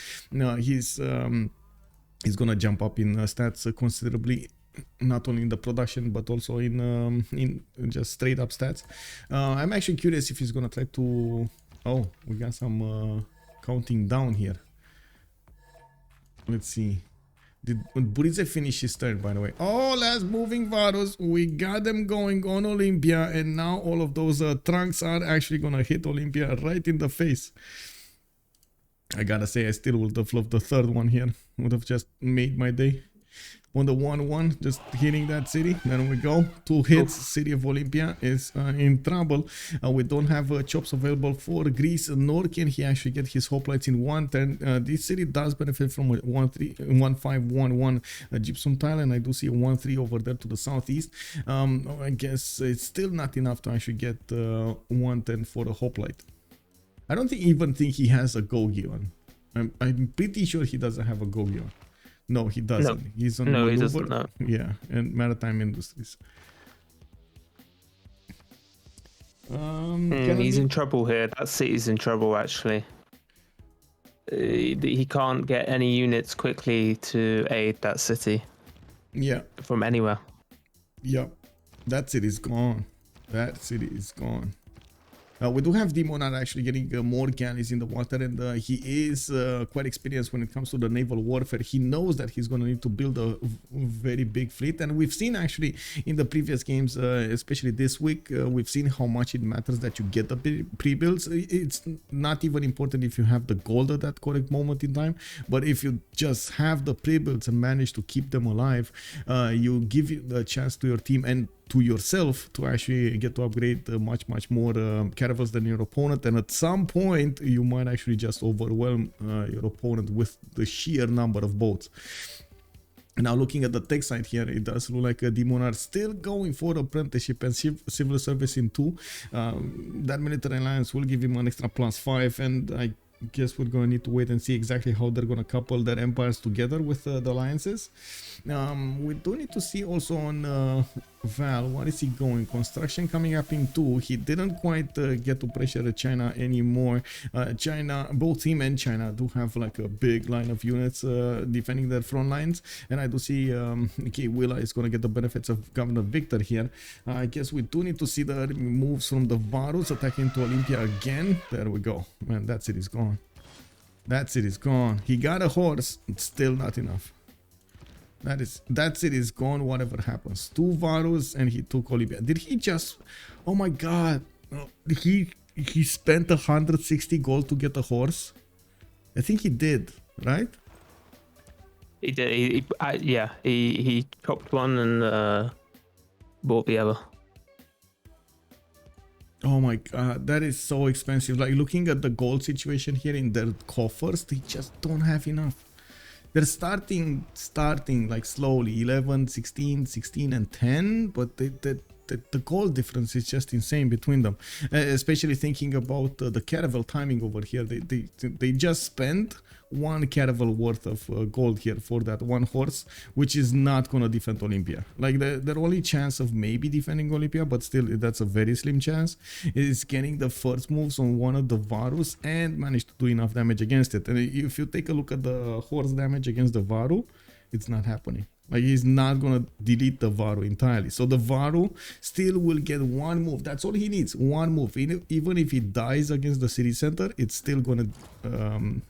Speaker 1: he's gonna jump up in stats considerably, not only in the production but also in just straight up stats. I'm actually curious if he's gonna try to... Oh, we got some counting down here. Let's see. Did Buridze finish his turn, by the way? Oh, last moving Varus. We got them going on Olympia, and now all of those trunks are actually gonna hit Olympia right in the face. I gotta say, I still would have loved the third one here. Would have just made my day. On the 1-1, just hitting that city. There we go. 2 hits. City of Olympia is in trouble. We don't have chops available for Greece, nor can he actually get his hoplites in 1 turn. This city does benefit from a 1-5-1-1 gypsum tile, and I do see a 1-3 over there to the southeast. I guess it's still not enough to actually get 1 turn for a hoplite. I don't even think he has a Gogion. I'm pretty sure he doesn't have a Gogion. No, he doesn't.
Speaker 3: No.
Speaker 1: He's on
Speaker 3: no,
Speaker 1: maneuver.
Speaker 3: he doesn't. No.
Speaker 1: Yeah, and maritime industries.
Speaker 3: He's in trouble here. That city's in trouble, actually. He can't get any units quickly to aid that city.
Speaker 1: Yeah.
Speaker 3: From anywhere.
Speaker 1: Yep. That city is gone. That city is gone. We do have Demonar actually getting more galleys in the water, and he is quite experienced when it comes to the naval warfare. He knows that he's going to need to build a very big fleet, and we've seen actually in the previous games, especially this week, we've seen how much it matters that you get the pre-builds. It's not even important if you have the gold at that correct moment in time, but if you just have the pre-builds and manage to keep them alive, you give the chance to your team and to yourself to actually get to upgrade much more caravels than your opponent, and at some point you might actually just overwhelm your opponent with the sheer number of boats. Now looking at the tech side here, it does look like Demonar still going for apprenticeship and civil service in 2. That military alliance will give him an extra +5, and I guess we're gonna need to wait and see exactly how they're gonna couple their empires together with the alliances. We do need to see also on Val, what is he going? Construction coming up in 2. He didn't quite get to pressure China anymore. China, both him and China do have like a big line of units defending their front lines, and I do see Willa is gonna get the benefits of Governor Victor here. I guess we do need to see the moves from the Varus attacking to Olympia again. There we go. Man, that city's gone. That city's gone. He got a horse. It's still not enough. That city's gone, whatever happens. 2 Varus and he took Olympia. Did he just... Oh my god. He spent 160 gold to get a horse? I think he did, right?
Speaker 3: He did. He chopped one and bought the other.
Speaker 1: Oh my god, that is so expensive. Like, looking at the gold situation here in their coffers, they just don't have enough. They're starting like slowly, 11, 16, 16 and 10, but the gold difference is just insane between them. Especially thinking about the caravel timing over here. They just spent 1 caravel worth of gold here for that 1 horse, which is not gonna defend Olympia. Like, their only chance of maybe defending Olympia, but still that's a very slim chance, is getting the first moves on one of the Varus and manage to do enough damage against it. And if you take a look at the horse damage against the Varu, it's not happening. Like, he's not gonna delete the Varu entirely. So the Varu still will get 1 move. That's all he needs, 1 move. Even if he dies against the city center, it's still gonna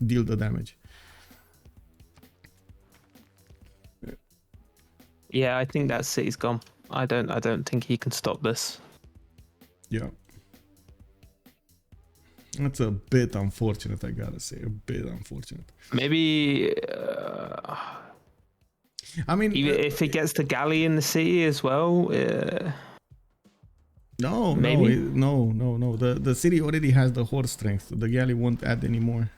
Speaker 1: deal the damage.
Speaker 3: Yeah, I think that city's gone. I don't think he can stop this.
Speaker 1: Yeah. That's a bit unfortunate, I gotta say. A bit unfortunate.
Speaker 3: Maybe...
Speaker 1: I mean,
Speaker 3: if he gets the galley in the city as well.
Speaker 1: No. The city already has the horse strength. The galley won't add anymore.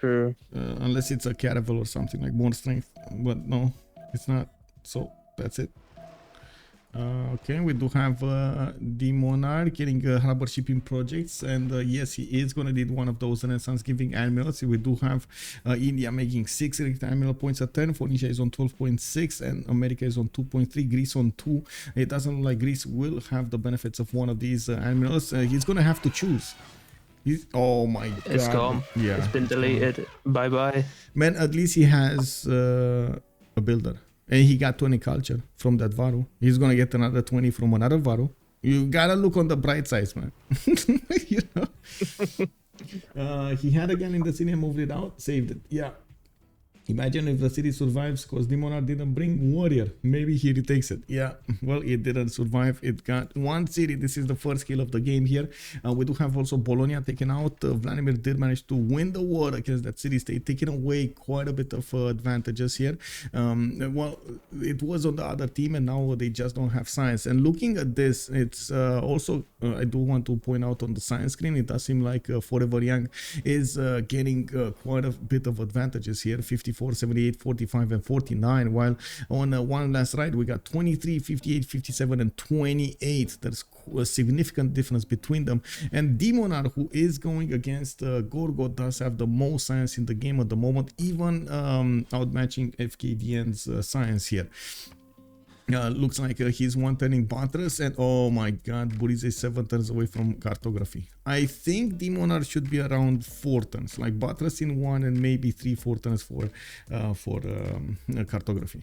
Speaker 3: True.
Speaker 1: Unless it's a caravel or something like more strength. But no, it's not. So that's it. Okay, we do have the Monarch getting harbor shipping projects, and yes, he is gonna need one of those Renaissance giving admirals. We do have India making 6 admiral points at 10, Phoenicia is on 12.6, and America is on 2.3, Greece on 2. It doesn't look like Greece will have the benefits of one of these admirals. He's gonna have to choose. Oh my god,
Speaker 3: It's gone.
Speaker 1: Yeah,
Speaker 3: it's been deleted. Bye bye.
Speaker 1: Man, at least he has a builder. And he got 20 culture from that Varu. He's gonna get another 20 from another Varu. You gotta look on the bright side, man. You know? He had again in the city and moved it out, saved it. Yeah. Imagine if the city survives because Demonar didn't bring warrior. Maybe he retakes it. Yeah, well, it didn't survive. It got 1 city. This is the first kill of the game here. We do have also Bologna taken out. Vladimir did manage to win the war against that city state, taking away quite a bit of advantages here. Well, it was on the other team, and now they just don't have science. And looking at this, it's also, I do want to point out on the science screen, it does seem like Forever Young is getting quite a bit of advantages here. 54, 78, 45 and 49, while on one last ride we got 23, 58, 57 and 28. There's a significant difference between them, and Demonar, who is going against Gorgo, does have the most science in the game at the moment, even outmatching FKDN's science here. Looks like he's 1 turning Batras, and oh my god, Buriz is 7 turns away from cartography. I think Demonar should be around 4 turns, like Batras in 1 and maybe 3-4 turns for cartography.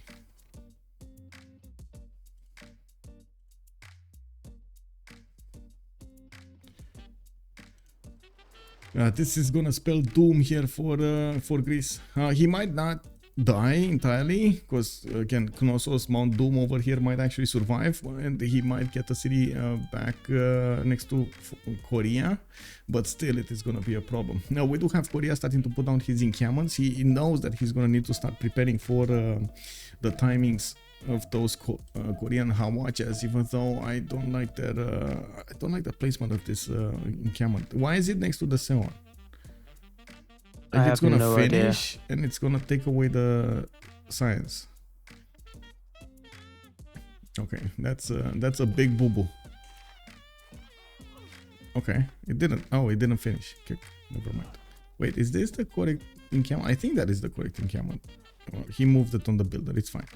Speaker 1: This is gonna spell doom here for Greece. He might not die entirely, because again, Knossos Mount Doom over here might actually survive, and he might get the city back next to Korea, but still it is gonna be a problem. Now we do have Korea starting to put down his encampments. He knows that he's gonna need to start preparing for the timings of those Korean Hawachas, even though I don't like that I don't like the placement of this encampment. Why is it next to the Seon? Like, it's gonna finish and it's gonna take away the science. Okay, that's a big boo-boo. Okay, it didn't. Oh, it didn't finish. Okay, never mind. Wait, is this the correct encampment? I think that is the correct encampment. He moved it on the builder, it's fine.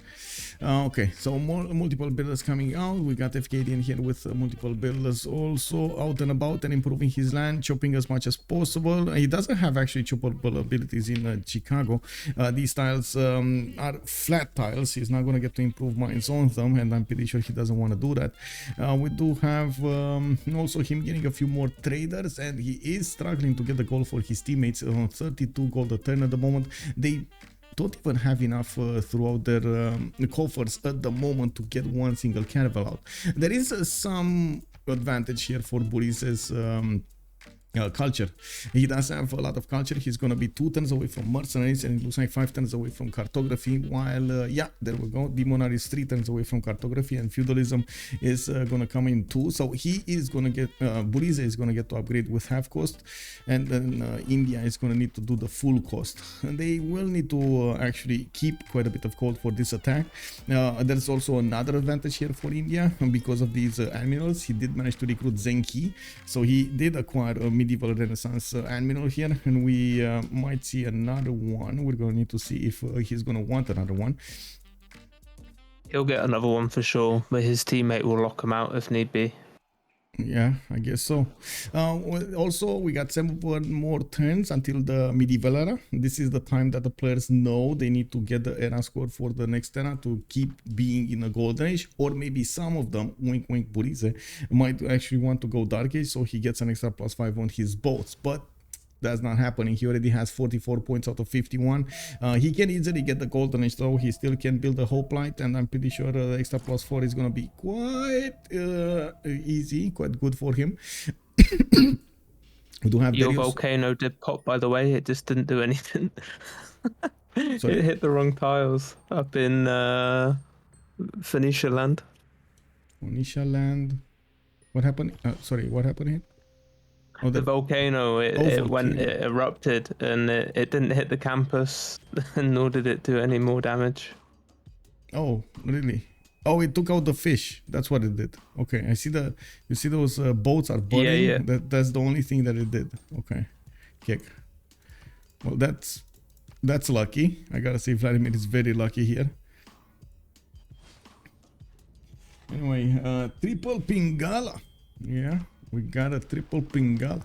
Speaker 1: Okay, so multiple builders coming out. We got FKD in here with multiple builders also out and about and improving his land, chopping as much as possible. He doesn't have actually choppable abilities in Chicago. These tiles are flat tiles. He's not going to get to improve mines on them, and I'm pretty sure he doesn't want to do that. We do have also him getting a few more traders, and he is struggling to get the gold for his teammates. 32 gold a turn at the moment. They don't even have enough throughout their coffers at the moment to get one single caravel out. There is some advantage here for Burise's culture. He does have a lot of culture. He's going to be 2 turns away from mercenaries, and it looks like 5 turns away from cartography, while yeah, there we go, demonar is 3 turns away from cartography, and feudalism is going to come in 2. So he is going to get Burise is going to get to upgrade with half cost, and then India is going to need to do the full cost, and they will need to actually keep quite a bit of gold for this attack. There's also another advantage here for India because of these admirals. He did manage to recruit Zenki, so he did acquire a medieval renaissance admiral here, and we might see another one. We're gonna need to see if he's gonna want another one.
Speaker 3: He'll get another one for sure, but his teammate will lock him out if need be.
Speaker 1: Yeah, I guess so. Also, we got 7 more turns until the medieval era. This is the time that the players know they need to get the era score for the next era to keep being in a golden age, or maybe some of them, wink wink Burise, might actually want to go dark age, so he gets an extra +5 on his boats. But that's not happening. He already has 44 points out of 51. He can easily get the golden age, though. He still can build a hoplite, and I'm pretty sure the extra +4 is going to be quite easy, quite good for him. We do have
Speaker 3: Your
Speaker 1: Darius.
Speaker 3: volcano did pop, by the way. It just didn't do anything.
Speaker 1: Sorry?
Speaker 3: It hit the wrong tiles up in Phoenicia land.
Speaker 1: Phoenicia land. What happened? Sorry, what happened here? Oh,
Speaker 3: The volcano, it erupted, and it didn't hit the campus, nor did it do any more damage.
Speaker 1: Oh, really? Oh, it took out the fish. That's what it did. Okay, I see you see those boats are burning.
Speaker 3: Yeah.
Speaker 1: That's the only thing that it did. Okay, kick. Well, that's lucky. I gotta say, Vladimir is very lucky here. Anyway, triple Pingala. Yeah, we got a triple Pingala.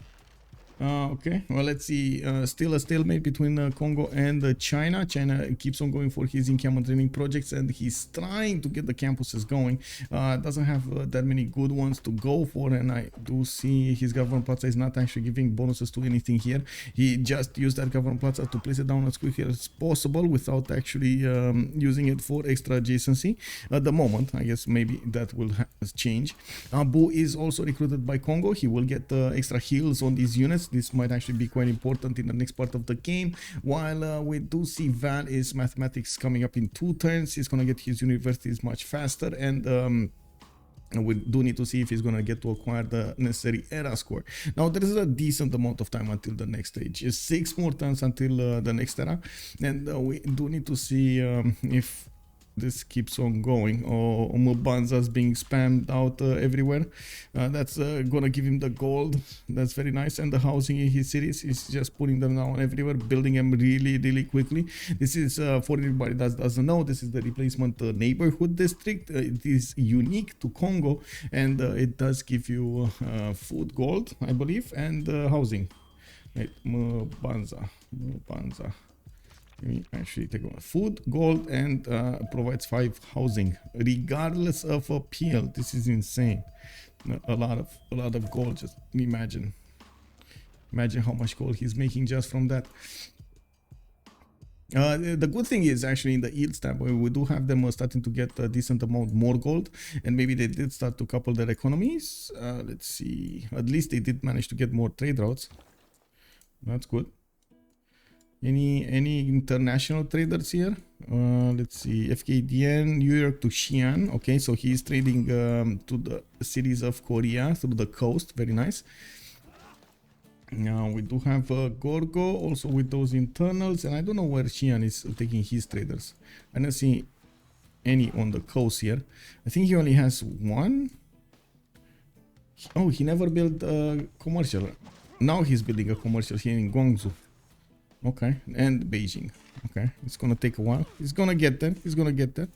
Speaker 1: Okay, well, let's see. Still a stalemate between Congo and China. China keeps on going for his encampment training projects, and he's trying to get the campuses going. Doesn't have that many good ones to go for, and I do see his government plaza is not actually giving bonuses to anything here. He just used that government plaza to place it down as quickly as possible without actually using it for extra adjacency. At the moment, I guess maybe that will change. Bu is also recruited by Congo. He will get extra heals on these units. This might actually be quite important in the next part of the game. While we do see Val is mathematics coming up in 2 turns. He's gonna get his universities much faster, and we do need to see if he's gonna get to acquire the necessary era score. Now there is a decent amount of time until the next stage. It's 6 more turns until the next era, and we do need to see if this keeps on going, or Mbanza's being spammed out everywhere. That's gonna give him the gold. That's very nice. And the housing in his cities is just putting them down everywhere, building them really quickly. This is for everybody that doesn't know, this is the replacement neighborhood district. It is unique to Congo, and it does give you food, gold, I believe, and housing. Right, Mbanza. Let me actually take one. Food, gold, and provides 5 housing, regardless of appeal. This is insane. A lot of gold. Just imagine how much gold he's making just from that. The good thing is actually in the yields tab, we do have them starting to get a decent amount more gold, and maybe they did start to couple their economies. Let's see. At least they did manage to get more trade routes. That's good. Any international traders here? Let's see. FKDN, New York to Xi'an. Okay, so he's trading to the cities of Korea through the coast. Very nice. Now we do have Gorgo also with those internals, and I don't know where Xi'an is taking his traders. I don't see any on the coast here. I think he only has 1. Oh, he never built a commercial. Now he's building a commercial here in Guangzhou. Okay, and Beijing. Okay, it's gonna take a while. He's gonna get there. He's gonna get there.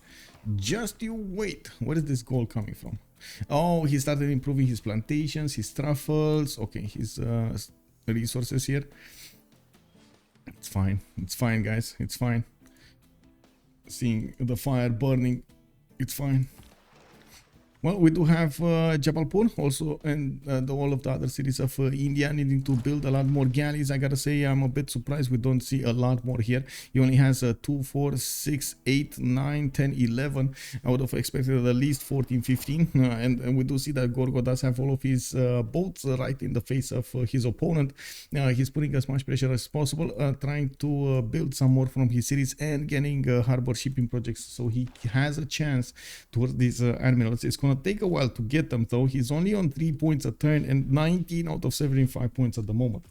Speaker 1: Just you wait. Where is this gold coming from? Oh, he started improving his plantations, his truffles. Okay, his resources here. It's fine. It's fine, guys. It's fine. Seeing the fire burning, it's fine. Well, we do have Jabalpur also, and all of the other cities of India needing to build a lot more galleys. I gotta say, I'm a bit surprised we don't see a lot more here. He only has 2, 4, 6, 8, 9, 10, 11. I would have expected at least 14, 15. And we do see that Gorgo does have all of his boats right in the face of his opponent. He's putting as much pressure as possible, trying to build some more from his cities and getting harbor shipping projects. So he has a chance towards these admirals. It's going to take a while to get them, though. He's only on 3 points a turn and 19 out of 75 points at the moment.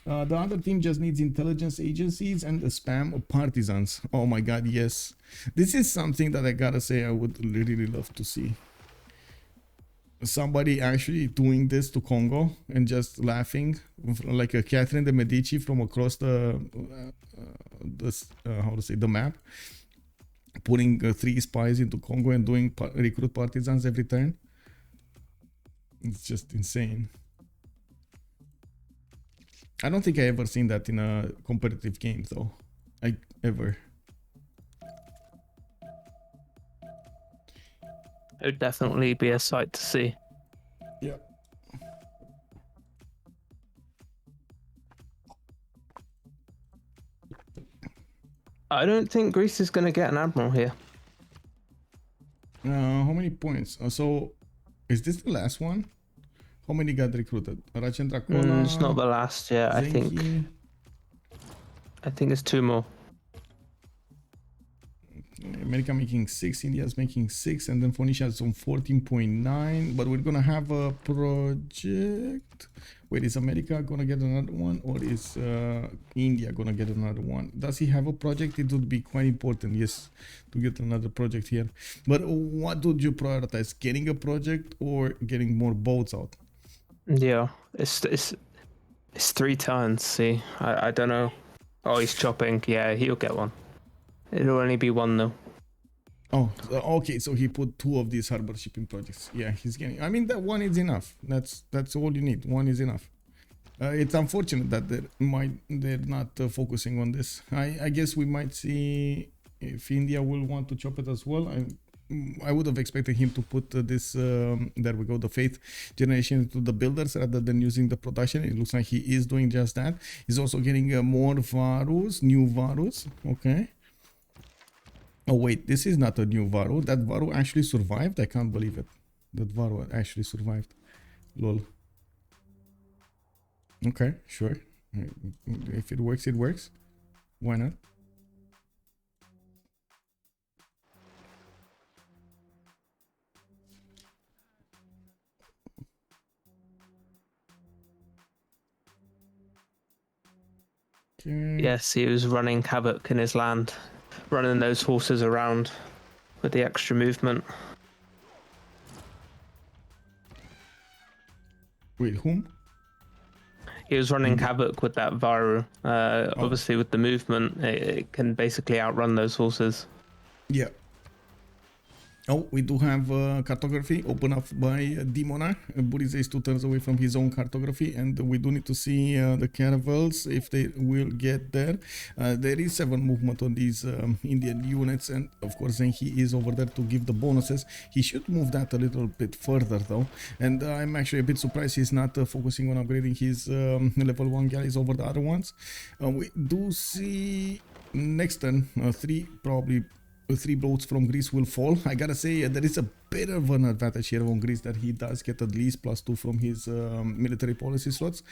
Speaker 1: The other team just needs intelligence agencies and the spam of partisans. Oh my god, yes. This is something that I gotta say I would really love to see. Somebody actually doing this to Congo and just laughing like a Catherine de Medici from across the how to say, the map, putting 3 spies into Congo and doing recruit partisans every turn. It's just insane. I don't think I ever seen that in a competitive game, though. Ever.
Speaker 3: It would definitely be a sight to see.
Speaker 1: Yeah.
Speaker 3: I don't think Greece is going to get an admiral here.
Speaker 1: How many points? So, is this the last one? How many got recruited? Rajendra Kola,
Speaker 3: It's not the last yet. I think it's 2 more.
Speaker 1: America making 6, India's making 6, and then Phoenicia is on 14.9. But we're gonna have a project. Wait, is America gonna get another one, or is India gonna get another one? Does he have a project? It would be quite important, yes, to get another project here. But what would you prioritize? Getting a project or getting more boats out?
Speaker 3: Yeah, it's 3 turns. See, I don't know. Oh, he's chopping. Yeah, he'll get one. It'll only be 1 though.
Speaker 1: Oh, okay. So he put 2 of these harbor shipping projects. Yeah, he's getting. I mean, that 1 is enough. That's all you need. 1 is enough. It's unfortunate that they're not focusing on this. I guess we might see if India will want to chop it as well. I would have expected him to put this, there we go, the faith generation to the builders rather than using the production. It looks like he is doing just that. He's also getting more Varus, new Varus. Okay. Oh wait, this is not a new Varu. That Varu actually survived? I can't believe it. That Varu actually survived. Lol. Okay, sure. If it works, it works. Why not? Okay.
Speaker 3: Yes, he was running havoc in his land, running those horses around with the extra movement.
Speaker 1: Wait, whom?
Speaker 3: He was running havoc with that Varu. Obviously, with the movement, it can basically outrun those horses.
Speaker 1: Yeah. Oh, we do have cartography open up by Dimona. Burize is 2 turns away from his own cartography, and we do need to see the caravels if they will get there. There is 7 movement on these Indian units, and of course then he is over there to give the bonuses. He should move that a little bit further though, and I'm actually a bit surprised he's not focusing on upgrading his level 1 galleys over the other ones. We do see next turn 3 boats from Greece will fall. I gotta say there is a bit of an advantage here on Greece that he does get at least +2 from his military policy slots,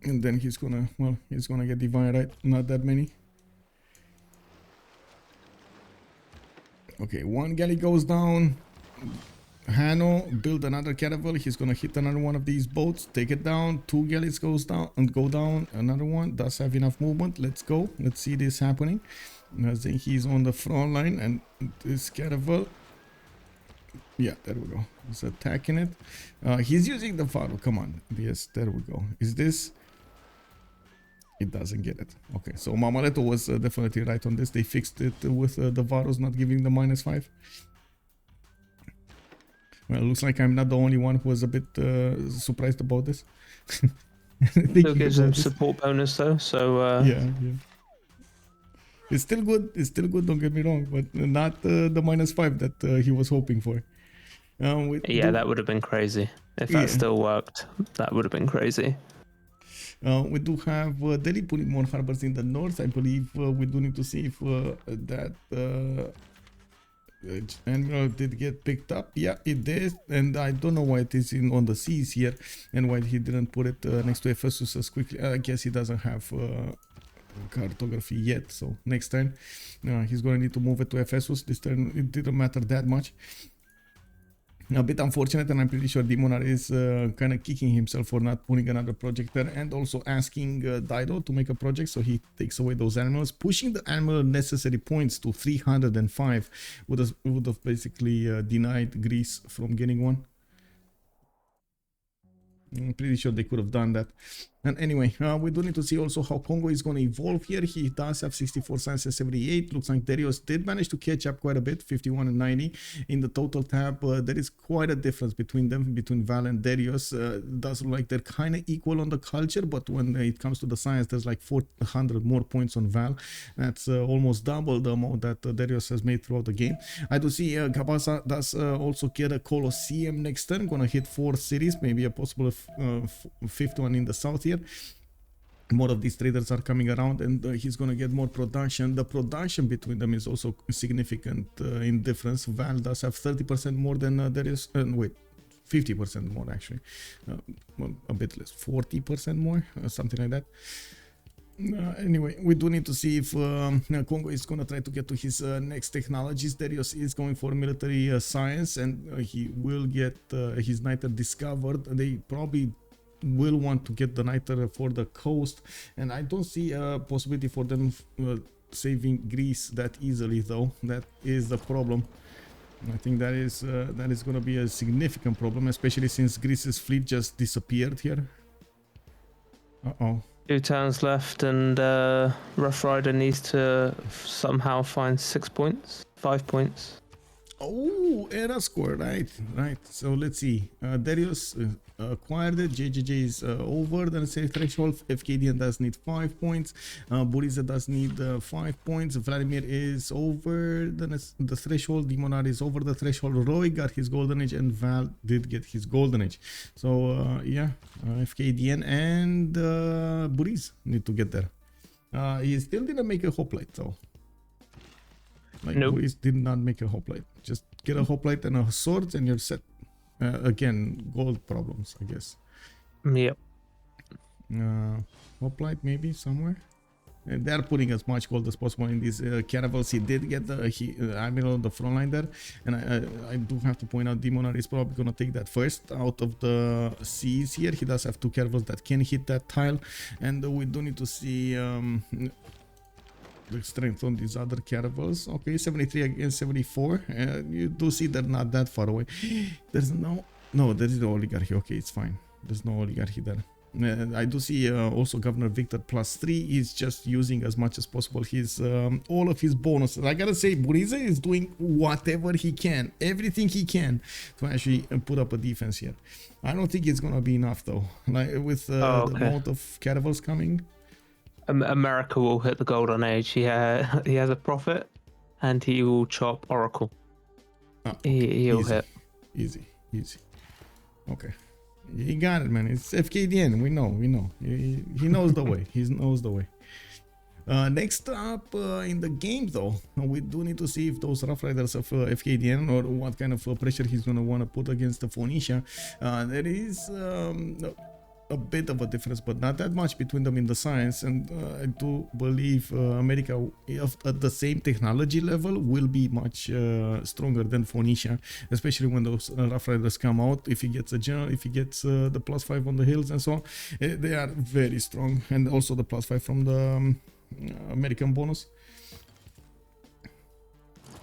Speaker 1: and then he's gonna get divine, right? Not that many. Okay, 1 galley goes down. Hano build another caravel. He's gonna hit another one of these boats, take it down. 2 galleys go down. Another one does have enough movement. Let's go. Let's see this happening. I think he's on the front line, and this caravel, yeah, there we go. He's attacking it. He's using the Faro. Come on. Yes, there we go. Is this It doesn't get it. Okay, so Mamaletto was definitely right on this. They fixed it with the Varus not giving the -5. Well, it looks like I'm not the only one who was a bit surprised about this.
Speaker 3: Still gives him support bonus though, so
Speaker 1: yeah. It's still good. It's still good. Don't get me wrong, but not the -5 that he was hoping for.
Speaker 3: Yeah, that would have been crazy if that still worked. That would have been crazy.
Speaker 1: We do have Delhi putting more harbors in the north. I believe we do need to see if that Admiral did get picked up. Yeah, it did, and I don't know why it is on the seas here and why he didn't put it next to Ephesus as quickly. I guess he doesn't have cartography yet, so next turn he's going to need to move it to Ephesus. This turn it didn't matter that much. A bit unfortunate, and I'm pretty sure Demonar is kind of kicking himself for not putting another project there, and also asking Dido to make a project, so he takes away those animals, pushing the animal necessary points to 305. Would have basically denied Greece from getting one. I'm pretty sure they could have done that. And anyway, we do need to see also how Kongo is going to evolve here. He does have 64 science and 78. Looks like Darius did manage to catch up quite a bit, 51 and 90 in the total tab. There is quite a difference between them, between Val and Darius. Does look like they're kind of equal on the culture, but when it comes to the science, there's like 400 more points on Val. That's almost double the amount that Darius has made throughout the game. I do see Kabasa does also get a Colosseum next turn. Gonna hit 4 cities, maybe a possible fifth one in the south here. More of these traders are coming around, and he's going to get more production. The production between them is also significant in difference. Val does have 30% more than there is. Wait, 50% more actually. Well, a bit less, 40% more, something like that. Anyway, we do need to see if Kongo is going to try to get to his next technologies. Darius is going for military science, and he will get his niter discovered. They probably will want to get the niter for the coast, and I don't see a possibility for them saving Greece that easily, though. That is the problem. I think that is going to be a significant problem, especially since Greece's fleet just disappeared here. Uh-oh.
Speaker 3: 2 turns left, and Rough Rider needs to somehow find 6 points, 5 points.
Speaker 1: Oh, era score, right. So let's see. Darius acquired it. JJJ is over the necessary threshold. FKDN does need 5 points. Buriza does need 5 points. Vladimir is over the threshold. Demonar is over the threshold. Roy got his golden age, and Val did get his golden age. So yeah, FKDN and Buriz need to get there. He still didn't make a hoplite though. Like,
Speaker 3: nope.
Speaker 1: Buriz did not make a hoplite. Just get a hoplite and a sword, and you're set. Again, gold problems, I guess.
Speaker 3: Yep.
Speaker 1: Hoplite maybe somewhere. And they're putting as much gold as possible in these caravels. He did get the Admiral on the front line there, and I do have to point out Demonar is probably gonna take that first out of the seas here. He does have 2 caravels that can hit that tile, and we do need to see the strength on these other caravels. Okay, 73 against 74. You do see they're not that far away. There's no, there is no oligarchy. Okay, it's fine. There's no oligarchy there. I do see also Governor Victor +3. He's just using as much as possible his all of his bonuses. I gotta say, Buriza is doing whatever he can, everything he can to actually put up a defense here. I don't think it's gonna be enough though. Like with the amount of caravels coming.
Speaker 3: America will hit the golden age. He has a prophet, and he will chop Oracle.
Speaker 1: Oh,
Speaker 3: he'll hit.
Speaker 1: Easy. Okay. He got it, man. It's FKDN. We know. He knows the way. He knows the way. Next up in the game, though, we do need to see if those Rough Riders of FKDN or what kind of pressure he's going to want to put against the Phoenicia. There is a bit of a difference, but not that much between them in the science, and I do believe America at the same technology level will be much stronger than Phoenicia, especially when those Rough Riders come out. If he gets a general, if he gets the +5 on the hills and so on, they are very strong, and also the +5 from the American bonus.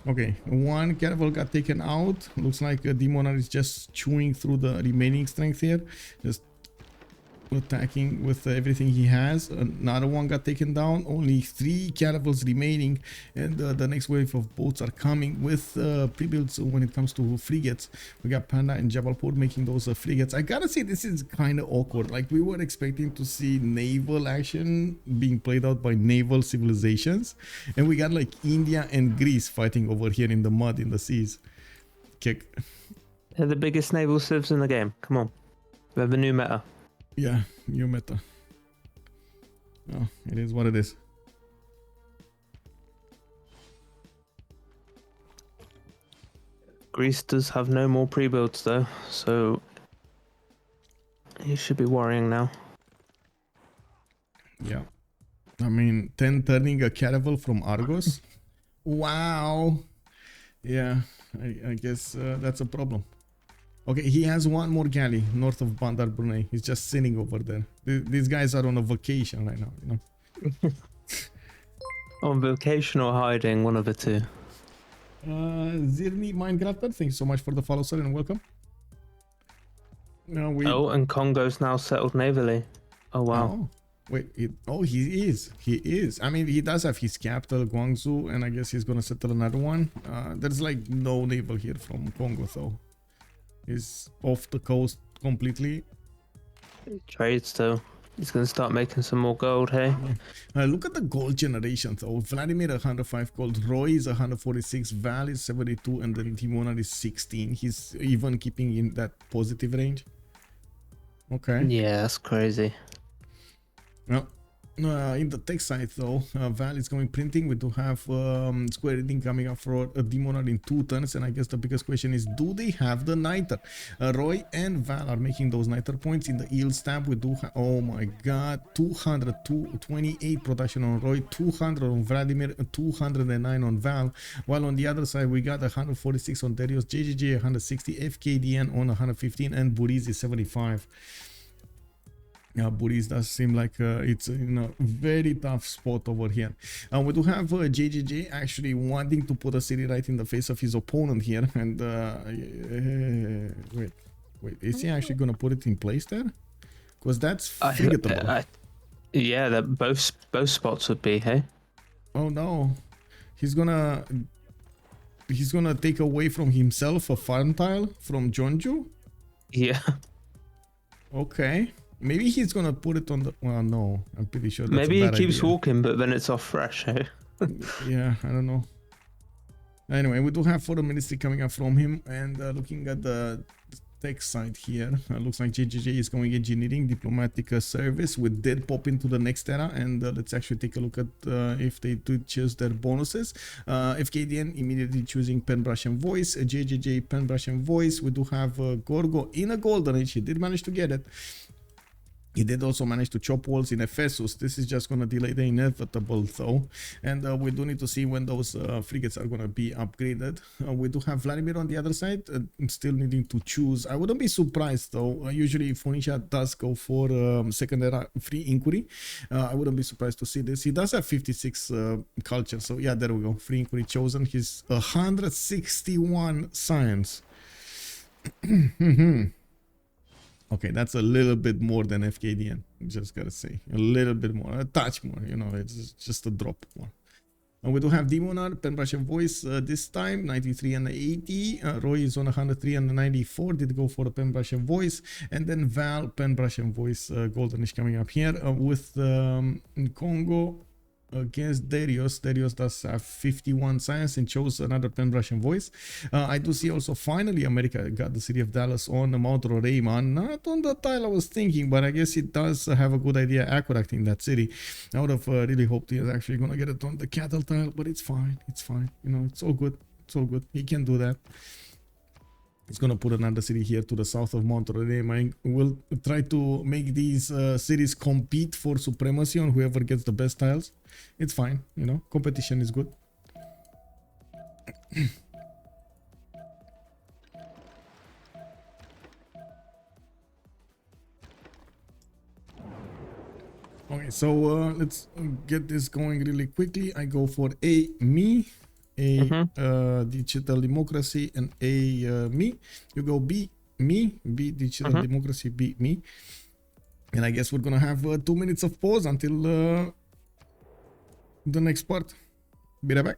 Speaker 1: Okay, 1 caravel got taken out. Looks like Demonar is just chewing through the remaining strength here. Just attacking with everything he has. Another one got taken down. Only 3 caravels remaining, and the next wave of boats are coming with pre-builds when it comes to frigates. We got Panda and Jabalpur making those frigates. I gotta say, this is kind of awkward. Like, we were expecting to see naval action being played out by naval civilizations, and we got like India and Greece fighting over here in the mud, in the seas. Kick.
Speaker 3: They're the biggest naval civs in the game. Come on, we have a new meta.
Speaker 1: Yeah, new meta. Oh, it is what it is.
Speaker 3: Greece does have no more pre-builds though, so you should be worrying now.
Speaker 1: Yeah. I mean, 10 turning a caravel from Argos. Wow. Yeah, I guess that's a problem. Okay, he has one more galley north of Bandar Brunei. He's just sitting over there. These guys are on a vacation right now, you know.
Speaker 3: On vacation or hiding, one of the two.
Speaker 1: Zirni Minecrafter, thanks so much for the follow, sir, and welcome. No,
Speaker 3: Oh, and Congo's now settled navally. Oh, wow.
Speaker 1: Oh, wait, he is. I mean, he does have his capital, Guangzhou, and I guess he's gonna settle another one. There's like no naval here from Congo, though. He's off the coast completely.
Speaker 3: Trades, though. He's going to start making some more gold, hey?
Speaker 1: Look at the gold generation, though. Vladimir 105 gold, Roy is 146, Val is 72, and then Timona is 16. He's even keeping in that positive range. Okay.
Speaker 3: Yeah, that's crazy.
Speaker 1: Well, in the tech side, though, Val is going printing. We do have Square Reading coming up for a Demonar in 2 turns, and I guess the biggest question is, do they have the Niter? Roy and Val are making those Niter points. In the Eel Stamp, we do have, oh my god, 228 production on Roy, 200 on Vladimir, 209 on Val, while on the other side, we got 146 on Darius, JJJ 160, FKDN on 115, and Buriz is 75. Yeah, Buriz does seem like it's in a very tough spot over here. We do have JJJ actually wanting to put a city right in the face of his opponent here. And wait, is he actually going to put it in place there? Because that's forgettable.
Speaker 3: Yeah, that both spots would be, hey?
Speaker 1: Oh no, he's gonna take away from himself a farm tile from Jeonju?
Speaker 3: Yeah.
Speaker 1: Okay. Maybe he's gonna put it on the. Well, no, I'm pretty sure. That's
Speaker 3: Maybe
Speaker 1: a
Speaker 3: he keeps
Speaker 1: idea.
Speaker 3: walking, but then it's off fresh. Eh?
Speaker 1: Yeah, I don't know. Anyway, we do have Foreign Ministry coming up from him, and looking at the tech side here, looks like JJJ is going engineering, diplomatic service with dead pop into the next era, and let's actually take a look at if they do choose their bonuses. FKDN immediately choosing pen, brush, and voice. JJJ pen, brush, and voice. We do have Gorgo in a golden age. He did manage to get it. He did also manage to chop walls in Ephesus. This is just going to delay the inevitable, though. And we do need to see when those frigates are going to be upgraded. We do have Vladimir on the other side, still needing to choose. I wouldn't be surprised, though. Usually, Phoenicia does go for second era free inquiry. I wouldn't be surprised to see this. He does have 56 culture. So, yeah, there we go. Free inquiry chosen. He's 161 science. Okay, that's a little bit more than FKDN. Just gotta say, a little bit more, a touch more. You know, it's just a drop more. And we do have Demonar, pen, brush, and voice this time, 93 and 80. Roy is on 103 and 94. Did go for the pen, brush, and voice. And then Val, pen, brush, and voice. Golden is coming up here with Kongo against Darius. Darius does have 51 science and chose another pen, brush, and voice. I do see also finally America got the city of Dallas on the Mount Roraima. Not on the tile I was thinking, but I guess it does have a good idea acquadacting that city. I would have really hoped he was actually going to get it on the cattle tile, but it's fine. It's fine. You know, it's all good. It's all good. He can do that. He's going to put another city here to the south of Mount Roraima. We'll try to make these cities compete for supremacy on whoever gets the best tiles. It's fine, you know, competition is good. Okay, so let's get this going really quickly. I go for me, digital democracy, and me. You go B, me, B, digital democracy, B, me. And I guess we're gonna have 2 minutes of pause until the next part. Be right back.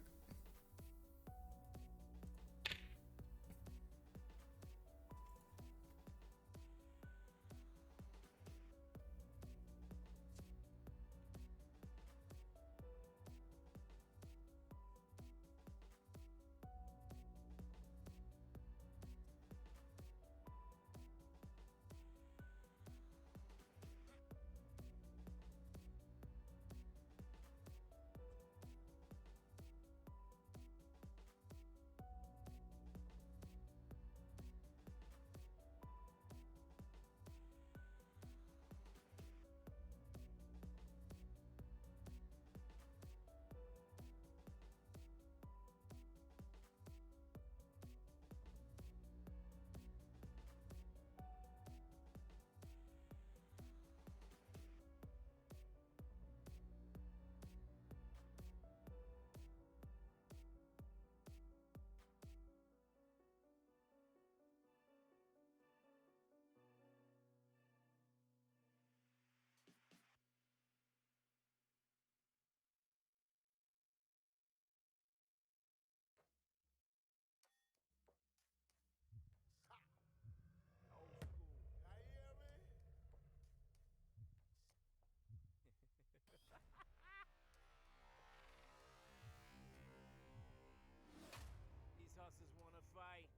Speaker 4: These hustlers wanna fight.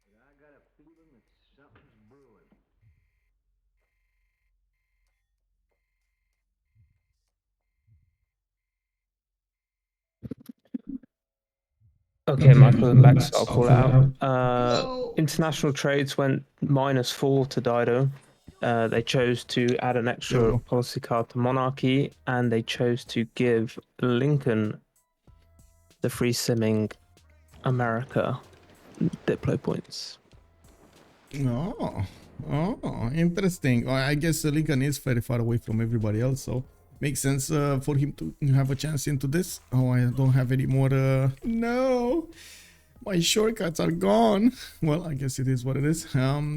Speaker 5: But I got a feeling that something's brewing.
Speaker 3: Okay, Michael and Lex, I'll call out.
Speaker 1: No.
Speaker 3: International trades went -4 to Dido. They chose to add an
Speaker 1: There we
Speaker 3: extra
Speaker 1: go.
Speaker 3: policy card to monarchy, and they chose to give Lincoln the free simming America Diplo points.
Speaker 1: Oh, interesting. Well, I guess Lincoln is very far away from everybody else, so makes sense for him to have a chance into this. Oh, I don't have any more. No, my shortcuts are gone. Well, I guess it is what it is.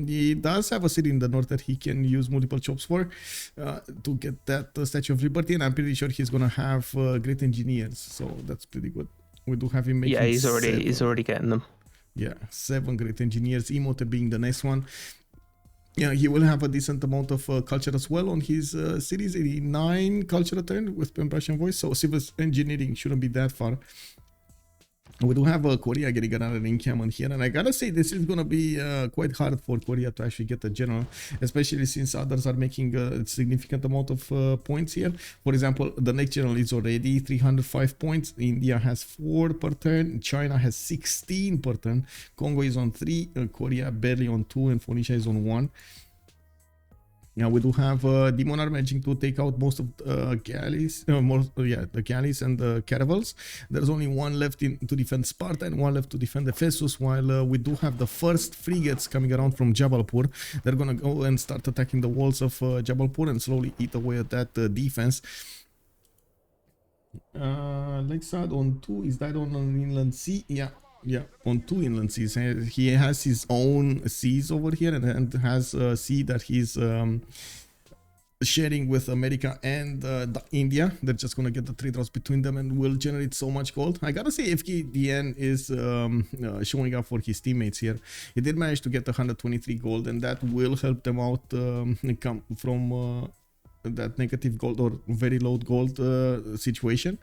Speaker 1: He does have a city in the north that he can use multiple chops for to get that Statue of Liberty, and I'm pretty sure he's gonna have great engineers, so that's pretty good. We do have him making.
Speaker 3: Yeah, he's already getting them.
Speaker 1: Yeah, 7 great engineers, Emote being the next one. Yeah, he will have a decent amount of culture as well on his series 89 culture turn with Russian voice, so civil engineering shouldn't be that far. We do have Korea getting another encampment here, and I gotta say this is gonna be quite hard for Korea to actually get a general, especially since others are making a significant amount of points here. For example, the next general is already 305 points. India has 4 per turn. China has 16 per turn. Kongo is on 3. Korea barely on 2, and Phoenicia is on 1. Now we do have Demon are managing to take out most of galleys, the galleys and the caravels. There's only one left to defend Sparta and one left to defend Ephesus, while we do have the first frigates coming around from Jabalpur. They're gonna go and start attacking the walls of Jabalpur and slowly eat away at that defense. Lexad on 2, is that on an inland sea? Yeah, on 2 inland seas. He has his own seas over here and has a sea that he's sharing with America and India. They're just gonna get the trade routes between them and will generate so much gold. I gotta say, FKDN is showing up for his teammates here. He did manage to get 123 gold, and that will help them out come from that negative gold or very low gold situation.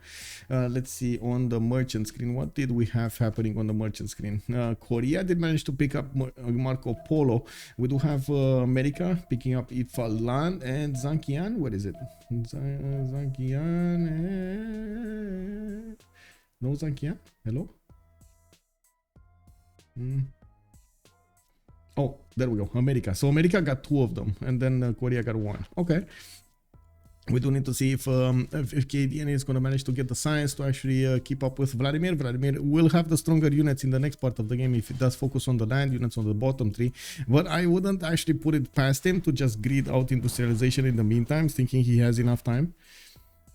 Speaker 1: Let's see on the merchant screen, what did we have happening on the merchant screen? Korea did manage to pick up Marco Polo. We do have America picking up Ifalan and Zankian. Where is it? Zankian. No Zankian. Hello. Oh, there we go. America. So America got 2 of them, and then Korea got 1. Okay. We do need to see if KDN is going to manage to get the science to actually keep up with Vladimir. Vladimir will have the stronger units in the next part of the game if it does focus on the land units on the bottom 3. But I wouldn't actually put it past him to just grid out industrialization in the meantime, thinking he has enough time.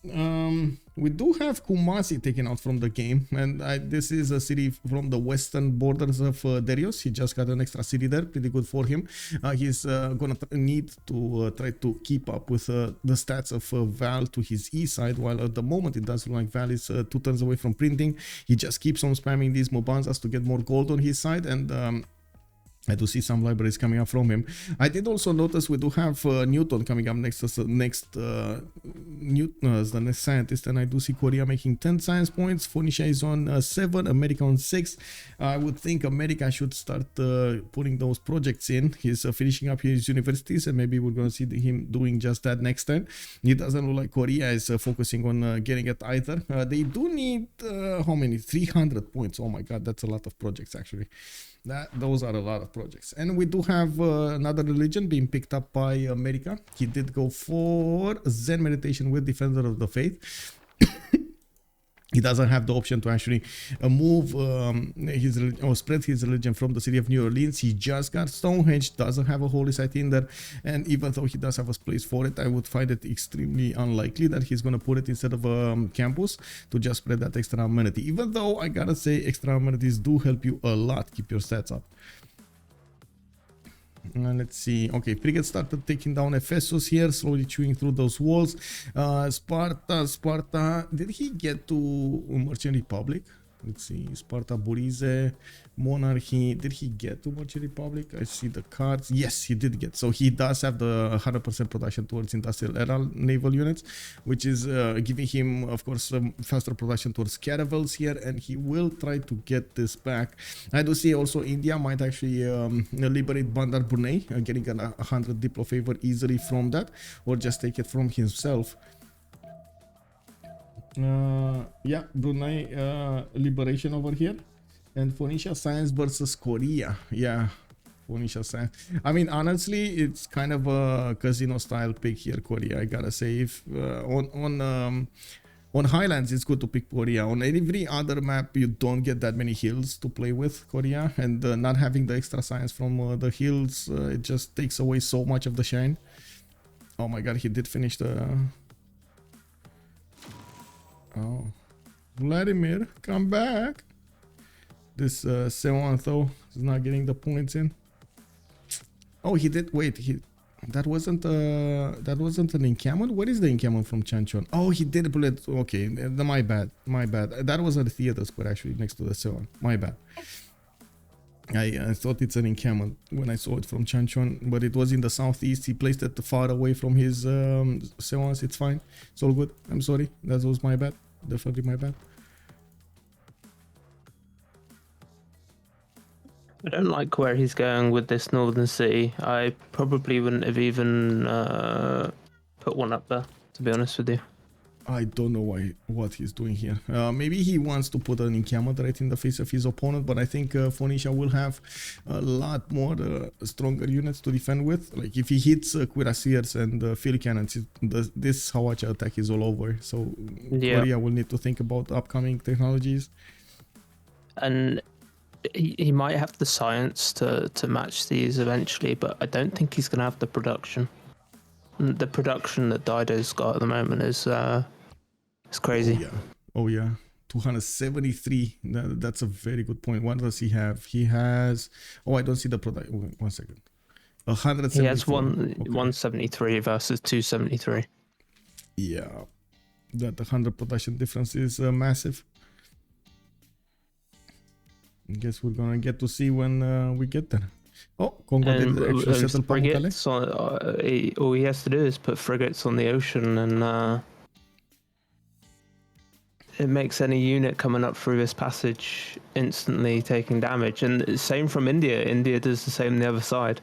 Speaker 1: we do have Kumasi taken out from the game, and this is a city from the western borders of Darius. He just got an extra city there, pretty good for him. He's gonna need to try to keep up with the stats of Val to his east side, while at the moment it does look like Val is 2 turns away from printing. He just keeps on spamming these Mobanzas to get more gold on his side, and I do see some libraries coming up from him. I did also notice we do have Newton coming up next as the next scientist, and I do see Korea making 10 science points. Phoenicia is on 7, America on 6. I would think America should start putting those projects in. He's finishing up his universities, and maybe we're going to see him doing just that next time. It doesn't look like Korea is focusing on getting it either. They do need how many? 300 points. Oh my god, that's a lot of projects actually. Those are a lot of projects. And we do have another religion being picked up by America. He did go for Zen meditation with Defender of the Faith. He doesn't have the option to actually move his religion or spread his religion from the city of New Orleans. He just got Stonehenge, doesn't have a holy site in there, and even though he does have a place for it, I would find it extremely unlikely that he's going to put it instead of a campus to just spread that extra amenity. Even though I gotta say, extra amenities do help you a lot keep your stats up. Let's see. Okay, Frigate started taking down Ephesus here, slowly chewing through those walls. Sparta, did he get to Merchant Republic? Let's see. Sparta, Burize, Monarchy. Did he get to Merchant Republic? I see the cards. Yes, he did get. So he does have the 100% production towards industrial era naval units, which is giving him, of course, faster production towards caravels here, and he will try to get this back. I do see also India might actually liberate Bandar Brunei, getting a 100 Diplo favor easily from that, or just take it from himself. Yeah, Brunei liberation over here, and Phoenicia science versus Korea. Yeah, Phoenicia science. I mean, honestly, it's kind of a casino style pick here, Korea. I gotta say, if on Highlands it's good to pick Korea. On every other map you don't get that many hills to play with Korea, and not having the extra science from the hills, it just takes away so much of the shine. Oh my god, he did finish the... Oh, Vladimir, come back. This Sewan though is not getting the points in. Oh, he did. Wait, that wasn't an encampment. What is the encampment from Chanchon? Oh, he did bullet. Okay, my bad. That was a theater square actually next to the Sewan. My bad. I thought it's an encampment when I saw it from Chanchon, but it was in the southeast. He placed it far away from his Sewans. It's fine. It's all good. I'm sorry. That was my bad. Definitely my bad.
Speaker 3: I don't like where he's going with this northern city. I probably wouldn't have even put one up there, to be honest with you.
Speaker 1: I don't know what he's doing here. Maybe he wants to put an encampment right in the face of his opponent, but I think Phoenicia will have a lot more stronger units to defend with. Like if he hits cuirassiers and field cannons, this Hawacha attack is all over. So yeah. Korea will need to think about upcoming technologies. And
Speaker 3: he might have the science to match these eventually, but I don't think he's going to have the production. The production that Dido's got at the moment is crazy.
Speaker 1: Oh yeah. 273. That's a very good point. What does he have? He has... Oh, I don't see the product. Wait, 1 second. 173.
Speaker 3: He has 173 versus 273.
Speaker 1: Yeah. That 100 production difference is massive. I guess we're gonna get to see when we get there. Oh, Kongo did actually settle
Speaker 3: frigates. All he has to do is put frigates on the ocean, and it makes any unit coming up through this passage instantly taking damage. And same from India. India does the same on the other side.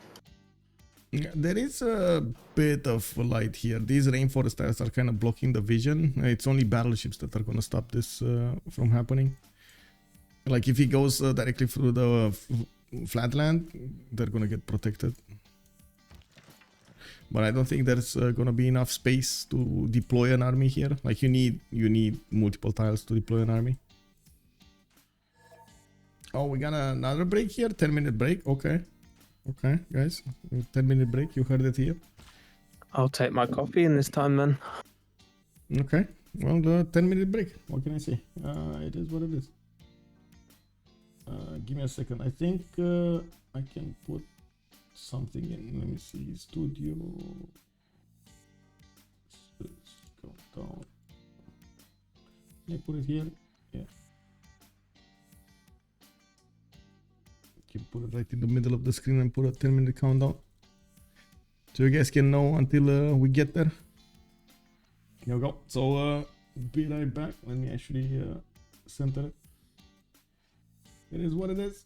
Speaker 1: Yeah, there is a bit of light here. These rainforest tiles are kind of blocking the vision. It's only battleships that are going to stop this from happening. Like if he goes directly through the flatland, they're gonna get protected, but I don't think there's gonna be enough space to deploy an army here. Like you need multiple tiles to deploy an army. Oh, we got another break here. 10-minute break. Okay guys, 10-minute break. You heard it here.
Speaker 3: I'll take my coffee in this time then.
Speaker 1: Okay, Well, the 10-minute break. What can I say? It is what it is. Give me a second. I think I can put something in. Let me see. Studio. Let's go down. Can I put it here? Yeah. Can put it right in the middle of the screen and put a 10-minute countdown. So you guys can know until we get there. Here we go. So be right back. Let me actually center it. It is what it is.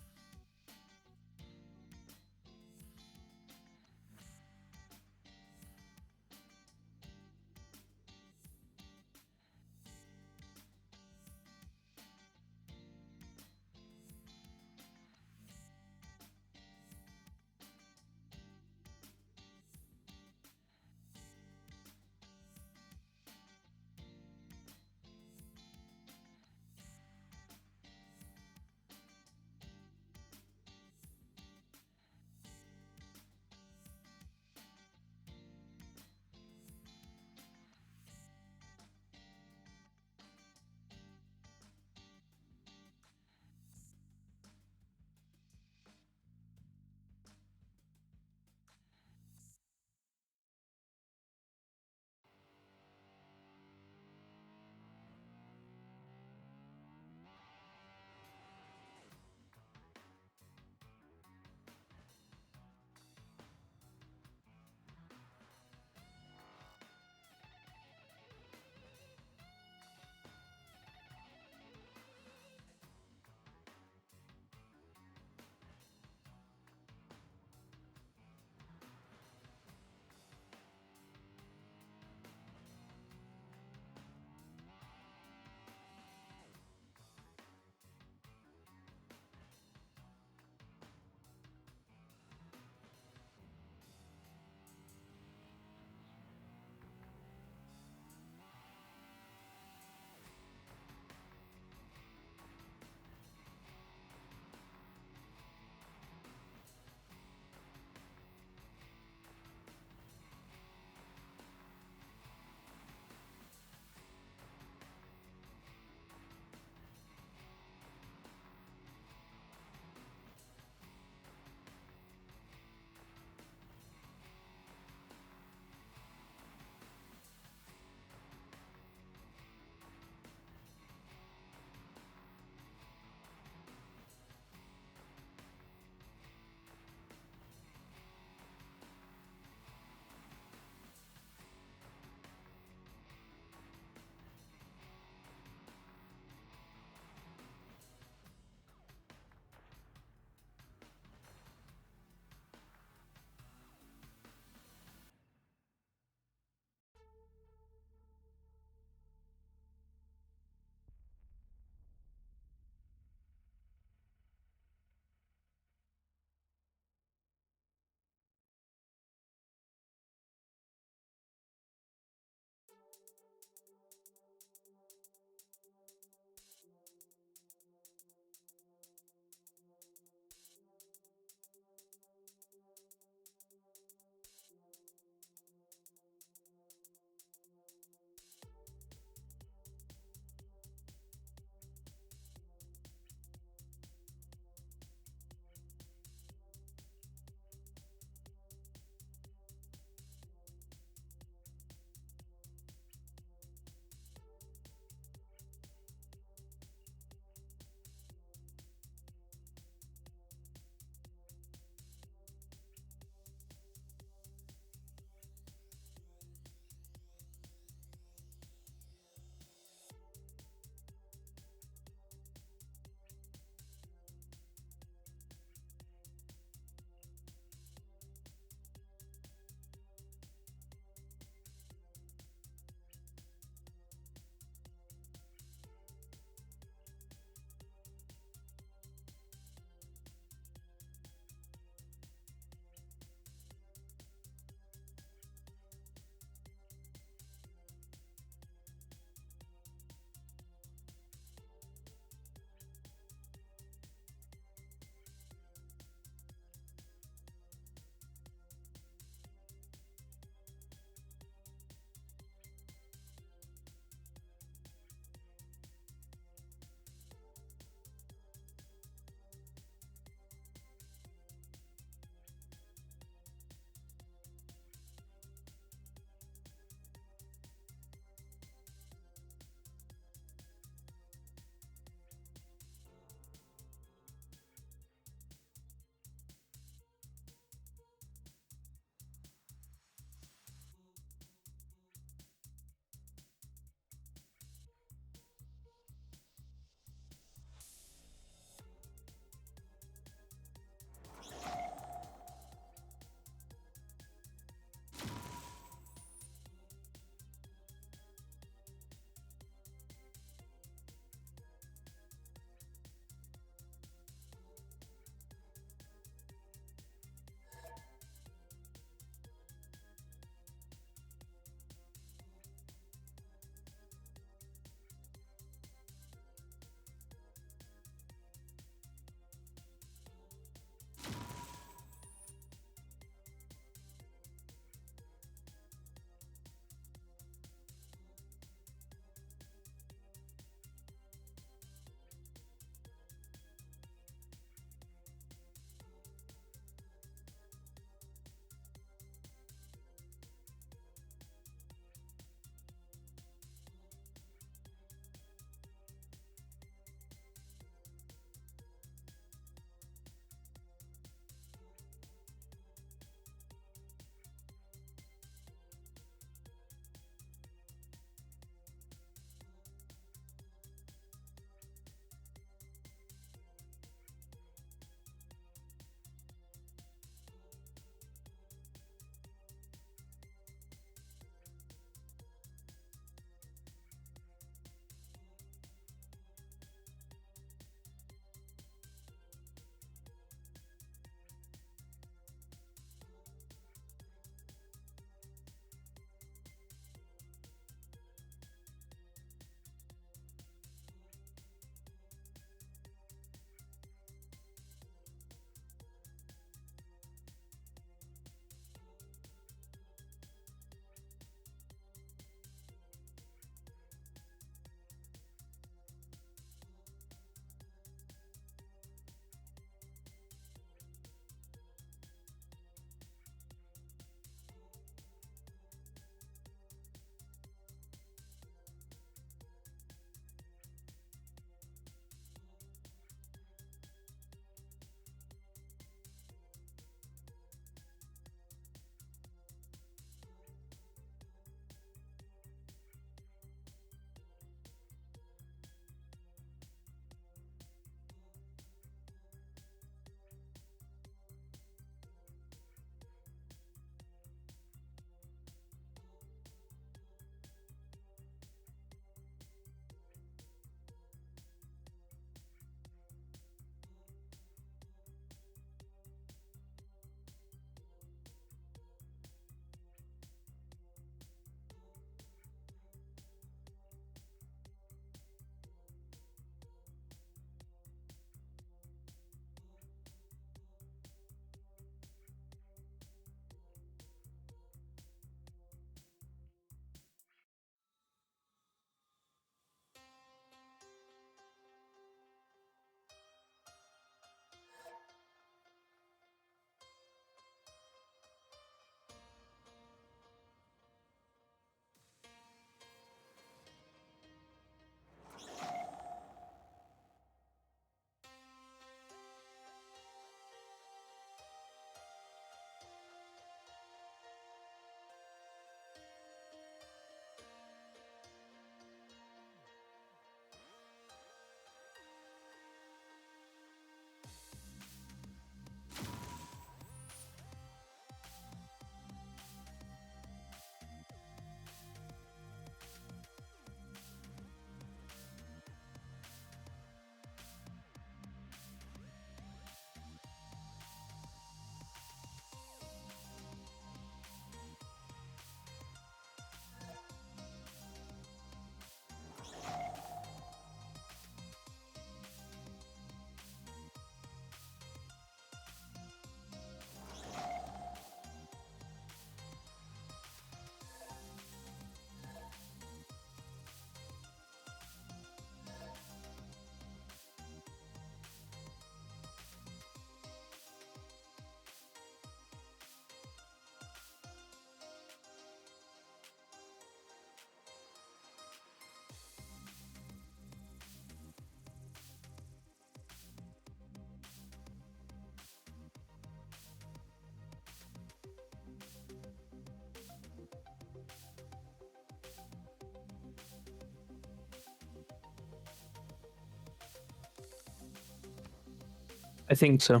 Speaker 3: I think so.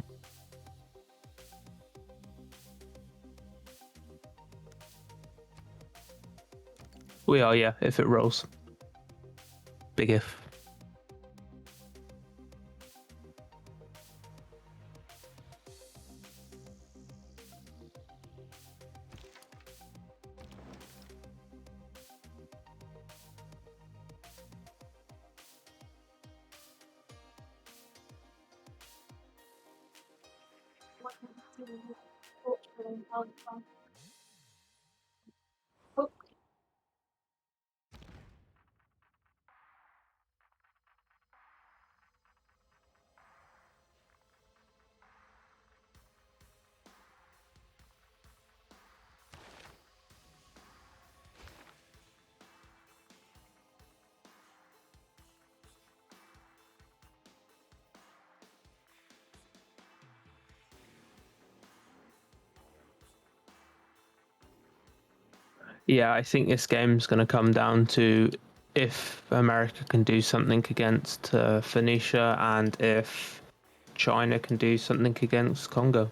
Speaker 3: We are, yeah, if it rolls. Big if. Yeah, I think this game's going to come down to if America can do something against Phoenicia and if China can do something against Congo.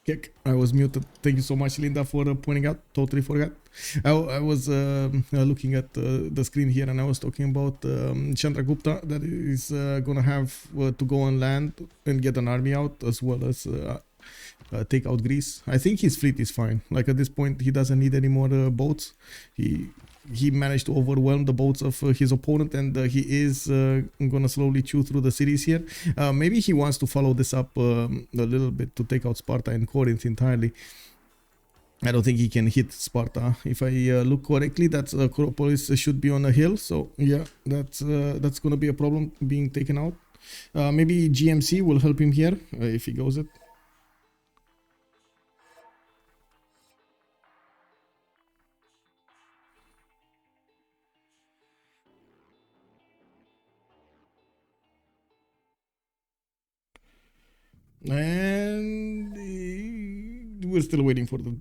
Speaker 1: Kick. I was muted. Thank you so much, Linda, for pointing out. Totally forgot. I was looking at the screen here, and I was talking about Chandragupta that is gonna have to go on land and get an army out, as well as take out Greece. I think his fleet is fine. Like at this point, he doesn't need any more boats. He managed to overwhelm the boats of his opponent, and he is gonna slowly chew through the cities here. Maybe he wants to follow this up a little bit to take out Sparta and Corinth entirely. I don't think he can hit Sparta. If I look correctly, that Acropolis should be on a hill. So yeah, that's gonna be a problem being taken out. Maybe GMC will help him here if he goes it. And we're still waiting for the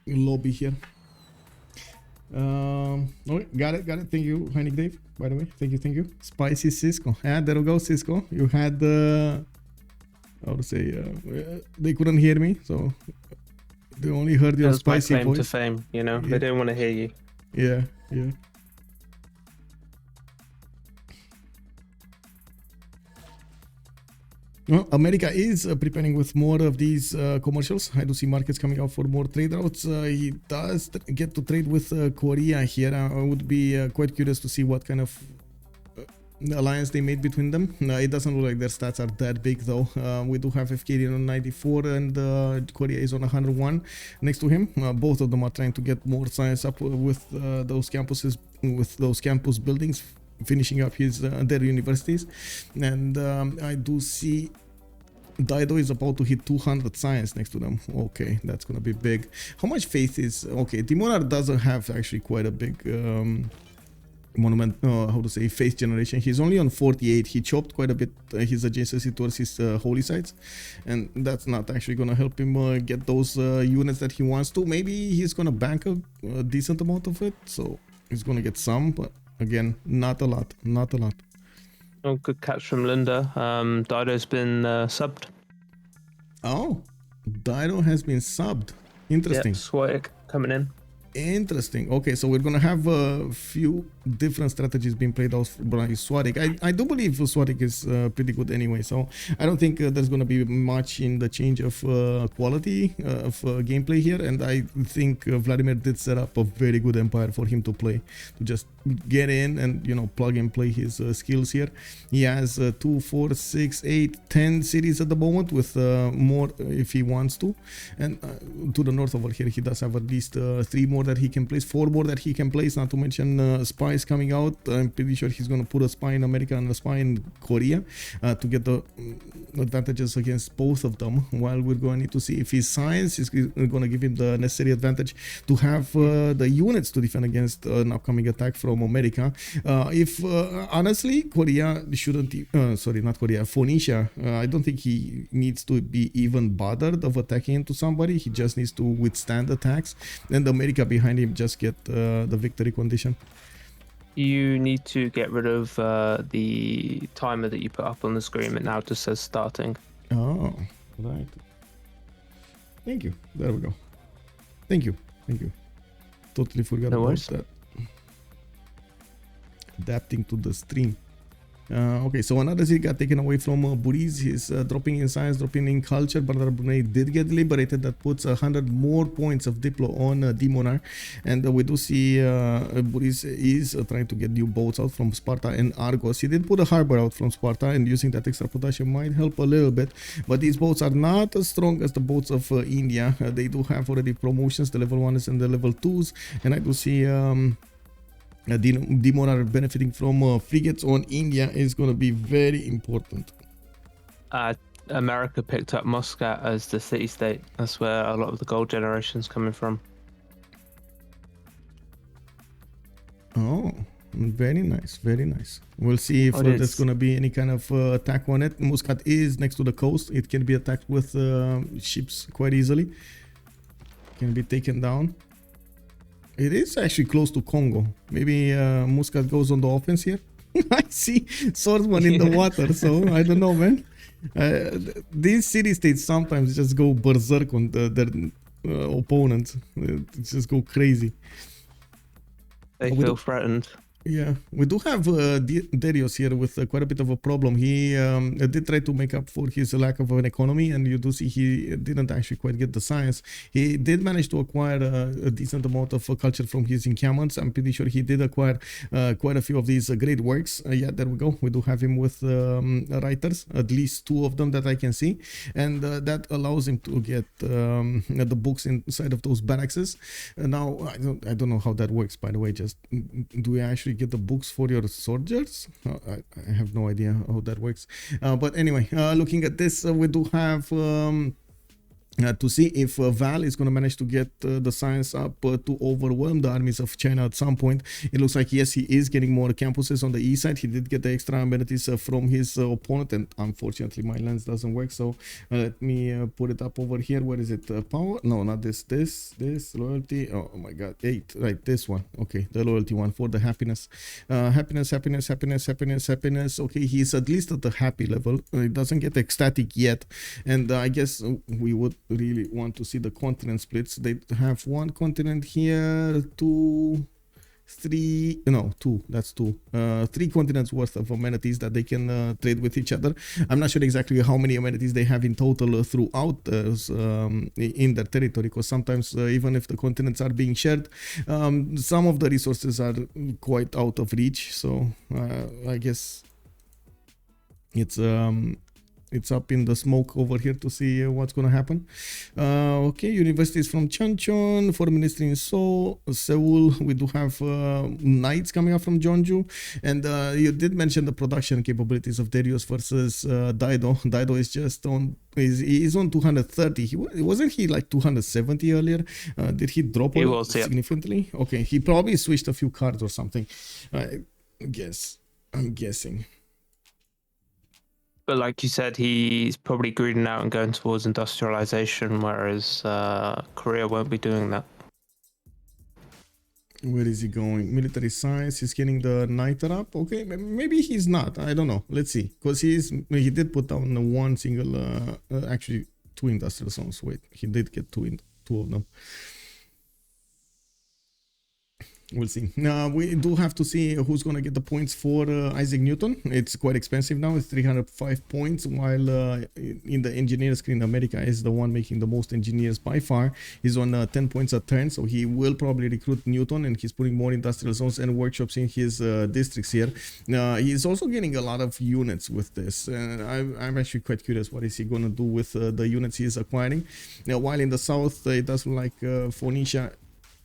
Speaker 1: lobby here. Okay, got it. Thank you, Heineck Dave. By the way, thank you. Spicy Cisco. Yeah, there we go, Cisco. You had how to say? They couldn't hear me, so they only heard your spicy
Speaker 3: my claim
Speaker 1: voice.
Speaker 3: to fame, you know.
Speaker 1: Yeah.
Speaker 3: They don't want to hear you.
Speaker 1: Yeah. Well, America is preparing with more of these commercials. I do see markets coming out for more trade routes. He does get to trade with Korea here. I would be quite curious to see what kind of alliance they made between them. It doesn't look like their stats are that big though. We do have FKD on 94 and Korea is on 101 next to him. Both of them are trying to get more science up with those campuses, with those campus buildings, finishing up his their universities. And I do see Dido is about to hit 200 science next to them. Okay, that's gonna be big. How much faith is okay? Timonar doesn't have actually quite a big monument, how to say, faith generation. He's only on 48. He chopped quite a bit his adjacency towards his holy sites, and that's not actually gonna help him get those units that he wants to. Maybe he's gonna bank a decent amount of it, so he's gonna get some, but again, not a lot.
Speaker 3: Oh, good catch from Linda. Dido's been subbed.
Speaker 1: Oh, Dido has been subbed. Interesting.
Speaker 3: Yep, Swatic coming in.
Speaker 1: Interesting. Okay, so we're gonna have a few different strategies being played out by Swatic. I do believe Swatic is pretty good anyway, so I don't think there's gonna be much in the change of quality of gameplay here. And I think Vladimir did set up a very good empire for him to play, to just get in and, you know, plug and play his skills here. He has 2, 4, 6, 8, 10 cities at the moment, with more if he wants to. And to the north over here, he does have at least 3 more that he can place, 4 more that he can place, not to mention spies coming out. I'm pretty sure he's going to put a spy in America and a spy in Korea to get the advantages against both of them, while we're going to need to see if his science is going to give him the necessary advantage to have the units to defend against an upcoming attack from America. If honestly, Korea shouldn't, sorry, not Korea, Phoenicia, I don't think he needs to be even bothered of attacking into somebody. He just needs to withstand attacks, and America behind him just get the victory condition.
Speaker 3: You need to get rid of the timer that you put up on the screen. It now just says starting.
Speaker 1: Oh, right. Thank you. There we go. Thank you. Thank you. Totally forgot
Speaker 3: No
Speaker 1: about
Speaker 3: worries.
Speaker 1: that. Adapting to the stream. Okay, so another city got taken away from Buriz. He's dropping in science, dropping in culture. But Brunei did get liberated. That puts 100 more points of Diplo on Demonar. And we do see Buriz is trying to get new boats out from Sparta and Argos. He did put a harbor out from Sparta, and using that extra production might help a little bit. But these boats are not as strong as the boats of India. They do have already promotions, the level 1s and the level 2s. And I do see... Demon are benefiting from frigates on India is going to be very important.
Speaker 3: America picked up Muscat as the city-state. That's where a lot of the gold generation is coming from.
Speaker 1: Oh, very nice, very nice. We'll see if there's going to be any kind of attack on it. Muscat is next to the coast. It can be attacked with ships quite easily. Can be taken down. It is actually close to Kongo. Maybe Muscat goes on the offense here. I see swordsman in the water, so I don't know, man. These city-states sometimes just go berserk on their opponents. Just go crazy.
Speaker 3: They feel threatened.
Speaker 1: Yeah, we do have Darius here with quite a bit of a problem. He did try to make up for his lack of an economy, and you do see he didn't actually quite get the science. He did manage to acquire a decent amount of culture from his encampments. I'm pretty sure he did acquire quite a few of these great works. Yeah, there we go. We do have him with writers, at least 2 of them that I can see, and that allows him to get the books inside of those barracks. Now, I don't know how that works, by the way. Just do we actually get the books for your soldiers? I have no idea how that works. But anyway, looking at this, we do have to see if Val is going to manage to get the science up to overwhelm the armies of China at some point. It looks like, yes, he is getting more campuses on the east side. He did get the extra amenities from his opponent, and unfortunately my lens doesn't work, so let me put it up over here. Where is it? Power? No, not this. This loyalty. Oh my god, 8. Right, this one. Okay, the loyalty one for the happiness. Happiness. Okay, he's at least at the happy level. It doesn't get ecstatic yet, and I guess we would really want to see the continent splits. They have 1 continent here, 2, 3, no, 2, that's 2, 3 continents worth of amenities that they can trade with each other. I'm not sure exactly how many amenities they have in total throughout in their territory, because sometimes even if the continents are being shared, some of the resources are quite out of reach. So I guess it's up in the smoke over here to see what's going to happen. Okay, universities from Chonchon, foreign ministry in Seoul. We do have knights coming up from Jeonju, and you did mention the production capabilities of Darius versus Daido. Daido is just on. He's on 230. Wasn't he like 270 earlier? Did he drop it significantly? Yeah. Okay, he probably switched a few cards or something. I guess. I'm guessing.
Speaker 3: But like you said, he's probably greeding out and going towards industrialization, whereas Korea won't be doing that.
Speaker 1: Where is he going? Military science. He's getting the niter up. Okay, maybe he's not. I don't know. Let's see. Because he did put down 1 single, actually 2 industrial zones. Wait, he did get 2 of them. We'll see. Now we do have to see who's going to get the points for Isaac Newton. It's quite expensive now. It's 305 points, while in the engineer screen, America is the one making the most engineers by far. He's on 10 points a turn, so he will probably recruit Newton, and he's putting more industrial zones and workshops in his districts here. He's also getting a lot of units with this. I'm actually quite curious what is he going to do with the units he is acquiring. Now, while in the south, it does look like Phoenicia.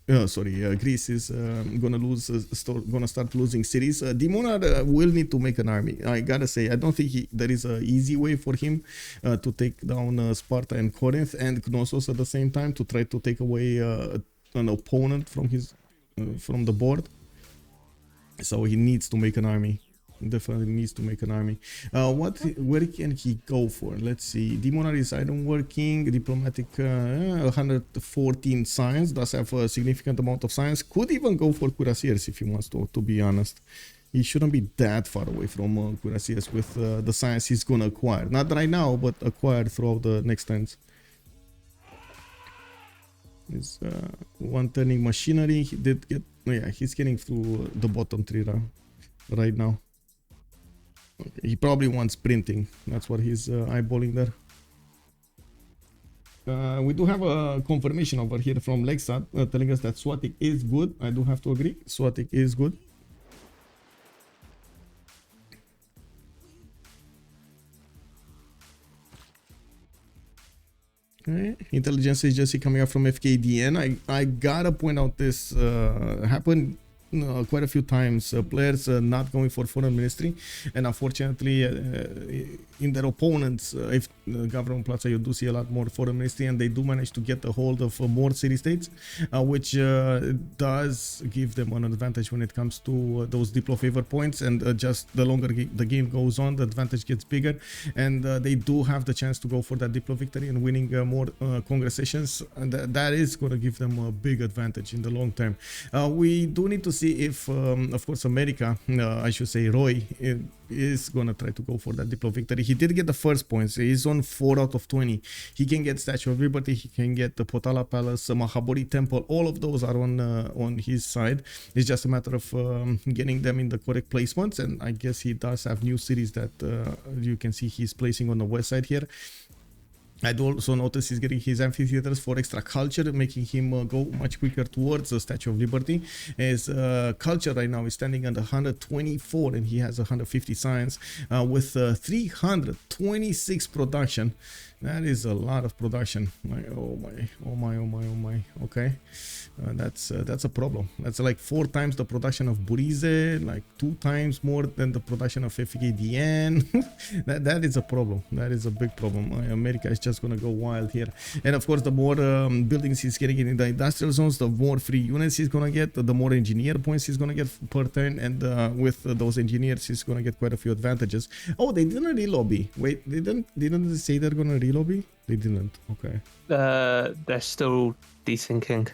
Speaker 1: Greece is gonna start losing cities. Dimona will need to make an army. I gotta say, I don't think there is an easy way for him to take down Sparta and Corinth and Knossos at the same time, to try to take away an opponent from the board. So he needs to make an army. Definitely needs to make an army. Where can he go for? Let's see. Demonar is item working. Diplomatic, 114 science. Does have a significant amount of science. Could even go for cuirassiers if he wants to be honest. He shouldn't be that far away from cuirassiers with the science he's gonna acquire. Not right now, but acquire throughout the next turns. Is one turning machinery. He did get. Yeah, he's getting through the bottom 3 right now. Okay, he probably wants printing. That's what he's eyeballing there. We do have a confirmation over here from Lexat telling us that Swatik is good. I do have to agree. Swatik is good. Okay. Intelligence agency coming up from FKDN. I gotta point out this happened quite a few times. Players not going for foreign ministry, and unfortunately in their opponents, if government plaza, you do see a lot more foreign ministry, and they do manage to get a hold of more city states, which does give them an advantage when it comes to those diplo favor points. And just the longer the game goes on, the advantage gets bigger, and they do have the chance to go for that diplo victory and winning more congress sessions, and that is going to give them a big advantage in the long term. We do need to see if of course America, I should say Roy, is gonna try to go for that diplo victory. He did get the first points. He's on 4 out of 20. He can get Statue of Liberty, he can get the Potala Palace, Mahabodhi Temple. All of those are on his side. It's just a matter of getting them in the correct placements, and I guess he does have new cities that you can see he's placing on the west side here. I do also notice he's getting his amphitheaters for extra culture, making him go much quicker towards the Statue of Liberty. His culture right now is standing at 124, and he has 150 science with 326 production. That is a lot of production. Oh my. Okay, that's a problem. That's like 4 times the production of Burize, like 2 times more than the production of FKDN. that is a problem. That is a big problem. America is just gonna go wild here. And of course, the more buildings he's getting in the industrial zones, the more free units he's gonna get, the more engineer points he's gonna get per turn, and with those engineers, he's gonna get quite a few advantages. Oh, they didn't re-lobby. Wait, didn't they say they're gonna re-lobby? They didn't. Okay.
Speaker 3: They're still dethinking,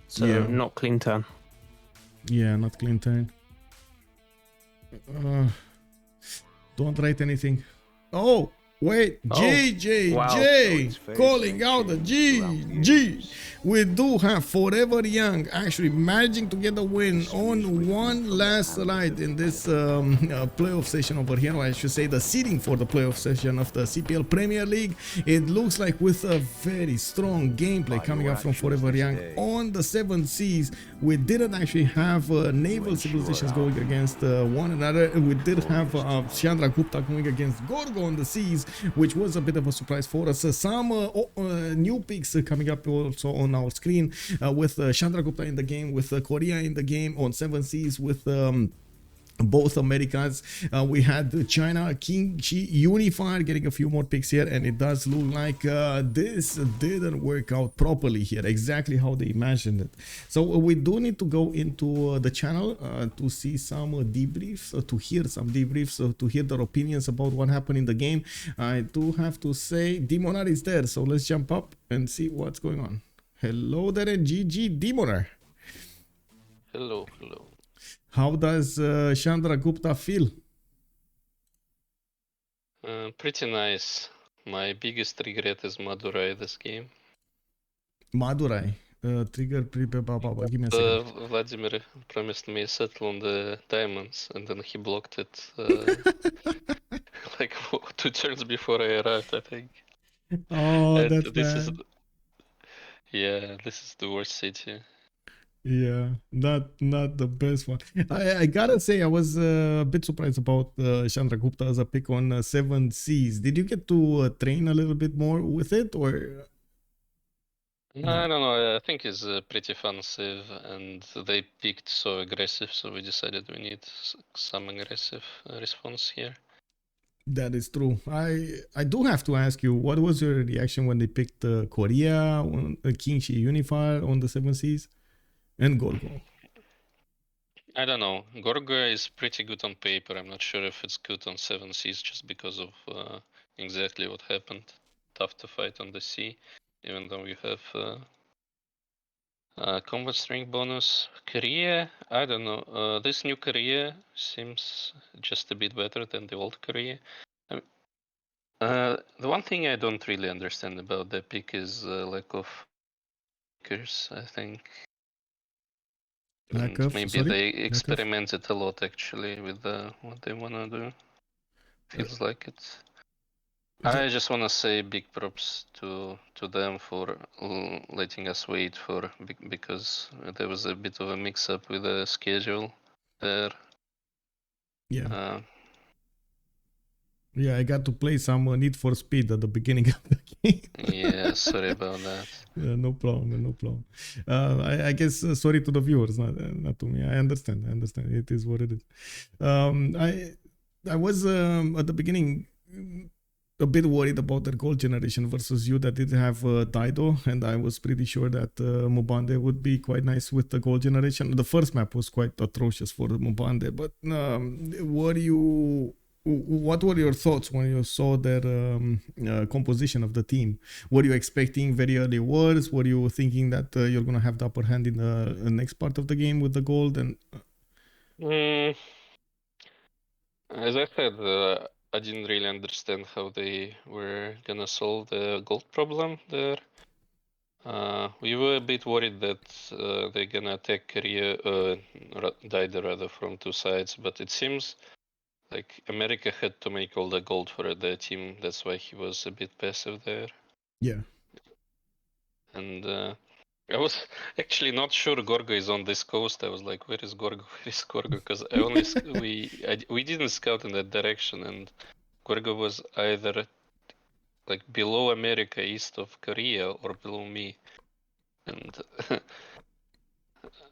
Speaker 3: so
Speaker 1: Yeah.
Speaker 3: not clean turn.
Speaker 1: Yeah, not clean turn. Don't write anything. Oh, wait.
Speaker 3: Oh,
Speaker 1: JJJ
Speaker 3: wow.
Speaker 1: calling out the GG. We do have Forever Young actually managing to get a win on one last ride in this playoff session over here. Or I should say the seeding for the playoff session of the CPL Premier League. It looks like with a very strong gameplay coming up from Forever Young on the 7 seas. We didn't actually have naval civilizations going against one another. We did have Chandra Gupta going against Gorgo on the seas, which was a bit of a surprise for us. Some new picks coming up also on our screen with Chandra Gupta in the game, with Korea in the game on 7 seas, with both Americas. We had China King Chi Unified getting a few more picks here, and it does look like this didn't work out properly here, exactly how they imagined it. So we do need to go into the channel to see some debriefs, to hear some debriefs, to hear their opinions about what happened in the game. I do have to say Demonar is there, so let's jump up and see what's going on. Hello there, and GG Demonar.
Speaker 4: Hello.
Speaker 1: How does Chandra Gupta feel?
Speaker 4: Pretty nice. My biggest regret is Madurai this game.
Speaker 1: Madurai. Trigger prepare. Give me a second.
Speaker 4: Vladimir promised me a settle on the diamonds, and then he blocked it like 2 turns before I arrived, I think.
Speaker 1: Oh,
Speaker 4: And
Speaker 1: that's
Speaker 4: this
Speaker 1: bad.
Speaker 4: this is the worst city.
Speaker 1: Yeah, not the best one. I gotta say, I was a bit surprised about Chandra Gupta as a pick on 7 Seas. Did you get to train a little bit more with it, or?
Speaker 4: I don't know, I think it's pretty fun civ, and they picked so aggressive, so we decided we need some aggressive response here.
Speaker 1: That is true. I do have to ask you, what was your reaction when they picked Korea, on King Shi Unified on the 7 Seas, and Gorgo?
Speaker 4: I don't know. Gorgo is pretty good on paper. I'm not sure if it's good on 7 seas just because of exactly what happened. Tough to fight on the sea, even though you have combat strength bonus. Korea, I don't know. This new Korea seems just a bit better than the old Korea. I mean, the one thing I don't really understand about the pick is lack of pickers, I think.
Speaker 1: Lack
Speaker 4: And
Speaker 1: of,
Speaker 4: maybe
Speaker 1: sorry?
Speaker 4: they
Speaker 1: Lack of?
Speaker 4: experimented a lot actually with what they wanna do. Feels like it. I just wanna say big props to them for letting us wait for because there was a bit of a mix up with the schedule there.
Speaker 1: Yeah. Yeah, I got to play some Need for Speed at the beginning of the game.
Speaker 4: Yeah, sorry about that.
Speaker 1: Yeah, no problem, no problem. I guess sorry to the viewers, not to me. I understand. It is what it is. I was at the beginning a bit worried about their gold generation versus you that did have Dido, and I was pretty sure that Mubande would be quite nice with the gold generation. The first map was quite atrocious for Mubande, but what were your thoughts when you saw their composition of the team? Were you expecting very early wars? Were you thinking that you're going to have the upper hand in the next part of the game with the gold? And
Speaker 4: As I said, I didn't really understand how they were gonna solve the gold problem there. We were a bit worried that they're gonna attack Korea, Dido rather, from two sides, but it seems like America had to make all the gold for their team. That's why he was a bit passive there.
Speaker 1: yeah.
Speaker 4: And I was actually not sure Gorgo is on this coast. I was like, where is Gorgo? Where is Gorgo? Because I only we didn't scout in that direction, and Gorgo was either like below America, east of Korea, or below me, and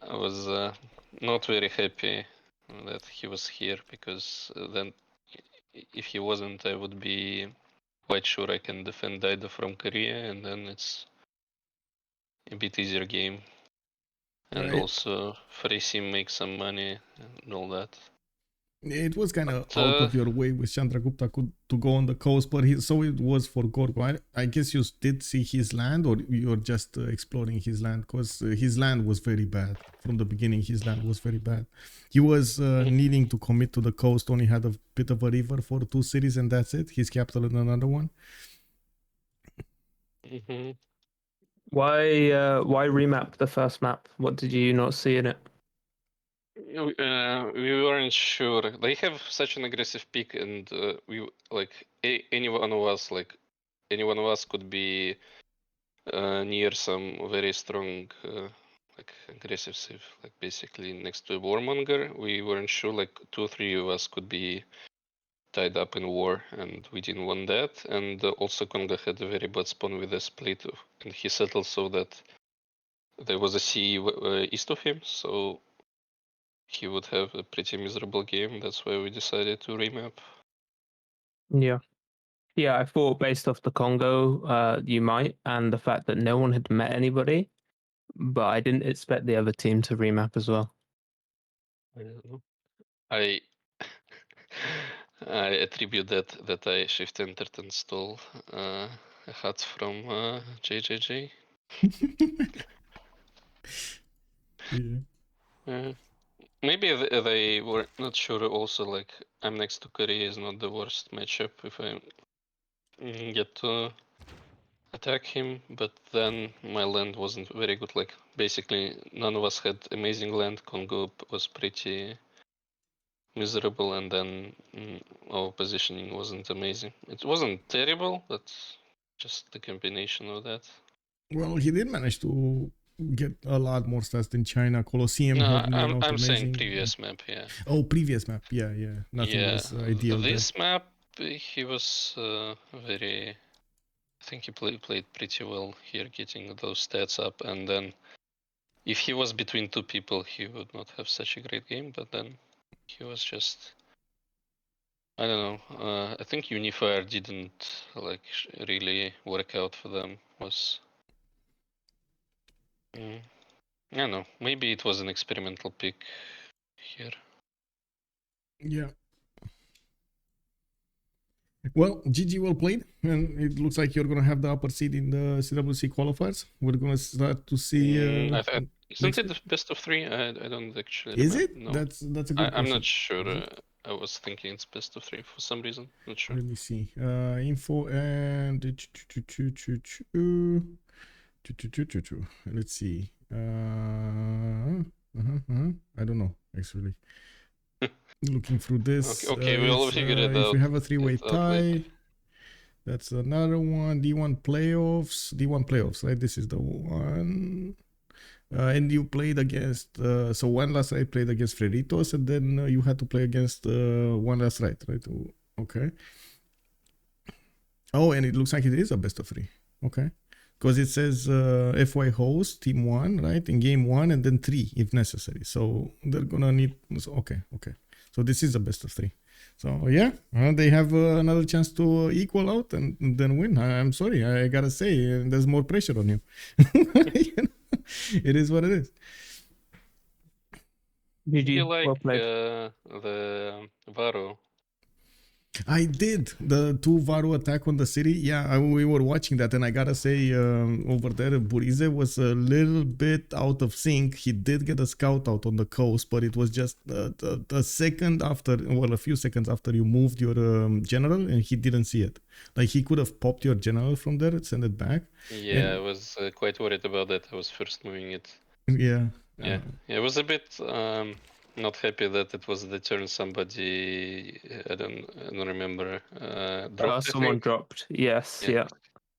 Speaker 4: I was not very happy that he was here because then if he wasn't, I would be quite sure I can defend Dido from Korea, and then it's a bit easier game. And
Speaker 1: Right.
Speaker 4: also Freesim make some money and all that.
Speaker 1: It was kind of
Speaker 4: But,
Speaker 1: out of your way with Chandragupta to go on the coast, but so it was for Gorgo. I guess you did see his land, or you're just exploring his land, because his land was very bad from the beginning. His land was very bad. He was needing to commit to the coast. Only had a bit of a river for 2 cities, and that's it. His capital and another one.
Speaker 4: mm-hmm.
Speaker 3: Why remap the first map? What did you not see in it?
Speaker 4: We weren't sure. They have such an aggressive pick, and we like any one of us could be near some very strong like aggressive civ, like basically next to a warmonger. We weren't sure, like 2 or 3 of us could be tied up in war, and we didn't want that. And also Kongo had a very bad spawn with a split, and he settled so that there was a sea east of him, so he would have a pretty miserable game. That's why we decided to remap.
Speaker 3: Yeah. Yeah, I thought based off the Congo, you might, and the fact that no one had met anybody, but I didn't expect the other team to remap as well.
Speaker 4: I don't know. I I attribute that I shift entered and stole a hat from JJJ.
Speaker 1: Yeah.
Speaker 4: Maybe they were not sure also, like, I'm next to Korea is not the worst matchup if I get to attack him, but then my land wasn't very good. Like, basically, none of us had amazing land. Kongo was pretty miserable, and then our positioning wasn't amazing. It wasn't terrible, but just the combination of that.
Speaker 1: Well, he did manage to get a lot more stats than China. Colosseum
Speaker 4: No,
Speaker 1: had made out
Speaker 4: I'm saying
Speaker 1: amazing.
Speaker 4: previous map, yeah.
Speaker 1: Oh, previous map. Yeah. Nothing
Speaker 4: Yeah,
Speaker 1: was ideal there.
Speaker 4: this map he was very. I think he played pretty well here, getting those stats up, and then if he was between two people, he would not have such a great game. But then he was just. I don't know. I think Unifier didn't like really work out for them. Was. I don't know. Maybe it was an experimental pick. here.
Speaker 1: Yeah. Well, GG, well played, and it looks like you're gonna have the upper seed in the CWC qualifiers. We're gonna start to see.
Speaker 4: Isn't it the best of 3? I don't actually
Speaker 1: Is
Speaker 4: remember.
Speaker 1: it?
Speaker 4: No,
Speaker 1: That's a good
Speaker 4: I'm
Speaker 1: question.
Speaker 4: not sure. I was thinking it's best of 3 for some reason. Not sure.
Speaker 1: Let me see. Info and let's see. I don't know actually. Looking through this.
Speaker 4: Okay, we'll figure it
Speaker 1: If
Speaker 4: out.
Speaker 1: we have a three-way
Speaker 4: It's out later.
Speaker 1: tie, that's another one. D1 playoffs. D1 playoffs, right? This is the one. And you played against. So one last right played against Freritos, and then you had to play against one last right, right? Okay. Oh, and it looks like it is a best of 3. Okay. Because it says FY host, team 1, right? In game 1 and then 3 if necessary. So they're going to need. Okay. So this is a best of 3. So yeah, they have another chance to equal out and then win. I'm sorry. I got to say, there's more pressure on you. You know? It is what it is.
Speaker 3: GG,
Speaker 4: You like
Speaker 3: well played.
Speaker 4: the Varu?
Speaker 1: I did the 2 Varu attack on the city. Yeah, we were watching that, and I gotta say, over there, Burize was a little bit out of sync. He did get a scout out on the coast, but it was just a second after, well, a few seconds after you moved your general, and he didn't see it. Like he could have popped your general from there and sent it back.
Speaker 4: Yeah,
Speaker 1: And,
Speaker 4: I was quite worried about that. I was first moving it.
Speaker 1: yeah.
Speaker 4: Yeah, I was a bit not happy that it was the turn somebody I don't remember dropped. I
Speaker 3: Someone
Speaker 4: think.
Speaker 3: dropped. Yes.
Speaker 4: Yeah.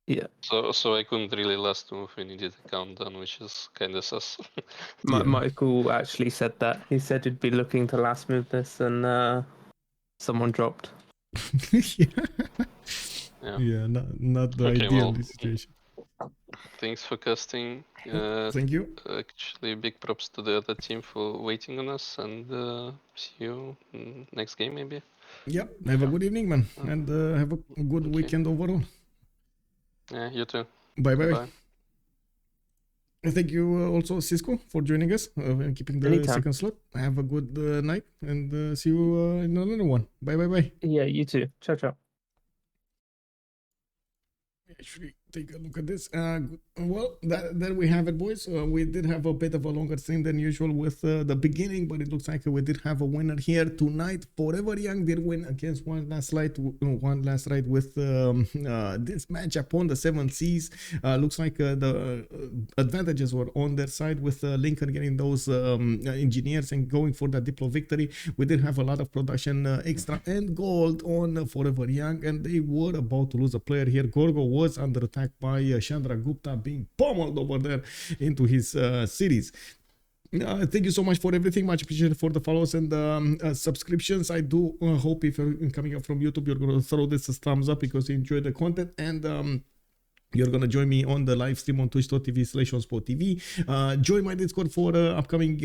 Speaker 3: Yeah.
Speaker 4: So I couldn't really last move. We needed a countdown, which is kind of sus.
Speaker 1: Yeah.
Speaker 3: Michael actually said that. He said he'd be looking to last move this, and someone dropped.
Speaker 1: Yeah, not the
Speaker 4: Okay,
Speaker 1: ideal
Speaker 4: well,
Speaker 1: situation.
Speaker 4: Thanks for casting.
Speaker 1: Thank you.
Speaker 4: Actually, big props to the other team for waiting on us, and see you next game maybe.
Speaker 1: Yeah, have a good evening, man, and have a good weekend overall.
Speaker 4: Yeah, you too.
Speaker 1: Bye. Thank you also, Cisco, for joining us and keeping the
Speaker 3: Anytime.
Speaker 1: second slot. Have a good night, and see you in another one. Bye.
Speaker 3: Yeah, you too. Ciao.
Speaker 1: Actually, take a look at this. Well, there we have it, boys. We did have a bit of a longer stream than usual with the beginning, but it looks like we did have a winner here tonight. Forever Young did win against one last ride with this matchup on the 7 Seas. Looks like the advantages were on their side with Lincoln getting those engineers and going for the Diplo victory. We did have a lot of production extra and gold on Forever Young, and they were about to lose a player here. Kongo was under attack by Chandra Gupta, being pummeled over there into his cities. Thank you so much for everything. Much appreciated for the follows and subscriptions. I do hope if you're coming up from YouTube, you're going to throw this a thumbs up because you enjoy the content, and you're going to join me on the live stream on twitch.tv/OnSpotTV. Join my Discord for upcoming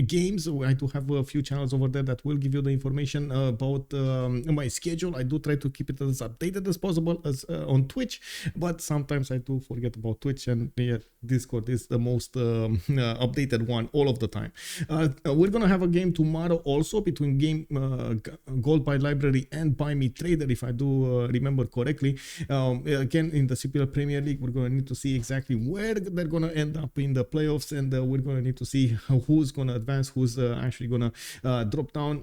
Speaker 1: games. I do have a few channels over there that will give you the information about my schedule. I do try to keep it as updated as possible as on Twitch, but sometimes I do forget about Twitch, and yeah, Discord is the most updated one all of the time. We're going to have a game tomorrow also between Gold by Library and Buy Me Trader, if I do remember correctly. Again, in the CPL Premier League, we're going to need to see exactly where they're going to end up in the playoffs, and we're going to need to see who's going to advance, who's actually going to drop down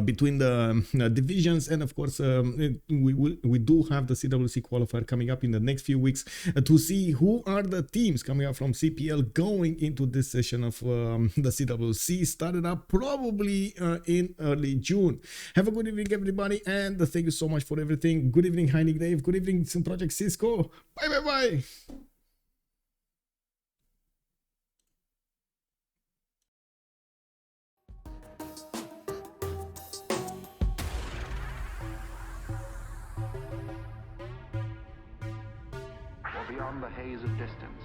Speaker 1: between the divisions. And of course, we do have the CWC qualifier coming up in the next few weeks to see who are the teams coming up from CPL going into this session of the CWC, started up probably in early June. Have a good evening, everybody, and thank you so much for everything. Good evening, Heinig Dave. Good evening, Project Cisco. Bye.
Speaker 5: Beyond the haze of distance.